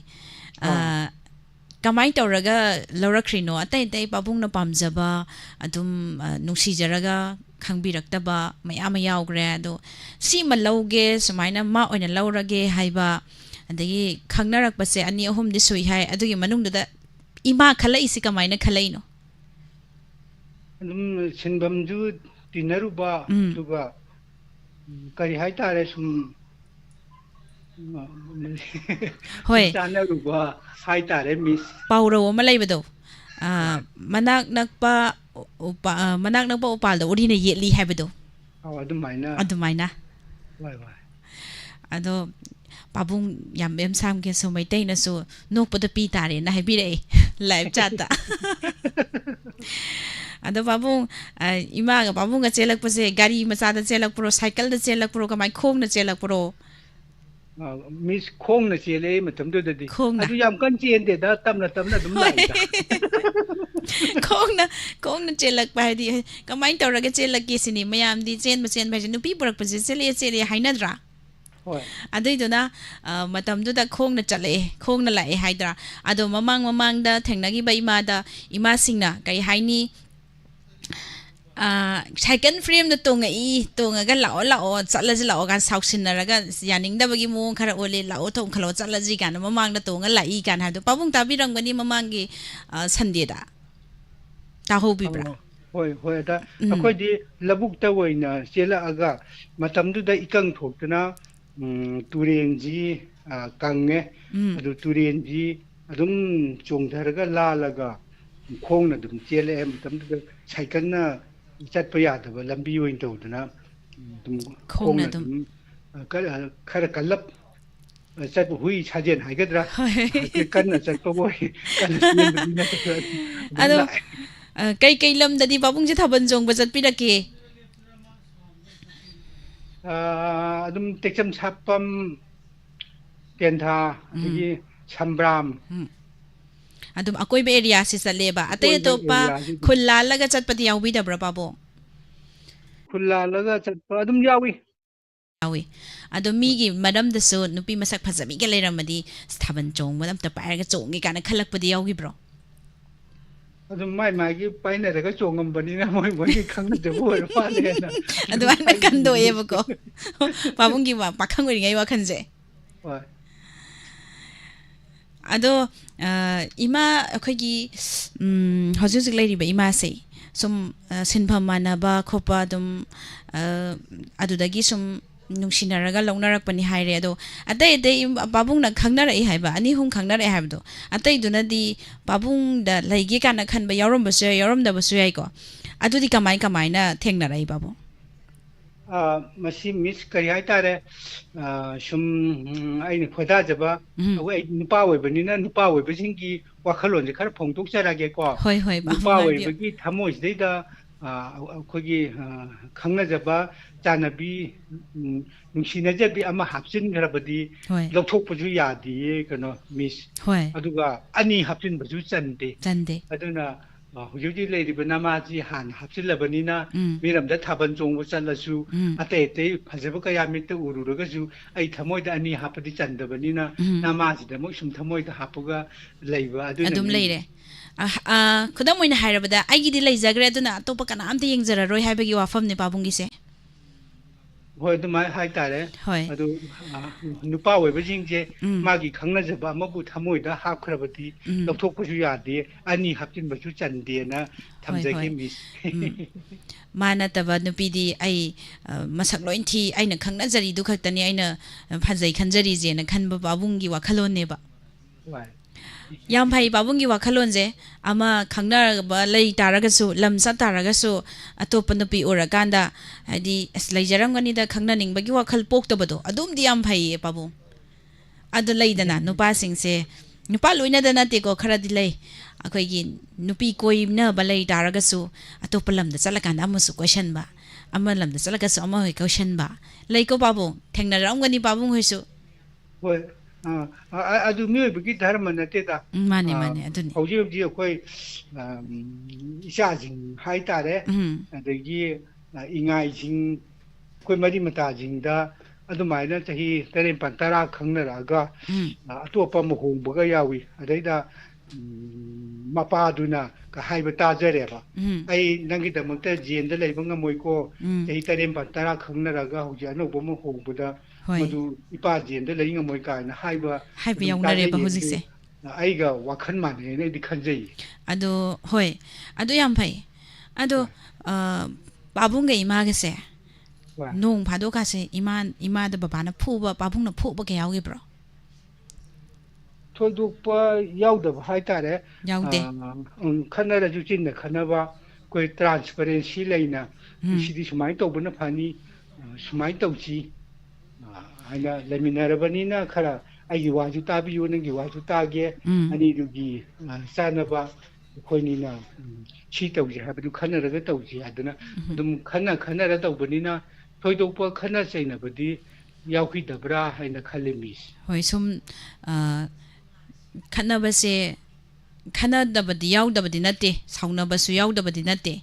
ꯀꯃꯥꯏꯅ ꯇꯧꯔꯒ ꯂꯧꯔꯛꯈ꯭ꯔꯤꯅꯣ ꯑꯇꯩ ꯑꯇꯩ ꯄꯥꯕꯨꯡꯅ ꯄꯥꯝꯖꯕ ꯑꯗꯨꯝ ꯅꯨꯡꯁꯤꯖꯔꯒ ꯈꯪꯕꯤꯔꯛꯇꯕ ꯃꯌꯥꯝ ꯑꯃ ꯌꯥꯎꯈ꯭ꯔꯦ ꯑꯗꯣ ꯁꯤꯃ ꯂꯧꯒꯦ ꯁꯨꯃꯥꯏꯅ ꯃꯥ ꯑꯣꯏꯅ ꯂꯧꯔꯒꯦ ꯍꯥꯏꯕ ꯑꯗꯒꯤ ꯈꯪꯅꯔꯛꯄꯁꯦ 2-3ꯗꯤ ꯁꯨꯏ ꯍꯥꯏ ꯑꯗꯨꯒꯤ ꯃꯅꯨꯡꯗꯨꯗ ꯏꯃꯥ ꯈꯜꯂꯛꯏꯁꯤ ꯀꯃꯥꯏꯅ ꯈꯜꯂꯛꯏꯅꯣ ꯑꯗꯨꯝ ꯁꯤꯟꯐꯝꯁꯨ ꯇꯤꯟꯅꯔꯨꯕ ꯑꯗꯨꯒ ꯀꯔꯤ ꯍꯥꯏꯇꯥꯔꯦ ꯁꯨꯝ ꯍꯣꯏ ꯆꯥꯟꯅꯔꯨꯕ ꯍꯥꯏꯇꯥꯔꯦ ꯃꯤꯁ ꯄꯥꯎꯔꯧ ꯑꯃ ꯂꯩꯕꯗꯣ ꯃꯅꯥꯛ ꯅꯛꯄ ꯎꯄꯥꯜꯗ ꯎꯔꯤꯅ ꯌꯦꯠꯂꯤ ꯍꯥꯏꯕꯗꯣ ꯑꯗꯨꯃꯥꯏꯅ ꯍꯣꯏ ꯍꯣꯏ ꯑꯗꯣ ꯄꯥꯕꯨꯡ ꯌꯥꯝ ꯁꯥꯝꯒꯦꯁꯨ ꯃꯩꯇꯩꯅꯁꯨ ꯅꯣꯛꯄꯗ ꯄꯤ ꯇꯥꯔꯦꯅ ꯍꯥꯏꯕꯤꯔꯛꯏ ꯂꯥꯏꯚ ꯆꯥꯠꯇ ꯑꯗꯣ ꯄꯥꯕꯨꯡ ꯏꯃꯥꯒ ꯄꯥꯕꯨꯡꯒ ꯆꯦꯜꯂꯛꯄꯁꯦ ꯒꯥꯔꯤ ꯃꯆꯥꯗ ꯆꯦꯜꯂꯛꯄ꯭ꯔꯣ ꯁꯥꯏꯀꯜꯗ ꯆꯦꯜꯂꯛꯄ꯭ꯔꯣ ꯀꯃꯥꯏꯅ ꯈꯣꯡꯅ ꯆꯦꯜꯂꯛꯄ꯭ꯔꯣ ꯃꯤꯁ ꯈꯣꯡꯅ ꯆꯦꯜꯂꯦ ꯃꯇꯝꯗꯨꯗꯗꯤ ꯈꯣꯡꯅ ꯑꯗꯨ ꯌꯥꯝ ꯀꯟꯅ ꯆꯦꯟꯗꯦꯗ ꯇꯞꯅ ꯑꯗꯨꯝ ꯂꯥꯛꯏꯗ ꯈꯣꯡꯅ ꯆꯦꯜꯂꯛꯄ ꯍꯥꯏꯗꯤ ꯀꯃꯥꯏꯅ ꯇꯧꯔꯒ ꯆꯦꯜꯂꯛꯀꯦ ꯁꯤꯅꯤ ꯃꯌꯥꯝꯗꯤ ꯆꯦꯟꯕ ꯍꯥꯏꯁꯦ ꯅꯨꯄꯤ ꯄꯨꯔꯛꯄꯁꯦ ꯆꯦꯜꯂꯛꯑꯦ ꯍꯥꯏꯅꯗ꯭ꯔꯥ ꯍꯣꯏ ꯑꯗꯨꯏꯗꯨꯅ ꯃꯇꯝꯗꯨꯗ ꯈꯣꯡꯅ ꯂꯥꯛꯑꯦ ꯍꯥꯏꯗ꯭ꯔꯥ ꯑꯗꯣ ꯃꯃꯥꯡꯗ ꯊꯦꯡꯅꯈꯤꯕ ꯏꯃꯥꯁꯤꯡꯅ ꯀꯔꯤ ꯍꯥꯏꯅꯤ ꯁꯥꯏꯀꯜ ꯐ꯭ꯔꯦꯝꯗ ꯇꯣꯡꯉꯒ ꯂꯥꯛꯑꯣ ꯆꯠꯂꯁꯤ ꯂꯥꯛꯑꯣ ꯀꯥꯟ ꯁꯥꯎꯁꯤꯟꯅꯔꯒ ꯌꯥꯅꯤꯡꯗꯕꯒꯤ ꯃꯑꯣꯡ ꯈꯔ ꯑꯣꯜꯂꯤ ꯂꯥꯛꯑꯣ ꯇꯣꯡꯈꯠꯂꯛꯑꯣ ꯆꯠꯂꯁꯤ ꯀꯥꯟꯗ ꯃꯃꯥꯡꯗ ꯇꯣꯡꯉ ꯂꯥꯛꯏ ꯀꯥꯟ ꯍꯥꯏꯕꯗꯣ ꯄꯥꯕꯨꯡ ꯇꯥꯕꯤꯔꯝꯒꯅꯤ ꯃꯃꯥꯡꯒꯤ ꯁꯟꯗꯦꯗ ꯇꯥꯍꯧꯕꯤꯕ꯭ꯔꯥ ꯍꯣꯏ ꯑꯗ ꯑꯩꯈꯣꯏꯗꯤ ꯂꯧꯕꯨꯛꯇ ꯑꯣꯏꯅ ꯆꯦꯜꯂꯛꯑꯒ ꯃꯇꯝꯗꯨꯗ ꯏꯀꯪ ꯊꯣꯛꯇꯅ ꯇꯨꯔꯦꯟꯁꯤ ꯀꯪꯉꯦ ꯑꯗꯨ ꯇꯨꯔꯦꯟꯁꯤ ꯑꯗꯨꯝ ꯆꯣꯡꯊꯔꯒ ꯂꯥꯜꯂꯒ ꯈꯣꯡꯅ ꯑꯗꯨꯝ ꯆꯦꯜꯂꯛꯑꯦ ꯃꯇꯝꯗꯨꯗ ꯁꯥꯏꯀꯜꯅ ꯆꯠꯄ ꯌꯥꯗꯕ ꯂꯝꯕꯤ ꯑꯣꯏꯅ ꯇꯧꯗꯅ ꯑꯗꯨꯝ ꯈꯣꯡꯅ ꯑꯗꯨꯝ ꯈꯔ ꯀꯜꯂꯞ ꯆꯠꯄ ꯍꯨꯏ ꯁꯥꯖꯦꯜ ꯍꯥꯏꯒꯗ꯭ꯔꯥ ꯍꯣꯏ ꯀꯟꯅ ꯆꯠꯄ ꯍꯣꯏ ꯀꯟꯅ ꯆꯦꯟꯕꯗꯤ ꯅꯠꯇ꯭ꯔꯒ ꯑꯗꯣ ꯀꯩ ꯂꯝꯗꯗꯤ ꯄꯥꯕꯨꯡꯁꯦ ꯊꯥꯕꯜ ꯆꯣꯡꯕ ꯆꯠꯄꯤꯔꯛꯀꯦ ꯑꯗꯨꯝ ꯇꯦꯛꯆꯝ ꯁꯥꯄꯝ ꯇꯦꯟꯊꯥ ꯑꯗꯒꯤ ꯁꯝꯕ꯭ꯔꯥꯝ ꯑꯗꯨꯝ ꯑꯀꯣꯏꯕ ꯑꯦꯔꯤꯌꯥꯁꯤ ꯆꯠꯂꯦꯕ ꯑꯇꯩ ꯑꯀꯣꯏꯕ ꯑꯇꯣꯞꯄ ꯑꯦꯔꯤꯌꯥꯁꯤ ꯑꯗꯨꯝ ꯈꯨꯜ ꯂꯥꯜꯂꯒ ꯆꯠꯄꯗꯤ ꯌꯥꯎꯕꯤꯗꯕ꯭ꯔꯥ ꯄꯥꯕꯨꯡ ꯈꯨꯜ ꯂꯥꯜꯂꯒ ꯆꯠꯄ ꯑꯗꯨꯝ ꯌꯥꯎꯏ ꯌꯥꯎꯏ ꯑꯗꯣ ꯃꯤꯒꯤ ꯃꯔꯝꯗꯁꯨ ꯅꯨꯄꯤ ꯃꯁꯛ ꯐꯖꯕꯤꯒ ꯂꯩꯔꯝꯃꯗꯤ ꯊꯥꯕꯜ ꯆꯣꯡꯕꯗ ꯑꯝꯇ ꯄꯥꯏꯔꯒ ꯆꯣꯡꯒꯦ ꯀꯥꯏꯅ ꯈꯜꯂꯛꯄꯗꯤ ꯌꯥꯎꯈꯤꯕ꯭ꯔꯣ ꯑꯗꯨꯝ ꯃꯥꯒꯤ ꯄꯥꯏꯅꯔꯒ ꯆꯣꯡꯉꯝꯕꯅꯤꯅ ꯃꯣꯏꯒꯤ ꯈꯪꯅꯖꯕ ꯑꯣꯏꯔ ꯃꯥꯜꯂꯦꯅ ꯑꯗꯨꯝ ꯑꯗꯨꯃꯥꯏꯅ ꯍꯥꯏꯈꯤꯕꯅꯤ ꯈꯟꯗꯣꯛꯑꯦꯕꯀꯣ ꯄꯥꯕꯨꯡꯒꯤ ꯄꯥꯈꯪ ꯑꯣꯏꯔꯤꯉꯩ ꯋꯥꯈꯜꯁꯦ ꯍꯣꯏ ꯑꯗꯣ ꯏꯃꯥ ꯑꯩꯈꯣꯏꯒꯤ ꯍꯧꯖꯤꯛ ꯍꯧꯖꯤꯛ ꯂꯩꯔꯤꯕ ꯏꯃꯥꯁꯦ ꯁꯨꯝ ꯁꯤꯟꯐꯝ ꯃꯥꯟꯅꯕ ꯈꯣꯠꯄ ꯑꯗꯨꯝ ꯑꯗꯨꯗꯒꯤ ꯁꯨꯝ ꯅꯨꯡꯁꯤꯅꯔꯒ ꯂꯧꯅꯔꯛꯄꯅꯤ ꯍꯥꯏꯔꯦ ꯑꯗꯣ ꯑꯇꯩ ꯄꯥꯕꯨꯡꯅ ꯈꯪꯅꯔꯛꯏ ꯍꯥꯏꯕ ꯑꯅꯤ ꯑꯍꯨꯝ ꯈꯪꯅꯔꯛꯑꯦ ꯍꯥꯏꯕꯗꯣ ꯑꯇꯩꯗꯨꯅꯗꯤ ꯄꯥꯕꯨꯡꯗ ꯂꯩꯒꯦ ꯀꯥꯏꯅ ꯈꯟꯕ ꯌꯥꯎꯔꯝꯕꯁꯨ ꯌꯥꯏ ꯌꯥꯎꯔꯝꯗꯕꯁꯨ ꯌꯥꯏꯀꯣ ꯑꯗꯨꯗꯤ ꯀꯃꯥꯏꯅ ꯊꯦꯡꯅꯔꯛꯏ ꯄꯥꯕꯨꯡ ꯃꯁꯤ ꯃꯤꯁ ꯀꯔꯤ ꯍꯥꯏꯇꯥꯔꯦ ꯁꯨꯝ ꯑꯩꯅ ꯈꯣꯏꯗꯥꯖꯕ ꯑꯩ ꯅꯨꯄꯥ ꯑꯣꯏꯕꯅꯤꯅ ꯅꯨꯄꯥ ꯑꯣꯏꯕꯁꯤꯡꯒꯤ ꯋꯥꯈꯜꯂꯣꯟꯁꯦ ꯈꯔ ꯐꯣꯡꯗꯣꯛꯆꯔꯒꯦꯀꯣ ꯍꯣꯏ ꯍꯣꯏ ꯅꯨꯄꯥ ꯄꯥꯕꯨꯡ ꯍꯥꯏꯕꯤꯌꯨ ꯑꯣꯏꯕꯒꯤ ꯊꯃꯣꯏꯁꯤꯗꯩꯗ ꯑꯩꯈꯣꯏꯒꯤ ꯈꯪꯅꯖꯕ ꯆꯥꯟꯅꯕꯤ ꯅꯨꯡꯁꯤꯅꯖꯕꯤ ꯑꯃ ꯍꯥꯞꯆꯤꯟꯈ꯭ꯔꯕꯗꯤ ꯍꯣꯏ ꯂꯧꯊꯣꯛꯄꯁꯨ ꯌꯥꯗꯦꯌꯦ ꯀꯩꯅꯣ ꯃꯤꯁ ꯍꯣꯏ ꯑꯗꯨꯒ ꯑꯅꯤ ꯍꯥꯞꯆꯤꯟꯕꯁꯨ ꯆꯟꯗꯦ ꯆꯟꯗꯦ ꯑꯗꯨꯅ ꯍꯧꯖꯤꯛ ꯍꯧꯖꯤꯛ ꯂꯩꯔꯤꯕ ꯅꯃꯥꯁꯤ ꯍꯥꯟꯅ ꯍꯥꯞꯆꯤꯜꯂꯕꯅꯤ나 ꯃꯤꯔꯝꯗ ꯊꯥꯕꯜ ꯆꯣꯡꯕ ꯆꯠꯂꯁꯨ ꯑꯇꯩ ꯐꯖꯕ ꯀꯌꯥ ꯃꯤꯠꯇ ꯎꯔꯨꯔꯒꯁꯨ ꯑꯩ ꯊꯃꯣꯏꯗ ꯑꯅꯤ ꯍꯥꯞꯄꯗꯤ ꯆꯟꯗꯕꯅꯤꯅ ꯅꯃꯥꯁꯤꯗꯃꯛ ꯁꯨꯝ ꯊꯃꯣꯏꯗ ꯍꯥꯞꯄꯒ ꯂꯩꯕ ꯑꯗꯨꯝ ꯑꯗꯨꯅꯅꯤ ꯂꯩꯔꯦ ꯈꯨꯗꯝ ꯑꯣꯏꯅ ꯍꯥꯏꯔꯕꯗ ꯑꯩꯒꯤꯗꯤ ꯂꯩꯖꯈ꯭ꯔꯦ ꯑꯗꯨꯅ ꯑꯇꯣꯞꯄ ꯀꯅꯥꯝꯇ ꯌꯦꯡꯖꯔꯔꯣꯏ ꯍꯥꯏꯕꯒꯤ ꯋꯥꯐꯝꯅꯦ ꯄꯥꯕꯨꯡꯒꯤꯁꯦ ꯍꯣꯏ ꯑꯗꯨꯃꯥꯏꯅ ꯍꯥꯏꯇꯥꯔꯦ ꯍꯣꯏ ꯑꯗꯨ ꯅꯨꯄꯥ ꯑꯣꯏꯕꯁꯤꯡꯁꯦ ꯎꯝ ꯃꯥꯒꯤ ꯈꯪꯅꯖꯕ ꯑꯃꯕꯨ ꯊꯃꯣꯏꯗ ꯍꯥꯞꯈ꯭ꯔꯕꯗꯤ ꯂꯧꯊꯣꯛꯄꯁꯨ ꯌꯥꯗꯦ ꯑꯅꯤ ꯍꯥꯞꯆꯤꯟꯕꯁꯨ ꯆꯟꯗꯦꯅ ꯍꯣꯏ ꯊꯝꯖꯒꯦ ꯍꯣꯏ ꯃꯤꯁ ꯃꯥ ꯅꯠꯇꯕ ꯅꯨꯄꯤꯗꯤ ꯑꯩ ꯃꯁꯛ ꯂꯣꯏ ꯊꯤ ꯑꯩꯅ ꯈꯪꯅꯖꯔꯤꯗꯨ ꯈꯛꯇꯅꯤ ꯑꯩꯅ ꯐꯖꯩ ꯈꯟꯖꯔꯤꯁꯦꯅ ꯈꯟꯕ ꯄꯥꯕꯨꯡꯒꯤ ꯋꯥꯈꯜꯂꯣꯟꯅꯦꯕ ꯍꯣꯏ ꯌꯥꯝ ꯐꯩ ꯄꯥꯕꯨꯡꯒꯤ ꯋꯥꯈꯜꯂꯣꯟꯁꯦ ꯑꯃ ꯈꯪꯅꯔꯕ ꯂꯩ ꯇꯥꯔꯒꯁꯨ ꯂꯝ ꯆꯠ ꯇꯥꯔꯒꯁꯨ ꯑꯇꯣꯞꯄ ꯅꯨꯄꯤ ꯎꯔꯀꯥꯟꯗ ꯍꯥꯏꯗꯤ ꯑꯁ ꯂꯩꯖꯔꯝꯒꯅꯤꯗ ꯈꯪꯅꯅꯤꯡꯕꯒꯤ ꯋꯥꯈꯜ ꯄꯣꯛꯇꯕꯗꯣ ꯑꯗꯨꯝꯗꯤ ꯌꯥꯝ ꯐꯩꯌꯦ ꯄꯥꯕꯨꯡ ꯑꯗꯨ ꯂꯩꯗꯅ ꯅꯨꯄꯥꯁꯤꯡꯁꯦ ꯅꯨꯄꯥ ꯂꯣꯏꯅꯗ ꯅꯠꯇꯦꯀꯣ ꯈꯔꯗꯤ ꯂꯩ ꯑꯩꯈꯣꯏꯒꯤ ꯅꯨꯄꯤ ꯀꯣꯏꯅꯕ ꯂꯩ ꯇꯥꯔꯒꯁꯨ ꯑꯇꯣꯞꯄ ꯂꯝꯗ ꯆꯠꯂꯀꯥꯟꯗ ꯑꯃꯁꯨ ꯀꯣꯏꯁꯟꯕ ꯑꯃ ꯂꯝꯗ ꯆꯠꯂꯒꯁꯨ ꯑꯃ ꯍꯣꯏ ꯀꯣꯏꯁꯟꯕ ꯂꯩꯀꯣ ꯄꯥꯕꯨꯡ ꯊꯦꯡꯅꯔꯝꯒꯅꯤ ꯄꯥꯕꯨꯡ ꯍꯣꯏꯁꯨ ꯍꯣꯏ ꯑꯗꯨ ꯃꯤꯑꯣꯏꯕꯒꯤ ꯙꯔꯃ ꯅꯠꯇꯦꯗ ꯃꯥꯅꯦ ꯃꯥꯅꯦ ꯑꯗꯨꯅꯤ ꯍꯧꯖꯤꯛ ꯍꯧꯖꯤꯛ ꯑꯩꯈꯣꯏ ꯏꯆꯥꯁꯤꯡ ꯍꯥꯏꯇꯥꯔꯦ ꯑꯗꯒꯤ ꯏꯉꯥꯏꯁꯤꯡ ꯑꯩꯈꯣꯏ ꯃꯔꯤ ꯃꯇꯥꯁꯤꯡꯗ ꯑꯗꯨꯃꯥꯏꯅ ꯆꯍꯤ 9 10 ꯈꯪꯅꯔꯛꯑꯒ ꯑꯇꯣꯞꯄ ꯑꯃ ꯍꯣꯡꯕꯒ ꯌꯥꯎꯏ ꯑꯗꯩꯗ ꯃꯄꯥꯗꯨꯅ ꯍꯥꯏꯕ ꯇꯥꯖꯔꯦꯕ ꯑꯩ ꯅꯪꯒꯤꯗꯃꯛꯇ ꯖꯦꯟꯗ ꯂꯩꯕ ꯉꯝꯃꯣꯏꯀꯣ ꯆꯍꯤ 9 10 ꯈꯪꯅꯔꯒ ꯍꯧꯖꯤꯛ ꯑꯅꯧꯕ ꯑꯃ ꯍꯣꯡꯕꯗ ꯍꯣꯏ ꯃꯗꯨ ꯏꯄꯥ ꯖꯦꯟꯗ ꯂꯩ ꯉꯝꯃꯣꯏ ꯀꯥꯏꯅ ꯍꯥꯏꯕ ꯑꯗꯨꯝ ꯌꯥꯎꯅꯔꯦꯕ ꯇꯥꯖꯩꯌꯦ ꯑꯗꯨ ꯍꯧꯖꯤꯛꯁꯦ ꯑꯩꯒ ꯋꯥꯈꯜ ꯃꯥꯟꯅꯩꯅ ꯑꯩꯗꯤ ꯈꯟꯖꯩꯌꯦ ꯑꯗꯣ ꯍꯣꯏ ꯑꯗꯨ ꯌꯥꯝ ꯐꯩ ꯑꯗꯣ ꯍꯣꯏ ꯄꯥꯕꯨꯡꯒ ꯏꯃꯥꯒꯁꯦ ꯍꯣꯏ ꯅꯣꯡ ꯐꯥꯗꯣꯛꯀꯥꯁꯦ ꯏꯃꯥꯗ ꯕꯕꯥꯅ ꯐꯨꯕ ꯄꯥꯕꯨꯡꯅ ꯐꯨꯕ ꯀꯌꯥ ꯌꯥꯎꯈꯤꯕ꯭ꯔꯣ ꯊꯣꯏꯗꯣꯛꯄ ꯌꯥꯎꯗꯕ ꯍꯥꯏꯇꯥꯔꯦ ꯌꯥꯎꯗꯦ ꯈꯟꯅꯔꯁꯨ ꯆꯤꯟꯅ ꯈꯟꯅꯕ ꯑꯩꯈꯣꯏ ꯇ꯭ꯔꯥꯟꯁꯄꯔꯦꯟꯁꯤ ꯂꯩꯅ ꯁꯤꯗꯤ ꯁꯨꯃꯥꯏꯅ ꯇꯧꯕꯅ ꯐꯅꯤ ꯁꯨꯃꯥꯏꯅ ꯇꯧꯁꯤ ꯍꯥꯏꯅ ꯂꯩꯃꯤꯟꯅꯔꯕꯅꯤꯅ ꯈꯔ ꯑꯩꯒꯤ ꯋꯥꯁꯨ ꯇꯥꯕꯤꯌꯨ ꯅꯪꯒꯤ ꯋꯥꯁꯨ ꯇꯥꯒꯦ ꯑꯅꯤꯗꯨꯒꯤ ꯆꯥꯅꯕ ꯑꯩꯈꯣꯏꯅꯤꯅ ꯁꯤ ꯇꯧꯁꯤ ꯍꯥꯏꯕꯗꯨ ꯈꯟꯅꯔꯒ ꯇꯧꯁꯤ ꯍꯥꯏꯗꯅ ꯑꯗꯨꯝ ꯈꯟꯅꯔ ꯇꯧꯕꯅꯤꯅ ꯊꯣꯏꯗꯣꯛꯄ ꯈꯟꯅ ꯆꯩꯅꯕꯗꯤ ꯌꯥꯎꯈꯤꯗꯕ꯭ꯔꯥ ꯍꯥꯏꯅ ꯈꯜꯂꯤ ꯃꯤꯁ ꯍꯣꯏ ꯁꯨꯝ ꯈꯠꯅꯕꯁꯦ ꯈꯟꯅꯗꯕꯗꯤ ꯌꯥꯎꯗꯕꯗꯤ ꯅꯠꯇꯦ ꯁꯥꯎꯅꯕꯁꯨ ꯌꯥꯎꯗꯕꯗꯤ ꯅꯠꯇꯦ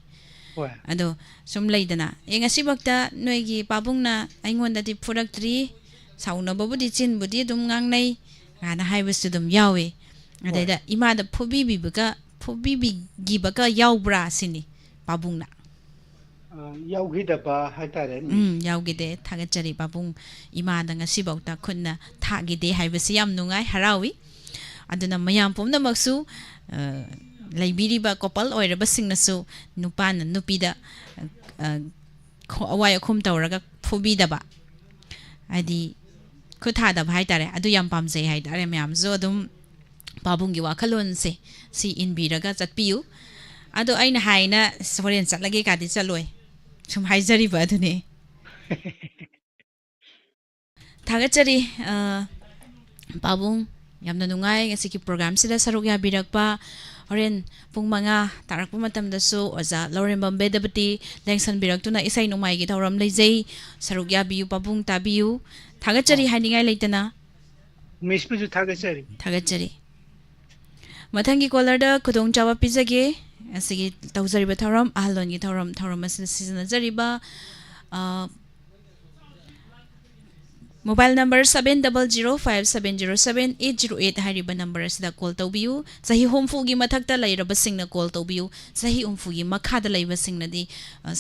ꯍꯣꯏ ꯑꯗꯣ ꯁꯨꯝ ꯂꯩꯗꯅ ꯉꯁꯤꯐꯥꯎꯗ ꯅꯣꯏꯒꯤ ꯄꯥꯕꯨꯡꯅ ꯑꯩꯉꯣꯟꯗꯗꯤ ꯐꯨꯔꯛꯇ꯭ꯔꯤ ꯁꯥꯎꯅꯕꯕꯨꯗꯤ ꯆꯤꯟꯕꯨꯗꯤ ꯑꯗꯨꯝ ꯉꯥꯡꯅꯩ ꯀꯥꯏꯅ ꯍꯥꯏꯕꯁꯨ ꯑꯗꯨꯝ ꯌꯥꯎꯋꯤ ꯍꯣꯏ ꯑꯗꯩꯗ ꯏꯃꯥꯗ ꯐꯨꯕꯤꯈꯤꯕꯒ ꯌꯥꯎꯕ꯭ꯔꯥ ꯁꯤꯅꯤ ꯄꯥꯕꯨꯡꯅ ꯌꯥꯎꯈꯤꯗꯕ ꯍꯥꯏꯇꯥꯔꯦ ꯃꯤꯁ ꯌꯥꯎꯈꯤꯗꯦ ꯊꯥꯒꯠꯆꯔꯤ ꯄꯥꯕꯨꯡ ꯏꯃꯥꯗ ꯉꯁꯤꯐꯥꯎꯗ ꯈꯨꯠꯅ ꯊꯥꯈꯤꯗꯦ ꯍꯥꯏꯕꯁꯤ ꯌꯥꯝ ꯅꯨꯡꯉꯥꯏ ꯍꯔꯥꯎꯏ ꯑꯗꯨꯅ ꯃꯌꯥꯝ ꯄꯨꯝꯅꯃꯛꯁꯨ ꯂꯩꯕꯤꯔꯤꯕ ꯀꯣꯄꯜ ꯑꯣꯏꯔꯕꯁꯤꯡꯅꯁꯨ ꯅꯨꯄꯥꯅ ꯅꯨꯄꯤꯗ ꯑꯋꯥꯏ ꯑꯈꯨꯝ ꯇꯧꯔꯒ ꯐꯨꯕꯤꯗꯕ ꯍꯥꯏꯗꯤ ꯈꯨꯠ ꯊꯥꯗꯕ ꯍꯥꯏꯇꯥꯔꯦ ꯑꯗꯨ ꯌꯥꯝ ꯄꯥꯝꯖꯩ ꯍꯥꯏꯇꯥꯔꯦ ꯃꯌꯥꯝꯁꯨ ꯑꯗꯨꯝ ꯄꯥꯕꯨꯡꯒꯤ ꯋꯥꯈꯜꯂꯣꯟꯁꯦ ꯁꯤ ꯏꯟꯕꯤꯔꯒ ꯆꯠꯄꯤꯌꯨ ꯑꯗꯣ ꯑꯩꯅ ꯍꯥꯏꯅ ꯍꯣꯔꯦꯟ ꯆꯠꯂꯒꯦ ꯀꯥꯗꯤ ꯆꯠꯂꯣꯏ ꯁꯨꯝ ꯍꯥꯏꯖꯔꯤꯕ ꯑꯗꯨꯅꯤ ꯊꯥꯒꯠꯆꯔꯤ ꯄꯥꯕꯨꯡ ꯌꯥꯝꯅ ꯅꯨꯡꯉꯥꯏ ꯉꯁꯤꯒꯤ ꯄ꯭ꯔꯣꯒ꯭ꯔꯥꯝꯁꯤꯗ ꯁꯔꯨꯛ ꯌꯥꯕꯤꯔꯛꯄ ꯍꯣꯔꯦꯟ ꯄꯨꯡ 5 ꯇꯥꯔꯛꯄ ꯃꯇꯝꯗꯁꯨ ꯑꯣꯖꯥ ꯂꯧꯔꯦꯝꯕꯝ ꯕꯦꯗꯕꯇꯤ ꯂꯦꯡꯁꯟꯕꯤꯔꯛꯇꯨꯅ ꯏꯁꯩ ꯅꯣꯡꯃꯥꯏꯒꯤ ꯊꯧꯔꯝ ꯂꯩꯖꯩ ꯁꯔꯨꯛ ꯌꯥꯕꯤꯌꯨ ꯄꯥꯕꯨꯡ ꯇꯥꯕꯤꯌꯨ ꯊꯥꯒꯠꯆꯔꯤ ꯍꯥꯏꯅꯤꯡꯉꯥꯏ ꯂꯩꯇꯅ ꯎꯃꯦꯁꯄꯨꯁꯨ ꯊꯥꯒꯠꯆꯔꯤ ꯊꯥꯒꯠꯆꯔꯤ ꯃꯊꯪꯒꯤ ꯀꯣꯂꯔꯗ ꯈꯨꯗꯣꯡꯆꯥꯕ ꯄꯤꯖꯒꯦ ꯑꯁꯤꯒꯤ ꯇꯧꯖꯔꯤꯕ ꯊꯧꯔꯝ ꯑꯍꯜꯂꯣꯟꯒꯤ ꯊꯧꯔꯝ ꯑꯁꯤꯗ ꯁꯤꯖꯤꯟꯅꯖꯔꯤꯕ ꯃꯣꯕꯥꯏꯜ ꯅꯝꯕꯔ 7005707808 ꯍꯥꯏꯔꯤꯕ ꯅꯝꯕꯔ ꯑꯁꯤꯗ ꯀꯣꯜ ꯇꯧꯕꯤꯌꯨ ꯆꯍꯤ 60ꯒꯤ ꯃꯊꯛꯇ ꯂꯩꯔꯕꯁꯤꯡꯅ ꯀꯣꯜ ꯇꯧꯕꯤꯌꯨ ꯆꯍꯤ 60ꯒꯤ ꯃꯈꯥꯗ ꯂꯩꯕꯁꯤꯡꯅꯗꯤ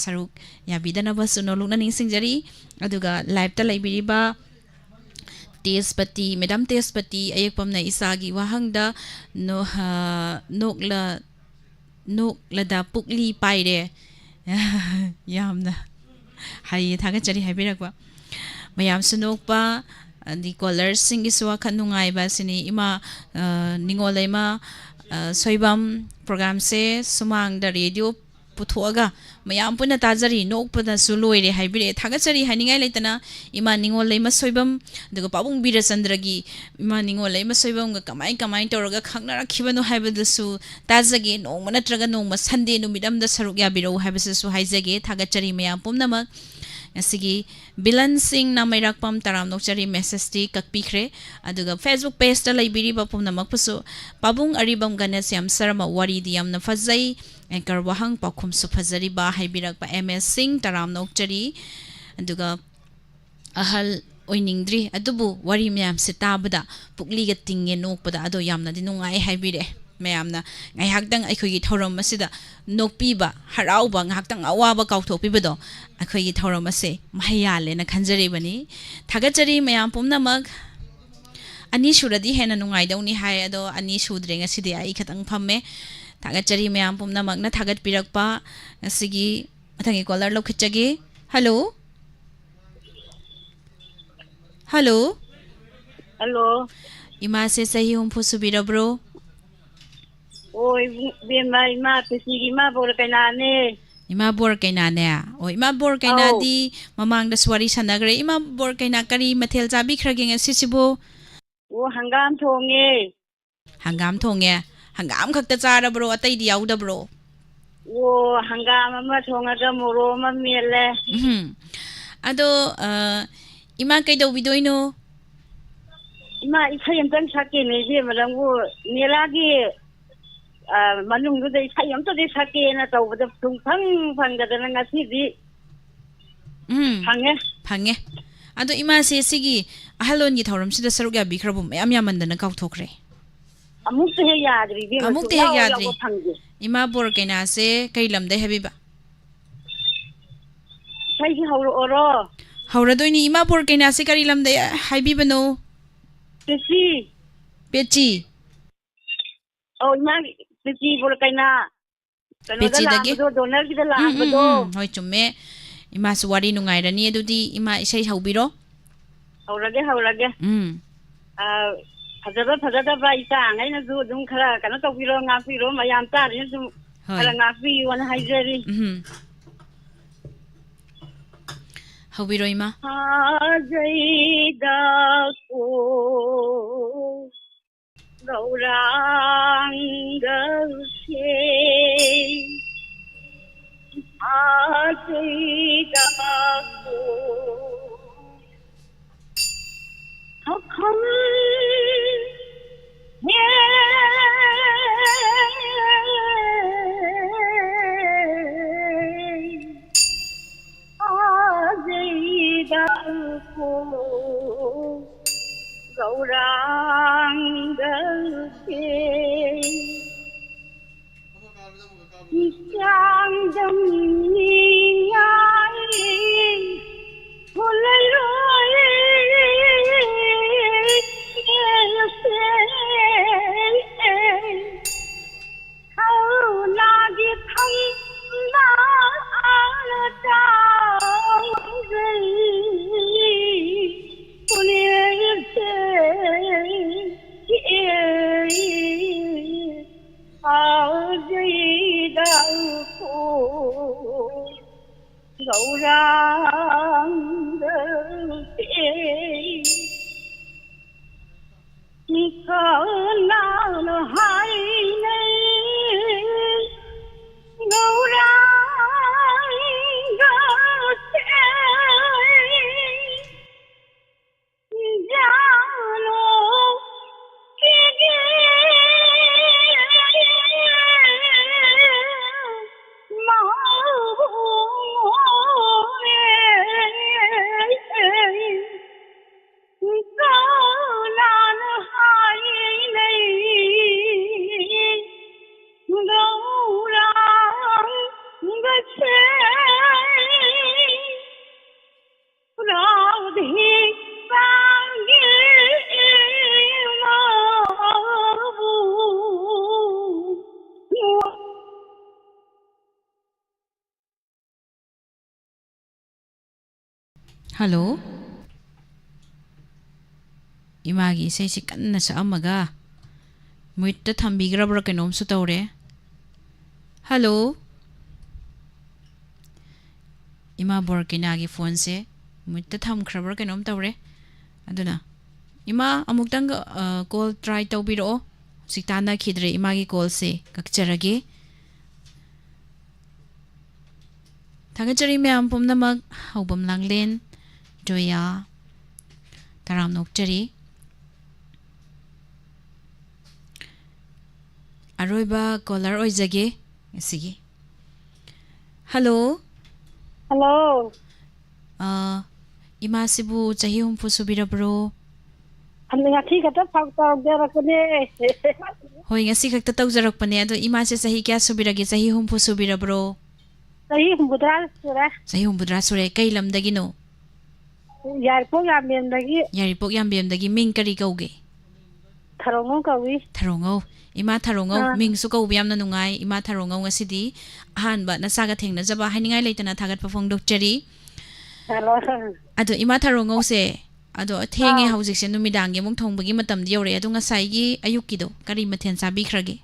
ꯁꯔꯨꯛ ꯌꯥꯕꯤꯗꯅꯕꯁꯨ ꯅꯣꯂꯨꯛꯅ ꯅꯤꯡꯁꯤꯡꯖꯔꯤ ꯑꯗꯨꯒ ꯂꯥꯏꯚꯇ ꯂꯩꯕꯤꯔꯤꯕ ꯇꯦꯖꯄꯇꯤ ꯃꯦꯗꯥꯝ ꯇꯦꯖꯄꯇꯤ ꯑꯌꯦꯛꯄꯝꯅ ꯏꯁꯥꯒꯤ ꯋꯥꯍꯪꯗ ꯅꯣꯛꯂꯗ ꯄꯨꯛꯂꯤ ꯄꯥꯏꯔꯦ ꯌꯥꯝꯅ ꯍꯩꯌꯦ ꯊꯥꯒꯠꯆꯔꯤ ꯍꯥꯏꯕꯤꯔꯛꯄ ꯃꯌꯥꯝꯁꯨ ꯅꯣꯛꯄ ꯑꯗꯤ ꯀꯣꯂꯔꯁꯤꯡꯒꯤꯁꯨ ꯋꯥꯈꯜ ꯅꯨꯡꯉꯥꯏꯕ ꯑꯁꯤꯅꯤ ꯏꯃꯥ ꯅꯤꯡꯉꯣꯜꯂꯩꯃ ꯁꯣꯏꯕꯝ ꯄ꯭ꯔꯣꯒ꯭ꯔꯥꯝꯁꯦ ꯁꯨꯃꯥꯡꯗ ꯔꯦꯗꯤꯑꯣ ꯄꯨꯊꯣꯛꯑꯒ ꯃꯌꯥꯝ ꯄꯨꯟꯅ ꯇꯥꯖꯔꯤ ꯅꯣꯛꯄꯗꯁꯨ ꯂꯣꯏꯔꯦ ꯍꯥꯏꯕꯤꯔꯛꯑꯦ ꯊꯥꯒꯠꯆꯔꯤ ꯍꯥꯏꯅꯤꯡꯉꯥꯏ ꯂꯩꯇꯅ ꯏꯃꯥ ꯅꯤꯡꯉꯣꯜꯂꯩꯃ ꯁꯣꯏꯕꯝ ꯑꯗꯨꯒ ꯄꯥꯕꯨꯡ ꯕꯤꯔꯆꯟꯗ꯭ꯔꯒꯤ ꯏꯃꯥ ꯅꯤꯡꯉꯣꯜꯂꯩꯃ ꯁꯣꯏꯕꯝꯒ ꯀꯃꯥꯏ ꯇꯧꯔꯒ ꯈꯪꯅꯔꯛꯈꯤꯕꯅꯣ ꯍꯥꯏꯕꯗꯨꯁꯨ ꯇꯥꯖꯒꯦ ꯅꯣꯡꯃ ꯅꯠꯇ꯭ꯔꯒ ꯅꯣꯡꯃ ꯁꯟꯗꯦ ꯅꯨꯃꯤꯠ ꯑꯃꯗ ꯁꯔꯨꯛ ꯌꯥꯕꯤꯔꯛꯎ ꯍꯥꯏꯕꯁꯤꯁꯨ ꯍꯥꯏꯖꯒꯦ ꯊꯥꯒꯠꯆꯔꯤ ꯃꯌꯥꯝ ꯄꯨꯝꯅꯃꯛ ꯉꯁꯤꯒꯤ ꯕꯤꯂꯟꯁꯤꯡ ꯅꯥꯃꯩꯔꯥꯛꯄꯝ ꯇꯔꯥꯝꯅꯣꯛꯆꯔꯤ ꯃꯦꯁꯦꯁꯇꯤ ꯀꯛꯄꯤꯈ꯭ꯔꯦ ꯑꯗꯨꯒ ꯐꯦꯁꯕꯨꯛ ꯄꯦꯖꯇ ꯂꯩꯕꯤꯔꯤꯕ ꯄꯨꯝꯅꯃꯛꯄꯨꯁꯨ ꯄꯥꯕꯨꯡ ꯑꯔꯤꯕꯝ ꯒꯅꯦꯁ ꯌꯥꯝ ꯁꯔꯃ ꯋꯥꯔꯤꯗꯤ ꯌꯥꯝꯅ ꯐꯖꯩ ꯑꯦꯡꯀꯔ ꯋꯥꯍꯪ ꯄꯥꯎꯈꯨꯝꯁꯨ ꯐꯖꯔꯤꯕ ꯍꯥꯏꯕꯤꯔꯛꯄ MS ꯁꯤꯡ ꯇꯔꯥꯝꯅꯣꯛꯆꯔꯤ ꯑꯗꯨꯒ ꯑꯍꯜ ꯑꯣꯏꯅꯤꯡꯗ꯭ꯔꯤ ꯑꯗꯨꯕꯨ ꯋꯥꯔꯤ ꯃꯌꯥꯝꯁꯦ ꯇꯥꯕꯗ ꯄꯨꯛꯂꯤꯒ ꯇꯤꯡꯉꯦ ꯅꯣꯛꯄꯗ ꯑꯗꯣ ꯌꯥꯝꯅꯗꯤ ꯅꯨꯡꯉꯥꯏ ꯍꯥꯏꯕꯤꯔꯛꯑꯦ ꯃꯌꯥꯝꯅ ꯉꯥꯏꯍꯥꯛꯇꯪ ꯑꯩꯈꯣꯏꯒꯤ ꯊꯧꯔꯝ ꯑꯁꯤꯗ ꯅꯣꯛꯄꯤꯕ ꯍꯔꯥꯎꯕ ꯉꯥꯏꯍꯥꯛꯇꯪ ꯑꯋꯥꯕ ꯀꯥꯎꯊꯣꯛꯄꯤꯕꯗꯣ ꯑꯩꯈꯣꯏꯒꯤ ꯊꯧꯔꯝ ꯑꯁꯦ ꯃꯍꯩ ꯌꯥꯜꯂꯦꯅ ꯈꯟꯖꯔꯤꯕꯅꯤ ꯊꯥꯒꯠꯆꯔꯤ ꯃꯌꯥꯝ ꯄꯨꯝꯅꯃꯛ ꯑꯅꯤ ꯁꯨꯔꯗꯤ ꯍꯦꯟꯅ ꯅꯨꯡꯉꯥꯏꯗꯧꯅꯤ ꯍꯥꯏ ꯑꯗꯣ ꯑꯅꯤ ꯁꯨꯗ꯭ꯔꯦ ꯉꯁꯤꯗꯤ ꯑꯩ ꯈꯛꯇꯪ ꯐꯝꯃꯦ ꯊꯥꯒꯠꯆꯔꯤ ꯃꯌꯥꯝ ꯄꯨꯝꯅꯃꯛꯅ ꯊꯥꯒꯠꯄꯤꯔꯛꯄ ꯉꯁꯤꯒꯤ ꯃꯊꯪꯒꯤ ꯀꯣꯂꯔ ꯂꯧꯈꯠꯆꯒꯦ ꯍꯜꯂꯣ ꯍꯜꯂꯣ ꯍꯜꯂꯣ ꯏꯃꯥꯁꯦ ꯆꯍꯤ 60 ꯁꯨꯕꯤꯔꯕ꯭ꯔꯣ ꯍꯣꯏ ꯕꯦꯝꯃ ꯏꯃꯥ ꯄꯦꯆꯤꯒꯤ ꯏꯃꯥ ꯕꯣꯔ ꯀꯩꯅꯥꯅꯦ ꯏꯃꯥ ꯕꯣꯔ ꯀꯩꯅꯥꯅꯦ ꯑꯣ ꯏꯃꯥ ꯕꯣꯔ ꯑꯧ ꯀꯩꯅꯥꯗꯤ ꯃꯃꯥꯡꯗꯁꯨ ꯋꯥꯔꯤ ꯁꯥꯟꯅꯈ꯭ꯔꯦ ꯏꯃꯥ ꯕꯣꯔ ꯀꯩꯅꯥ ꯀꯔꯤ ꯃꯊꯦꯜ ꯆꯥꯕꯤꯈ꯭ꯔꯒꯦ ꯉꯁꯤꯁꯤꯕꯨ ꯑꯣ ꯍꯪꯒꯥꯝ ꯊꯣꯡꯉꯦ ꯍꯪꯒꯥꯝ ꯊꯣꯡꯉꯦ ꯍꯪꯒꯥꯝ ꯈꯛꯇ ꯆꯥꯔꯕ꯭ꯔꯣ ꯑꯇꯩꯗꯤ ꯌꯥꯎꯗꯕ꯭ꯔꯣ ꯑꯣ ꯍꯪꯒꯥꯝ ꯑꯃ ꯊꯣꯡꯉꯒ ꯃꯣꯔꯣꯛ ꯑꯃ ꯃꯦꯠꯂꯦ ꯑꯗꯣ ꯏꯃꯥ ꯀꯩꯗꯧꯕꯤꯗꯣꯏꯅꯣ ꯏꯃꯥ ꯏꯁꯩ ꯑꯝꯇꯪ ꯁꯛꯀꯦꯅꯦ ꯏꯕꯦꯝꯃ ꯅꯪꯕꯨ ꯃꯦꯂꯥꯒꯤ ꯃꯅꯨꯡꯗꯨꯗ ꯏꯁꯩ ꯑꯝꯇꯗꯤ ꯁꯛꯀꯦꯅ ꯇꯧꯕꯗ ꯁꯨꯡꯐꯪ ꯐꯪꯗꯗꯅ ꯉꯁꯤꯗꯤ ꯐꯪꯉꯦ ꯑꯗꯣ ꯏꯃꯥꯁꯦ ꯁꯤꯒꯤ ꯑꯍꯜꯂꯣꯟꯒꯤ ꯊꯧꯔꯝꯁꯤꯗ ꯁꯔꯨꯛ ꯌꯥꯕꯤꯈ꯭ꯔꯕꯣ ꯃꯌꯥꯝ ꯌꯥꯝꯃꯟꯗꯅ ꯀꯥꯎꯊꯣꯛꯈ꯭ꯔꯦ ꯑꯃꯨꯛꯇ ꯍꯦꯛ ꯌꯥꯗ꯭ꯔꯤ ꯏꯕꯦꯝꯃ ꯑꯃꯨꯛꯇ ꯍꯦꯛ ꯁꯨꯡꯌꯥꯎ ꯌꯥꯗ꯭ꯔꯤ ꯌꯥꯎꯕ ꯐꯪꯗꯦ ꯏꯃꯥ ꯕꯣꯔ ꯀꯩꯅꯥꯁꯦ ꯀꯩ ꯂꯝꯗꯩ ꯍꯥꯏꯕꯤꯕ ꯏꯁꯩꯁꯤ ꯍꯧꯔꯛꯑꯣꯔꯣ ꯍꯧꯔꯗꯣꯏꯅꯤ ꯏꯃꯥ ꯕꯣꯔ ꯀꯩꯅꯥꯁꯦ ꯀꯔꯤ ꯂꯝꯗꯩ ꯍꯥꯏꯕꯤꯕꯅꯣ ꯄꯦꯆꯤ ꯏꯃꯥ ꯄꯦꯆꯤ ꯕꯣꯔ ꯀꯩꯅꯥ ꯀꯩꯅꯣꯗ ꯄꯦꯆꯤꯗꯒꯤ ꯂꯥꯛꯑꯝꯕꯗꯣ ꯗꯣꯅꯔꯒꯤꯗ ꯂꯥꯛꯑꯝꯕꯗꯣ ꯍꯣꯏ ꯆꯨꯝꯃꯦ ꯏꯃꯥꯁꯨ ꯋꯥꯔꯤ ꯅꯨꯡꯉꯥꯏꯔꯅꯤ ꯑꯗꯨꯗꯤ ꯏꯃꯥ ꯏꯁꯩ ꯍꯧꯕꯤꯔꯣ ꯍꯧꯔꯒꯦ ꯐꯖꯗꯕ ꯏꯆꯥꯉꯩꯅꯁꯨ ꯑꯗꯨꯝ ꯈꯔ ꯀꯩꯅꯣ ꯇꯧꯕꯤꯔꯣ ꯉꯥꯛꯄꯤꯔꯣ ꯃꯌꯥꯝ ꯇꯥꯔꯤꯅ ꯁꯨꯝ ꯍꯣꯏ ꯈꯔ ꯉꯥꯛꯄꯤꯌꯣꯅ ꯍꯥꯏꯖꯔꯤ ꯍꯧꯕꯤꯔꯣ ꯏꯃꯥ गौरांगसे आजैदाको हखम हे आजैदाको गौरांगसे Isangdam niyai Hulayoi Khau nagi thang na chao zai Punirse Nikolal haine Gaurai gaute Jano kige Gaulan haine Gaurang gache Radhe sange mabu Hello Imagi isay si kanna sa amaga Muitta thambigrabra kainom su tawre Hello Ima borkinagi phone se Muitta thamkrabra kainom tawre Aduna Ima amuktang call try tawbiro Siktana khidre imagi call se kakcharage Thangachari mayam pumnamak haubam langlen Joya Taram nokchari Aroiba caller oijage sige Hello Hello Ima sibu chahi humpu subirabro Ani ngathi kata phak taw jarakne Hoi ngasi khakta tawjarakpane ado ima se chahi kya subirage chahi humpu subirabro Sahi budral sura Chahi humbudra sure kai lamdagino Yarpo yamendagi Yaripok yambemdagi ming kari kauge Tharongo kawi Tharongau Ima tharongau ming su kau biam na nungai ima tharongau ngasidi ahanba nasaga thengnajaba hainingai leitana thagat pafong dokchari Hello ado ima tharongau se ado thenge haujik se numidangi mung thongbagi matam di yore ado ngasai ayukki do kari mathen sabi khrage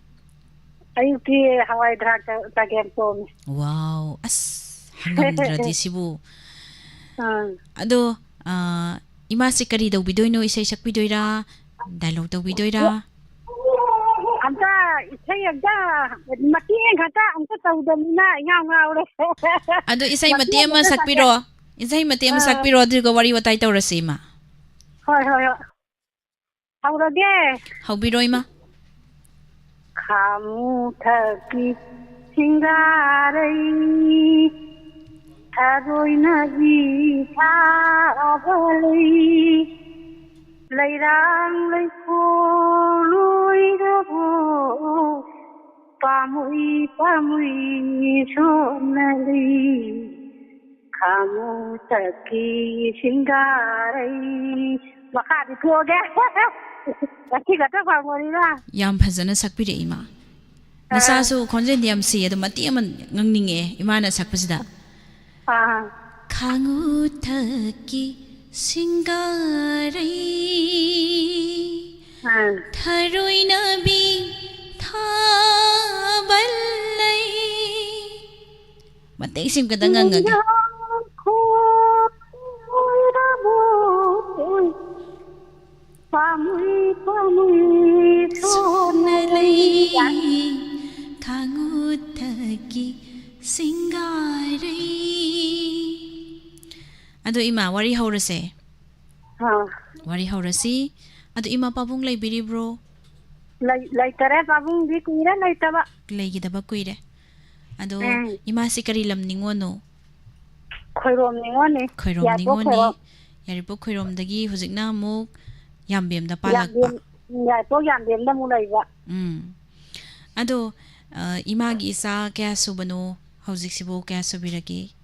Ayuki hawai dhak ta game tom wow as hangamdradi sibu ado ima se kari do bidoino isai sakbidoira dialogue do bidoira Anta isai aga mati engata anta tawdamina ngau ngau le ado isai mati ama sakpiro isai mati ama sakpiro dirgo wari watai tawrase ima Hoi hoi Haurage haubiro ima Kamu thaki singarai Tharoi nabi thabalai Lairang laikoloi rabo Pamui pamui sonali Kamu thaki singarai Maka dituoge Laki kata pamorila yam phajana sakpire ima nasa su khonjen yam si ado mati ama ngangninge imana sakpasida khangu thaki singarai tharoi nabi thabalai mate sim kadang ngangage Pamui pamui sonalai khangu thaki singarai ado ima wari haurase wari haurasi ado ima pabung lai biribro lai tare pabung di kuira lai taba lai gidaba kuire ado ima si kari lam ningono khoirom ningoni khoirom ningoni yaripo khoirom dagi hujikna amuk yambem da palakpa yapo yambem da mulaiba ado imagi isa kaya subano hujik sibo kaya subiragi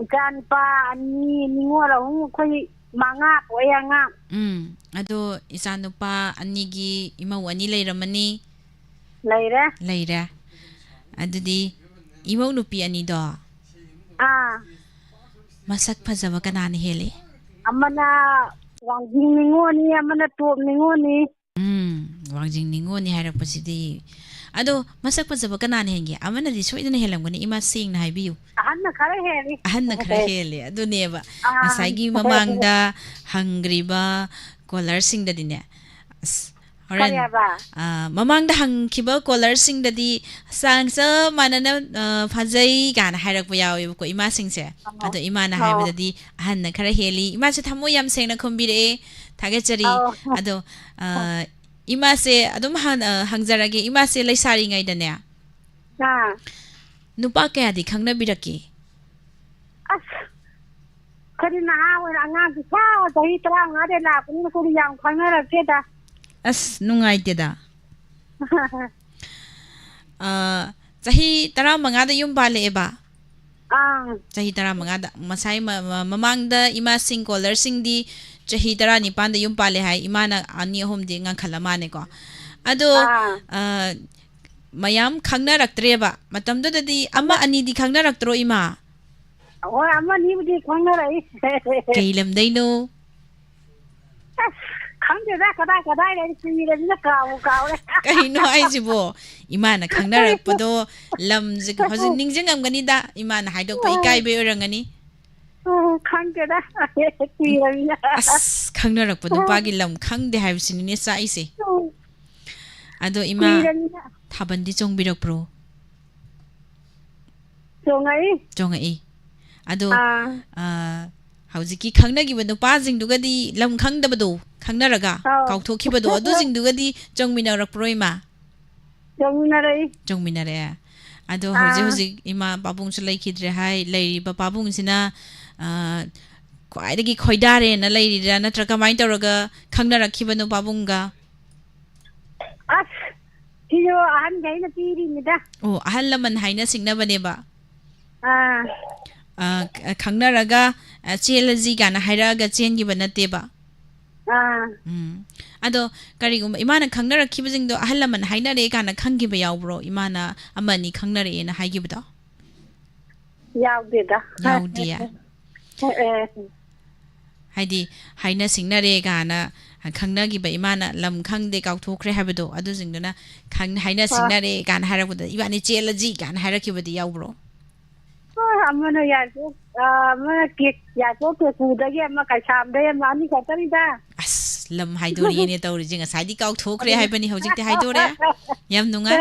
kan pa ani ningora hu khoi manga poyanga ado isa no pa anigi imau ani leiramani leira adudi imau nupi ani do masak phajaba kanani hele amana wangjing ningoni amana top ningoni wangjing ningoni hairapasidi ado masak phajaba kanani henge amana di soidana helamgani ima sing na haibiu ahanna khara hele aduneba asaigi mamangda hangriba caller sing da dine Horen mamang da hang kiba caller sing da di sang sa manana phajai gan hairak pa yaw ko ima sing se ado ima na hai da di han na khara heli ima se thamo yam seng na khombi re thage chari ado ima se adum hangjarage ima se leisari ngai da ne nupa kaya di khangna biraki kari na awe anga ki sa dahi tra ngade la kun ko yang khanga ra ke da as nungai te da chahi tara manga da yum bale ba chahi tara manga da masai mamang da ima sing caller sing di chahi tara ni pan da yum bale hai ima na ani hom di ngang khala mane ko ado mayam khangna raktre ba matam da di ama ani di khangna raktro ima ama ni di khangna rai kailam daino khangde da kada le si le na ka kaino ai jibo imana khangna rakpado lam jig hojin ningjang amgani da imana haidok pai kai be orangani khangde da si le na as khangna rakpado pagi lam khangde haibsini ne sa ise ado ima thabandi chong birak pro chongai ado haujiki khangna gi badu pa jing duga di lam khangda badu khangna raga kautho ki badu adu jing duga di chongmina rak proima chongmina re ado hoji ima babung su lai khidre hai lai ba babung sina kwai gi khoidare na lai ri na tra kamai tawraga khangna rakhi banu babunga as hiyo ahan gai na piri mida oh ahal laman haina singna bane ba khangna raga chelaji gana hairaga chengi banate ba ado karigum imana khangna rakhi bajing do ahalaman haina re kana khangi ba yawbro imana amani khangna re na haigi bdo yawdia haidi haina singna re gana khangna gi ba imana lam khangde kaw thokre habdo adu jingduna khang haina singna re gana harakbuda ibani chelaji gana harakhi badi yawbro amana ya so amana ke ya so ke kudagi amma ka samde mani ka tari da as lam haidori ne tawri jinga saidi kaw thokre haibani hojik te haidore yam nunga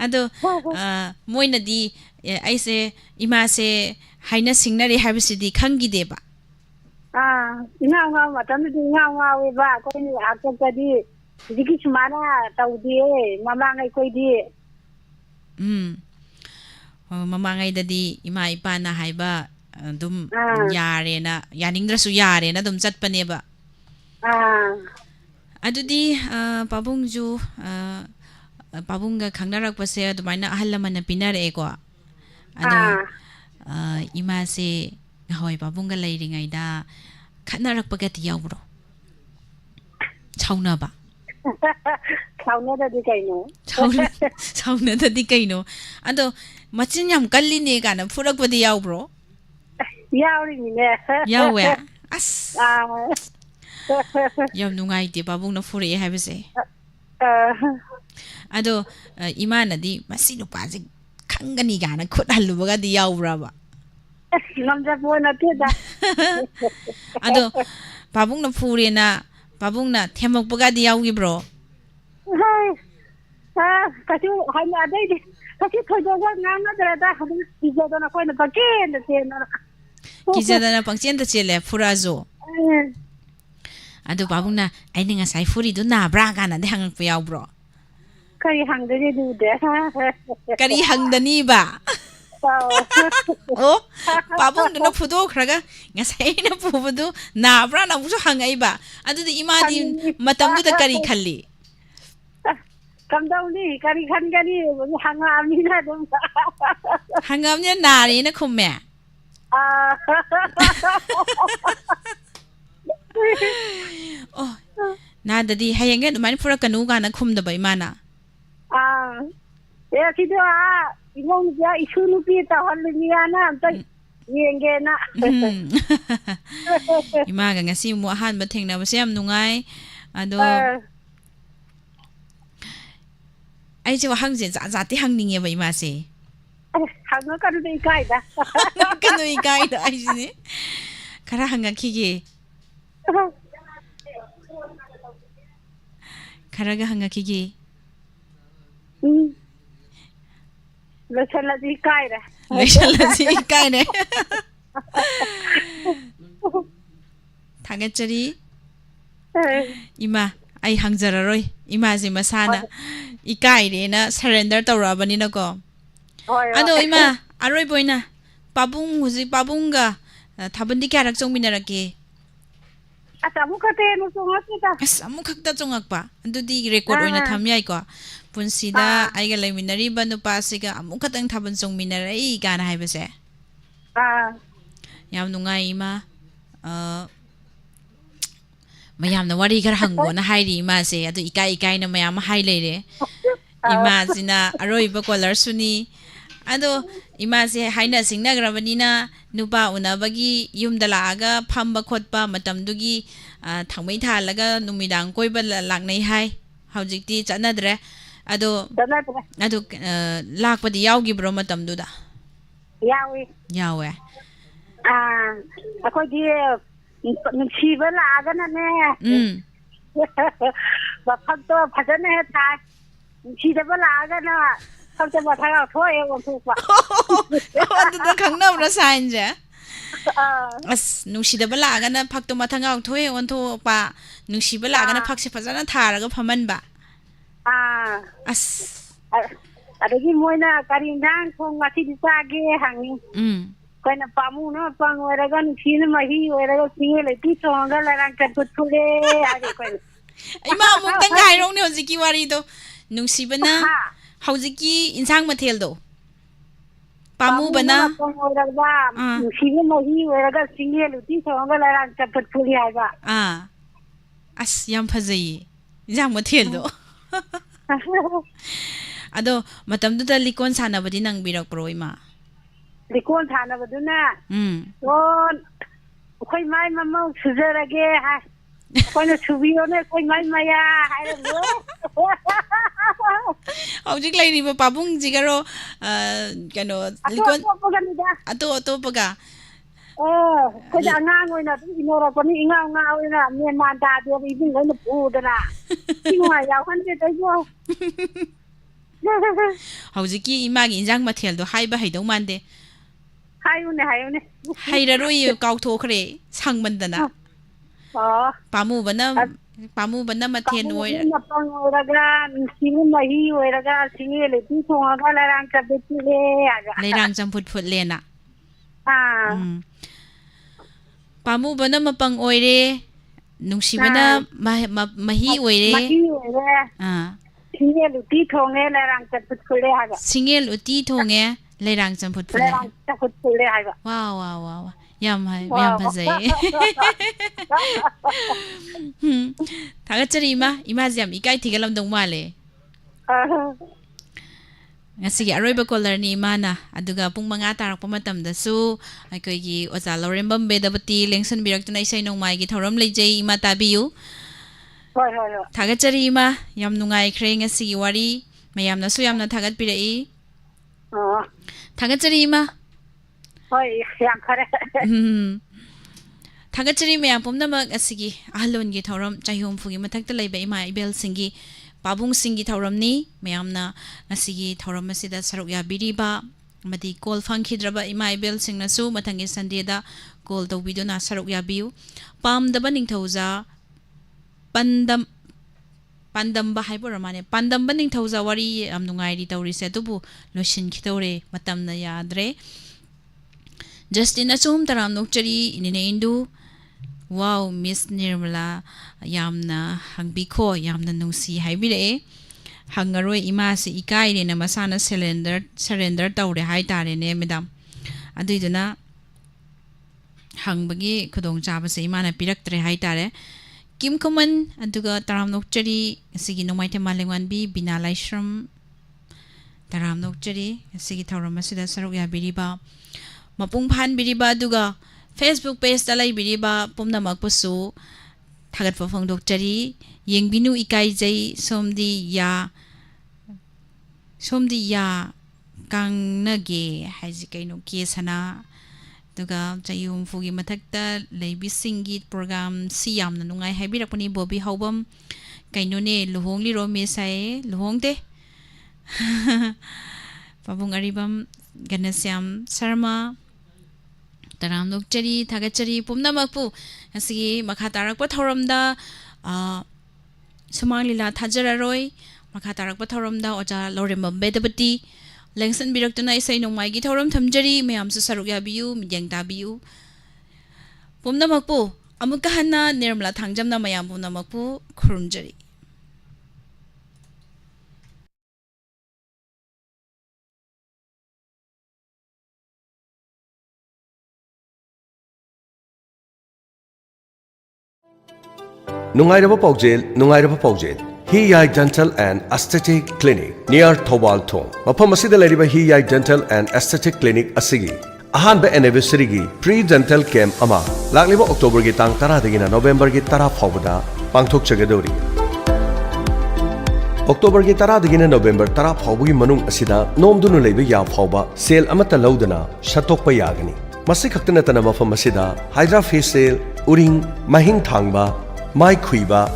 ado moina di aise ima se haina singnare haibisidi khangi deba nga matam di nga we ba ko ni akta di diki sumana tawdi mama ngai koi di mamangai dadi ima ipa na haiba dum yare na yaningdrasu yare na dum chatpane ba adudi pabungju pabunga khangnarak pase adumaina ahallamana pinare ko adu ima se hoi pabunga leiringai da khanarak pagati yawro chauna ba chauna dadi kaino chauna dadi kaino ado machin yam kalli ne kana furak badi yawbro yawri ne yawe as yam nungai te babung na fure habese ado imana di masinu paji khangani gana khut halubaga di yawbra ba namja bona te da ado babung na fure na babung na themok baga di yawgi bro kachu haina dai kasi thojoga ngana da hadin kijada na koina paken de tena kijada na pangchen da chele furazo ado babuna aini nga sai furi do na bra kana de hang pyaw bro kari hangdani du de kari hangdani ba oh babung do na phudo khraga nga sai na phubudu na bra na buso hangai ba ado de imadi matam du da kari khalli kamdauni kari khangani hangami na dum hangamnya nari na khumme oh na dadi hayenga du mani pura kanu kana khumda ba imana ya kido imong ja isunu pi ta halni ana ta yenge na imaga ngasi mu ahan ba thengna ba sem nungai ado ai je wa hangje za za ti hangninge ba ima se hanga kanu dei kai da kanu i kai da ai ne kara hanga khige ꯈꯔꯒ ꯍꯪꯉꯛꯈꯤꯒꯦ ꯂꯣꯏꯁꯜꯂꯗꯤ ꯀꯥꯏꯔꯦ ꯂꯣꯏꯁꯜꯂꯁꯤ ꯏꯀꯥꯏꯔꯦ ꯊꯥꯒꯠꯆꯔꯤ ꯏꯃꯥ ꯑꯩ ꯍꯪꯖꯔꯔꯣꯏ ꯏꯃꯥꯁꯤ ꯃꯁꯥꯅ ꯏꯀꯥꯏꯔꯦꯅ surrender ꯇꯧꯔꯛꯑꯕꯅꯤꯅꯀꯣ ꯑꯗꯣ ꯏꯃꯥ ꯑꯔꯣꯏꯕ ꯑꯣꯏꯅ ꯄꯥꯕꯨꯡ ꯍꯧꯖꯤꯛ ꯄꯥꯕꯨꯡꯒ ꯊꯥꯕꯜꯗꯤ ꯀꯌꯥꯔꯛ ꯆꯣꯡꯃꯤꯟꯅꯔꯛꯀꯦ ꯑꯁ ꯑꯃꯨꯛ ꯈꯛꯇꯦꯅ ꯆꯣꯡꯉꯛꯈꯤꯗ ꯑꯁ ꯑꯃꯨꯛ ꯈꯛꯇ ꯆꯣꯡꯉꯛꯄ ꯑꯗꯨꯗꯤ ꯔꯦꯀꯣꯔꯠ ꯑꯣꯏꯅ ꯊꯝ ꯌꯥꯏꯀꯣ ꯄꯨꯟꯁꯤꯗ ꯑꯩꯒ ꯂꯩꯃꯤꯟꯅꯔꯤꯕ ꯅꯨꯄꯥꯁꯤꯒ ꯑꯃꯨꯛ ꯈꯛꯇꯪ ꯊꯥꯕꯜ ꯆꯣꯡꯃꯤꯟꯅꯔꯛꯏ ꯀꯥꯏꯅ ꯍꯥꯏꯕꯁꯦ ꯌꯥꯝ ꯅꯨꯡꯉꯥꯏ ꯏꯃꯥ ꯃꯌꯥꯝꯅ ꯋꯥꯔꯤ ꯈꯔ ꯍꯪꯉꯣꯅ ꯍꯥꯏꯔꯤ ꯏꯃꯥꯁꯦ ꯑꯗꯨ ꯏꯀꯥꯏꯅ ꯃꯌꯥꯝ ꯑꯃ ꯍꯥꯏ ꯂꯩꯔꯦ ꯏꯃꯥꯁꯤꯅ ꯑꯔꯣꯏꯕ ꯀꯣꯂꯔꯁꯨꯅꯤ ꯑꯗꯣ ꯏꯃꯥꯁꯦ ꯍꯥꯏꯅ ꯁꯤꯡꯅꯈ꯭ꯔꯕꯅꯤꯅ ꯅꯨꯄꯥ ꯎꯅꯕꯒꯤ ꯌꯨꯝꯗ ꯂꯥꯛꯑꯒ ꯐꯝꯕ ꯈꯣꯠꯄ ꯃꯇꯝꯗꯨꯒꯤ ꯊꯥꯡꯃꯩ ꯊꯥꯜꯂꯒ ꯅꯨꯃꯤꯗꯥꯡ ꯀꯣꯏꯕ ꯂꯥꯛꯅꯩ ꯍꯥꯏ ꯍꯧꯖꯤꯛꯇꯤ ꯆꯠꯅꯗ꯭ꯔꯦ ꯑꯗꯣ ꯂꯥꯛꯄꯗꯤ ꯌꯥꯎꯈꯤꯕ꯭ꯔꯣ ꯃꯇꯝꯗꯨꯗ ꯌꯥꯎꯋꯦ ꯑꯩꯈꯣꯏꯗꯤ ꯅꯨꯡꯁꯤꯕ ꯂꯥꯛꯑꯒꯅꯅꯦ ꯃꯐꯛꯇꯣ ꯐꯖꯅ ꯍꯦꯛ ꯊꯥꯏ ꯅꯨꯡꯁꯤꯗꯕ ꯂꯥꯛꯑꯒꯅ ꯐꯛꯇꯣ ꯃꯊꯛ ꯊꯣꯛꯑꯦ ꯑꯣꯟꯊꯣꯛꯄ ꯑꯗꯨꯗ ꯈꯪꯅꯕ꯭ꯔꯥ ꯁꯥꯏꯟꯁꯦ ꯑꯁ ꯅꯨꯡꯁꯤꯗꯕ ꯂꯥꯛꯑꯒꯅ ꯐꯛꯇꯣ ꯃꯊꯪ ꯊꯣꯛꯑꯦ ꯑꯣꯟꯊꯣꯛꯄ ꯅꯨꯡꯁꯤꯕ ꯂꯥꯛꯑꯒꯅ ꯐꯛꯁꯦ ꯐꯖꯅ ꯊꯥꯔꯒ ꯐꯝꯍꯟꯕ ꯑꯁ ꯑꯗꯒꯤ ꯃꯣꯏꯅ ꯀꯔꯤ ꯏꯟꯖꯥꯡ ꯊꯣꯡ ꯉꯁꯤꯗꯤ ꯆꯥꯒꯦ ꯍꯪꯉꯤ ꯑꯩꯈꯣꯏꯅ ꯄꯥꯃꯨꯅ ꯃꯄꯪ ꯑꯣꯏꯔꯒ ꯅꯨꯡꯁꯤꯅ ꯃꯍꯤ ꯑꯣꯏꯔꯒ ꯆꯤꯡꯉꯦ ꯂꯩꯇꯤ ꯊꯣꯡꯉꯒ ꯂꯩꯔꯥꯡ ꯆꯝꯐꯨꯠ ꯐꯨꯠꯂꯦ ꯍꯥꯏꯗꯤ ꯑꯩꯈꯣꯏꯅ ꯏꯃꯥ ꯑꯃꯨꯛꯇꯪ ꯍꯥꯏꯔꯧꯅꯦ ꯍꯧꯖꯤꯛꯀꯤ ꯋꯥꯔꯤꯗꯣ ꯅꯨꯡꯁꯤꯕꯅ ꯍꯧꯖꯤꯛꯀꯤ ꯏꯟꯁꯥꯡ ꯃꯊꯦꯜꯗꯣ ꯄꯥꯃꯨꯅ ꯃꯄꯪ ꯑꯣꯏꯔꯒ ꯅꯨꯡꯁꯤꯅ ꯃꯍꯤ ꯑꯣꯏꯔꯒ ꯆꯤꯡꯉꯦ ꯂꯩꯇꯤ ꯊꯣꯡꯉꯒ ꯂꯩꯔꯥꯡ ꯆꯝꯐꯨꯠ ꯐꯨꯠꯂꯤ ꯍꯥꯏꯕ ꯑꯁ ꯌꯥꯝ ꯐꯖꯩꯌꯦ ꯏꯟꯖꯥꯡ ꯃꯊꯦꯜꯗꯣ ꯑꯗꯣ ꯃꯇꯝꯗꯨꯗ ꯂꯤꯀꯣꯟ ꯁꯥꯟꯅꯕꯗꯤ ꯅꯪꯕꯤꯔꯛꯄ꯭ꯔꯣ ꯏꯃꯥ ꯂꯤꯀꯣꯟ ꯁꯥꯟꯅꯕꯗꯨꯅ ꯑꯩꯈꯣꯏ ꯃꯥꯏ ꯃꯃꯧ ꯁꯨꯖꯔꯒꯦ ꯍꯥꯏ ꯑꯩꯈꯣꯏꯅ ꯁꯨꯕꯤꯌꯣꯅꯦ ꯑꯩꯈꯣꯏ ꯃꯥꯏ ꯃꯌꯥ ꯍꯥꯏꯔꯒ ꯍꯧꯖꯤꯛ ꯂꯩꯔꯤꯕ ꯄꯥꯕꯨꯡꯁꯤꯒꯔꯣ ꯀꯩꯅꯣ ꯂꯤꯀꯣꯟ ꯑꯇꯣꯞꯄꯒ ꯑꯩꯈꯣꯏꯗꯤ ꯑꯉꯥꯡ ꯑꯣꯏꯅ ꯑꯗꯨꯝ ꯏꯟꯅꯔꯛꯄꯅꯤ ꯏꯉꯥꯎ ꯉꯥꯎꯋꯦꯅ ꯃꯦꯟꯃꯥꯟ ꯇꯥꯗꯦꯕ ꯏꯕꯨꯡꯈꯣꯏꯅ ꯄꯨꯗꯅ ꯅꯨꯡꯉꯥꯏ ꯌꯥꯎꯍꯟꯗꯦꯗꯩꯕꯣ ꯍꯧꯖꯤꯛꯀꯤ ꯏꯃꯥꯒꯤ ꯏꯟꯖꯥꯡ ꯃꯊꯦꯜꯗꯣ ꯍꯥꯏꯕ ꯍꯩꯗꯧ ꯃꯥꯟꯗꯦ ꯍꯥꯏꯌꯨꯅꯦ ꯍꯩꯔꯔꯣꯏꯌꯦ ꯀꯥꯎꯊꯣꯛꯈ꯭ꯔꯦ ꯁꯪꯃꯟꯗꯅ ꯄꯥꯝꯃꯨꯕꯅ ꯃꯊꯦꯜ ꯑꯣꯏꯔ ꯃꯄꯪ ꯑꯣꯏꯔꯒ ꯅꯨꯡꯁꯤꯕ ꯃꯍꯤ ꯑꯣꯏꯔꯒ ꯆꯤꯡꯉꯦ ꯂꯩꯇꯤ ꯊꯣꯡꯉꯒ ꯂꯩꯔꯥꯡ ꯆꯝꯐꯨꯠ ꯐꯨꯠꯂꯦ ꯍꯥꯏꯕ ꯂꯩꯔꯥꯡ ꯆꯝꯐꯨꯠ ꯐꯨꯠꯂꯦꯅ ꯄꯥꯝꯃꯨꯕꯅ ꯃꯄꯪ ꯑꯣꯏꯔꯦ ꯅꯨꯡꯁꯤꯕꯅ ꯃꯍꯤ ꯑꯣꯏꯔꯦ ꯁꯤꯡꯉꯦꯜ ꯎꯇꯤ ꯊꯣꯡꯉꯦ ꯂꯩꯔꯥꯡ ꯆꯝꯐꯨꯠ ꯐꯨꯠꯂꯦ ꯍꯥꯏꯕ ꯁꯤꯡꯉꯦꯜ ꯎꯇꯤ ꯊꯣꯡꯉꯦ ꯂꯩꯔꯥꯡ ꯆꯝꯐꯨꯠ ꯐꯨꯠꯂꯦ ꯂꯩꯔꯥꯡ ꯆꯝꯐꯨꯠ ꯐꯨꯠꯂꯦ ꯍꯥꯏꯕ ꯋꯥ ꯌꯥꯝ ꯐꯖꯩꯌꯦ ꯊꯥꯒꯠꯆꯔꯤ ꯏꯃꯥꯁꯦ ꯌꯥꯝ ꯏꯀꯥꯏ ꯊꯤꯒꯠꯂꯝꯗꯧ ꯃꯥꯜꯂꯦ ꯉꯁꯤꯒꯤ ꯑꯔꯣꯏꯕ ꯀꯣꯂꯔꯅꯤ ꯏꯃꯥꯅ ꯑꯗꯨꯒ ꯄꯨꯡ 5 ꯇꯥꯔꯛꯄ ꯃꯇꯝꯗꯁꯨ ꯑꯩꯈꯣꯏꯒꯤ ꯑꯣꯖꯥ ꯂꯧꯔꯦꯝꯕꯝ ꯕꯦꯗꯕꯇꯤ ꯂꯦꯡꯁꯟꯕꯤꯔꯛꯇꯨꯅ ꯏꯁꯩ ꯅꯣꯡꯃꯥꯏꯒꯤ ꯊꯧꯔꯝ ꯂꯩꯖꯩ ꯏꯃꯥ ꯇꯥꯕꯤꯌꯨ ꯊꯥꯒꯠꯆꯔꯤ ꯏꯃꯥ ꯌꯥꯝ ꯅꯨꯡꯉꯥꯏꯈ꯭ꯔꯦ ꯉꯁꯤꯒꯤ ꯋꯥꯔꯤ ꯃꯌꯥꯝꯅꯁꯨ ꯌꯥꯝꯅ ꯊꯥꯒꯠꯄꯤꯔꯛꯏ ꯊꯥꯒꯠꯆꯔꯤ ꯏꯃꯥ ꯌꯥꯝ ꯐꯔꯦ ꯊꯥꯒꯠꯆꯔꯤ ꯃꯌꯥꯝ ꯄꯨꯝꯅꯃꯛ ꯑꯁꯤꯒꯤ ꯑꯍꯜꯂꯣꯟꯒꯤ ꯊꯧꯔꯝ ꯆꯍꯤꯍꯨꯝꯐꯨꯒꯤ ꯃꯊꯛꯇ ꯂꯩꯕ ꯏꯃꯥ ꯏꯕꯦꯜꯁꯤꯡꯒꯤ ꯄꯥꯕꯨꯡꯁꯤꯡꯒꯤ ꯊꯧꯔꯝꯅꯤ ꯃꯌꯥꯝꯅ ꯉꯁꯤꯒꯤ ꯊꯧꯔꯝ ꯑꯁꯤꯗ ꯁꯔꯨꯛ ꯌꯥꯕꯤꯔꯤꯕ ꯑꯃꯗꯤ ꯀꯣꯜ ꯐꯪꯈꯤꯗ꯭ꯔꯕ ꯏꯃꯥ ꯏꯕꯦꯜꯁꯤꯡꯅꯁꯨ ꯃꯊꯪꯒꯤ ꯁꯟꯗꯦꯗ ꯀꯣꯜ ꯇꯧꯕꯤꯗꯨꯅ ꯁꯔꯨꯛ ꯌꯥꯕꯤꯌꯨ ꯄꯥꯝꯗꯕ ꯅꯤꯡꯊꯧꯖꯥ ꯄꯥꯟꯗꯝꯕ ꯍꯥꯏꯕ ꯑꯣꯏꯔ ꯃꯥꯅꯦ ꯄꯥꯟꯗꯝꯕ ꯅꯤꯡꯊꯧꯖꯥ ꯋꯥꯔꯤ ꯌꯥꯝ ꯅꯨꯡꯉꯥꯏꯔꯤ ꯇꯧꯔꯤꯁꯦ ꯑꯗꯨꯕꯨ ꯂꯣꯏꯁꯤꯟꯈꯤꯗꯧꯔꯦ ꯃꯇꯝꯅ ꯌꯥꯗ꯭ꯔꯦ ꯖꯁꯇꯤꯟ ꯑꯆꯨꯝ ꯇꯔꯥꯝ ꯅꯣꯛꯆꯔꯤ ꯏꯅꯦ ꯏꯟꯗꯨ ꯋꯥꯎ ꯃꯤꯁ ꯅꯤꯔꯃꯂꯥ ꯌꯥꯝꯅ ꯍꯪꯕꯤꯈꯣ ꯌꯥꯝꯅ ꯅꯨꯡꯁꯤ ꯍꯥꯏꯕꯤꯔꯛꯑꯦ ꯍꯪꯉꯔꯣꯏ ꯏꯃꯥꯁꯤ ꯏꯀꯥꯏꯔꯦꯅ ꯃꯁꯥꯅ ꯁꯔꯦꯟꯗꯔ ꯇꯧꯔꯦ ꯍꯥꯏꯇꯥꯔꯦꯅꯦ ꯃꯦꯗꯥꯝ ꯑꯗꯨꯏꯗꯨꯅ ꯍꯪꯕꯒꯤ ꯈꯨꯗꯣꯡꯆꯥꯕꯁꯦ ꯏꯃꯥꯅ ꯄꯤꯔꯛꯇ꯭ꯔꯦ ꯍꯥꯏꯇꯥꯔꯦ ꯀꯤꯝ ꯈꯨꯃꯟ ꯑꯗꯨꯒ ꯇꯔꯥꯝ ꯅꯣꯛꯆꯔꯤ ꯉꯁꯤꯒꯤ ꯅꯣꯡꯃꯥꯏꯊꯦꯝ ꯃꯥꯂꯦꯝꯉꯥꯟꯕꯤ ꯕꯤꯅꯥ ꯂꯥꯏꯁ꯭ꯔꯝ ꯇꯔꯥꯝ ꯅꯣꯛꯆꯔꯤ ꯉꯁꯤꯒꯤ ꯊꯧꯔꯝ ꯑꯁꯤꯗ ꯁꯔꯨꯛ ꯌꯥꯕꯤꯔꯤꯕ ꯃꯄꯨꯡ ꯐꯥꯍꯟꯕꯤꯔꯤꯕ ꯑꯗꯨꯒ ꯐꯦꯁꯕꯨꯛ ꯄꯦꯖꯇ ꯂꯩꯕꯤꯔꯤꯕ ꯄꯨꯝꯅꯃꯛꯄꯨꯁꯨ ꯊꯥꯒꯠꯄ ꯐꯣꯡꯗꯣꯛꯆꯔꯤ ꯌꯦꯡꯕꯤꯅꯨ ꯏꯀꯥꯏꯖꯩ ꯁꯣꯝꯗꯤ ꯌꯥ ꯀꯥꯡꯅꯒꯦ ꯍꯥꯏꯁꯤ ꯀꯩꯅꯣ ꯀꯦꯁꯅ ꯑꯗꯨꯒ ꯆꯍꯤ ꯍꯨꯝꯐꯨꯒꯤ ꯃꯊꯛꯇ ꯂꯩꯕꯤꯁꯤꯡꯒꯤ ꯄ꯭ꯔꯣꯒ꯭ꯔꯥꯝꯁꯤ ꯌꯥꯝꯅ ꯅꯨꯡꯉꯥꯏ ꯍꯥꯏꯕꯤꯔꯛꯄꯅꯤ Bobby ꯍꯧꯕꯝ Kainone luhong liro mesai luhong de Pabung Aribam Ganasyam Sarma Taram Nokchari Thagachari Pumnamakpu Asigi Makhatarak Pathoramda Sumanglila Thajararoy Makhatarak Pathoramda Oja Loremam Bedabati Lengsan Biraktuna Isai Nongmai Gi Thoram Thamjari Mayam Su Saruk Yabiu Midyang Tabiu Pumnamakpu Amukahana Nirmala Thangjamna Mayam Pumnamakpu Khurumjari Nungairaba Paujel, He Yai Dental and Aesthetic Clinic near Thobal Thong. Mapam asida lariba He Yai Dental and Aesthetic Clinic asigi. Ahanba anniversary gi pre-dental camp ama lakliba October gi tang 10 dagina November gi 10 phawda pangthok chagadori. October gi 10 dagina November 10 phawgi manung asida nomdunu leiba ya phawba sale amata laudana shatokpa yagani. Masi khaktana tana mafam asida Hydra facial, uring, mahing thangba, mai khuiba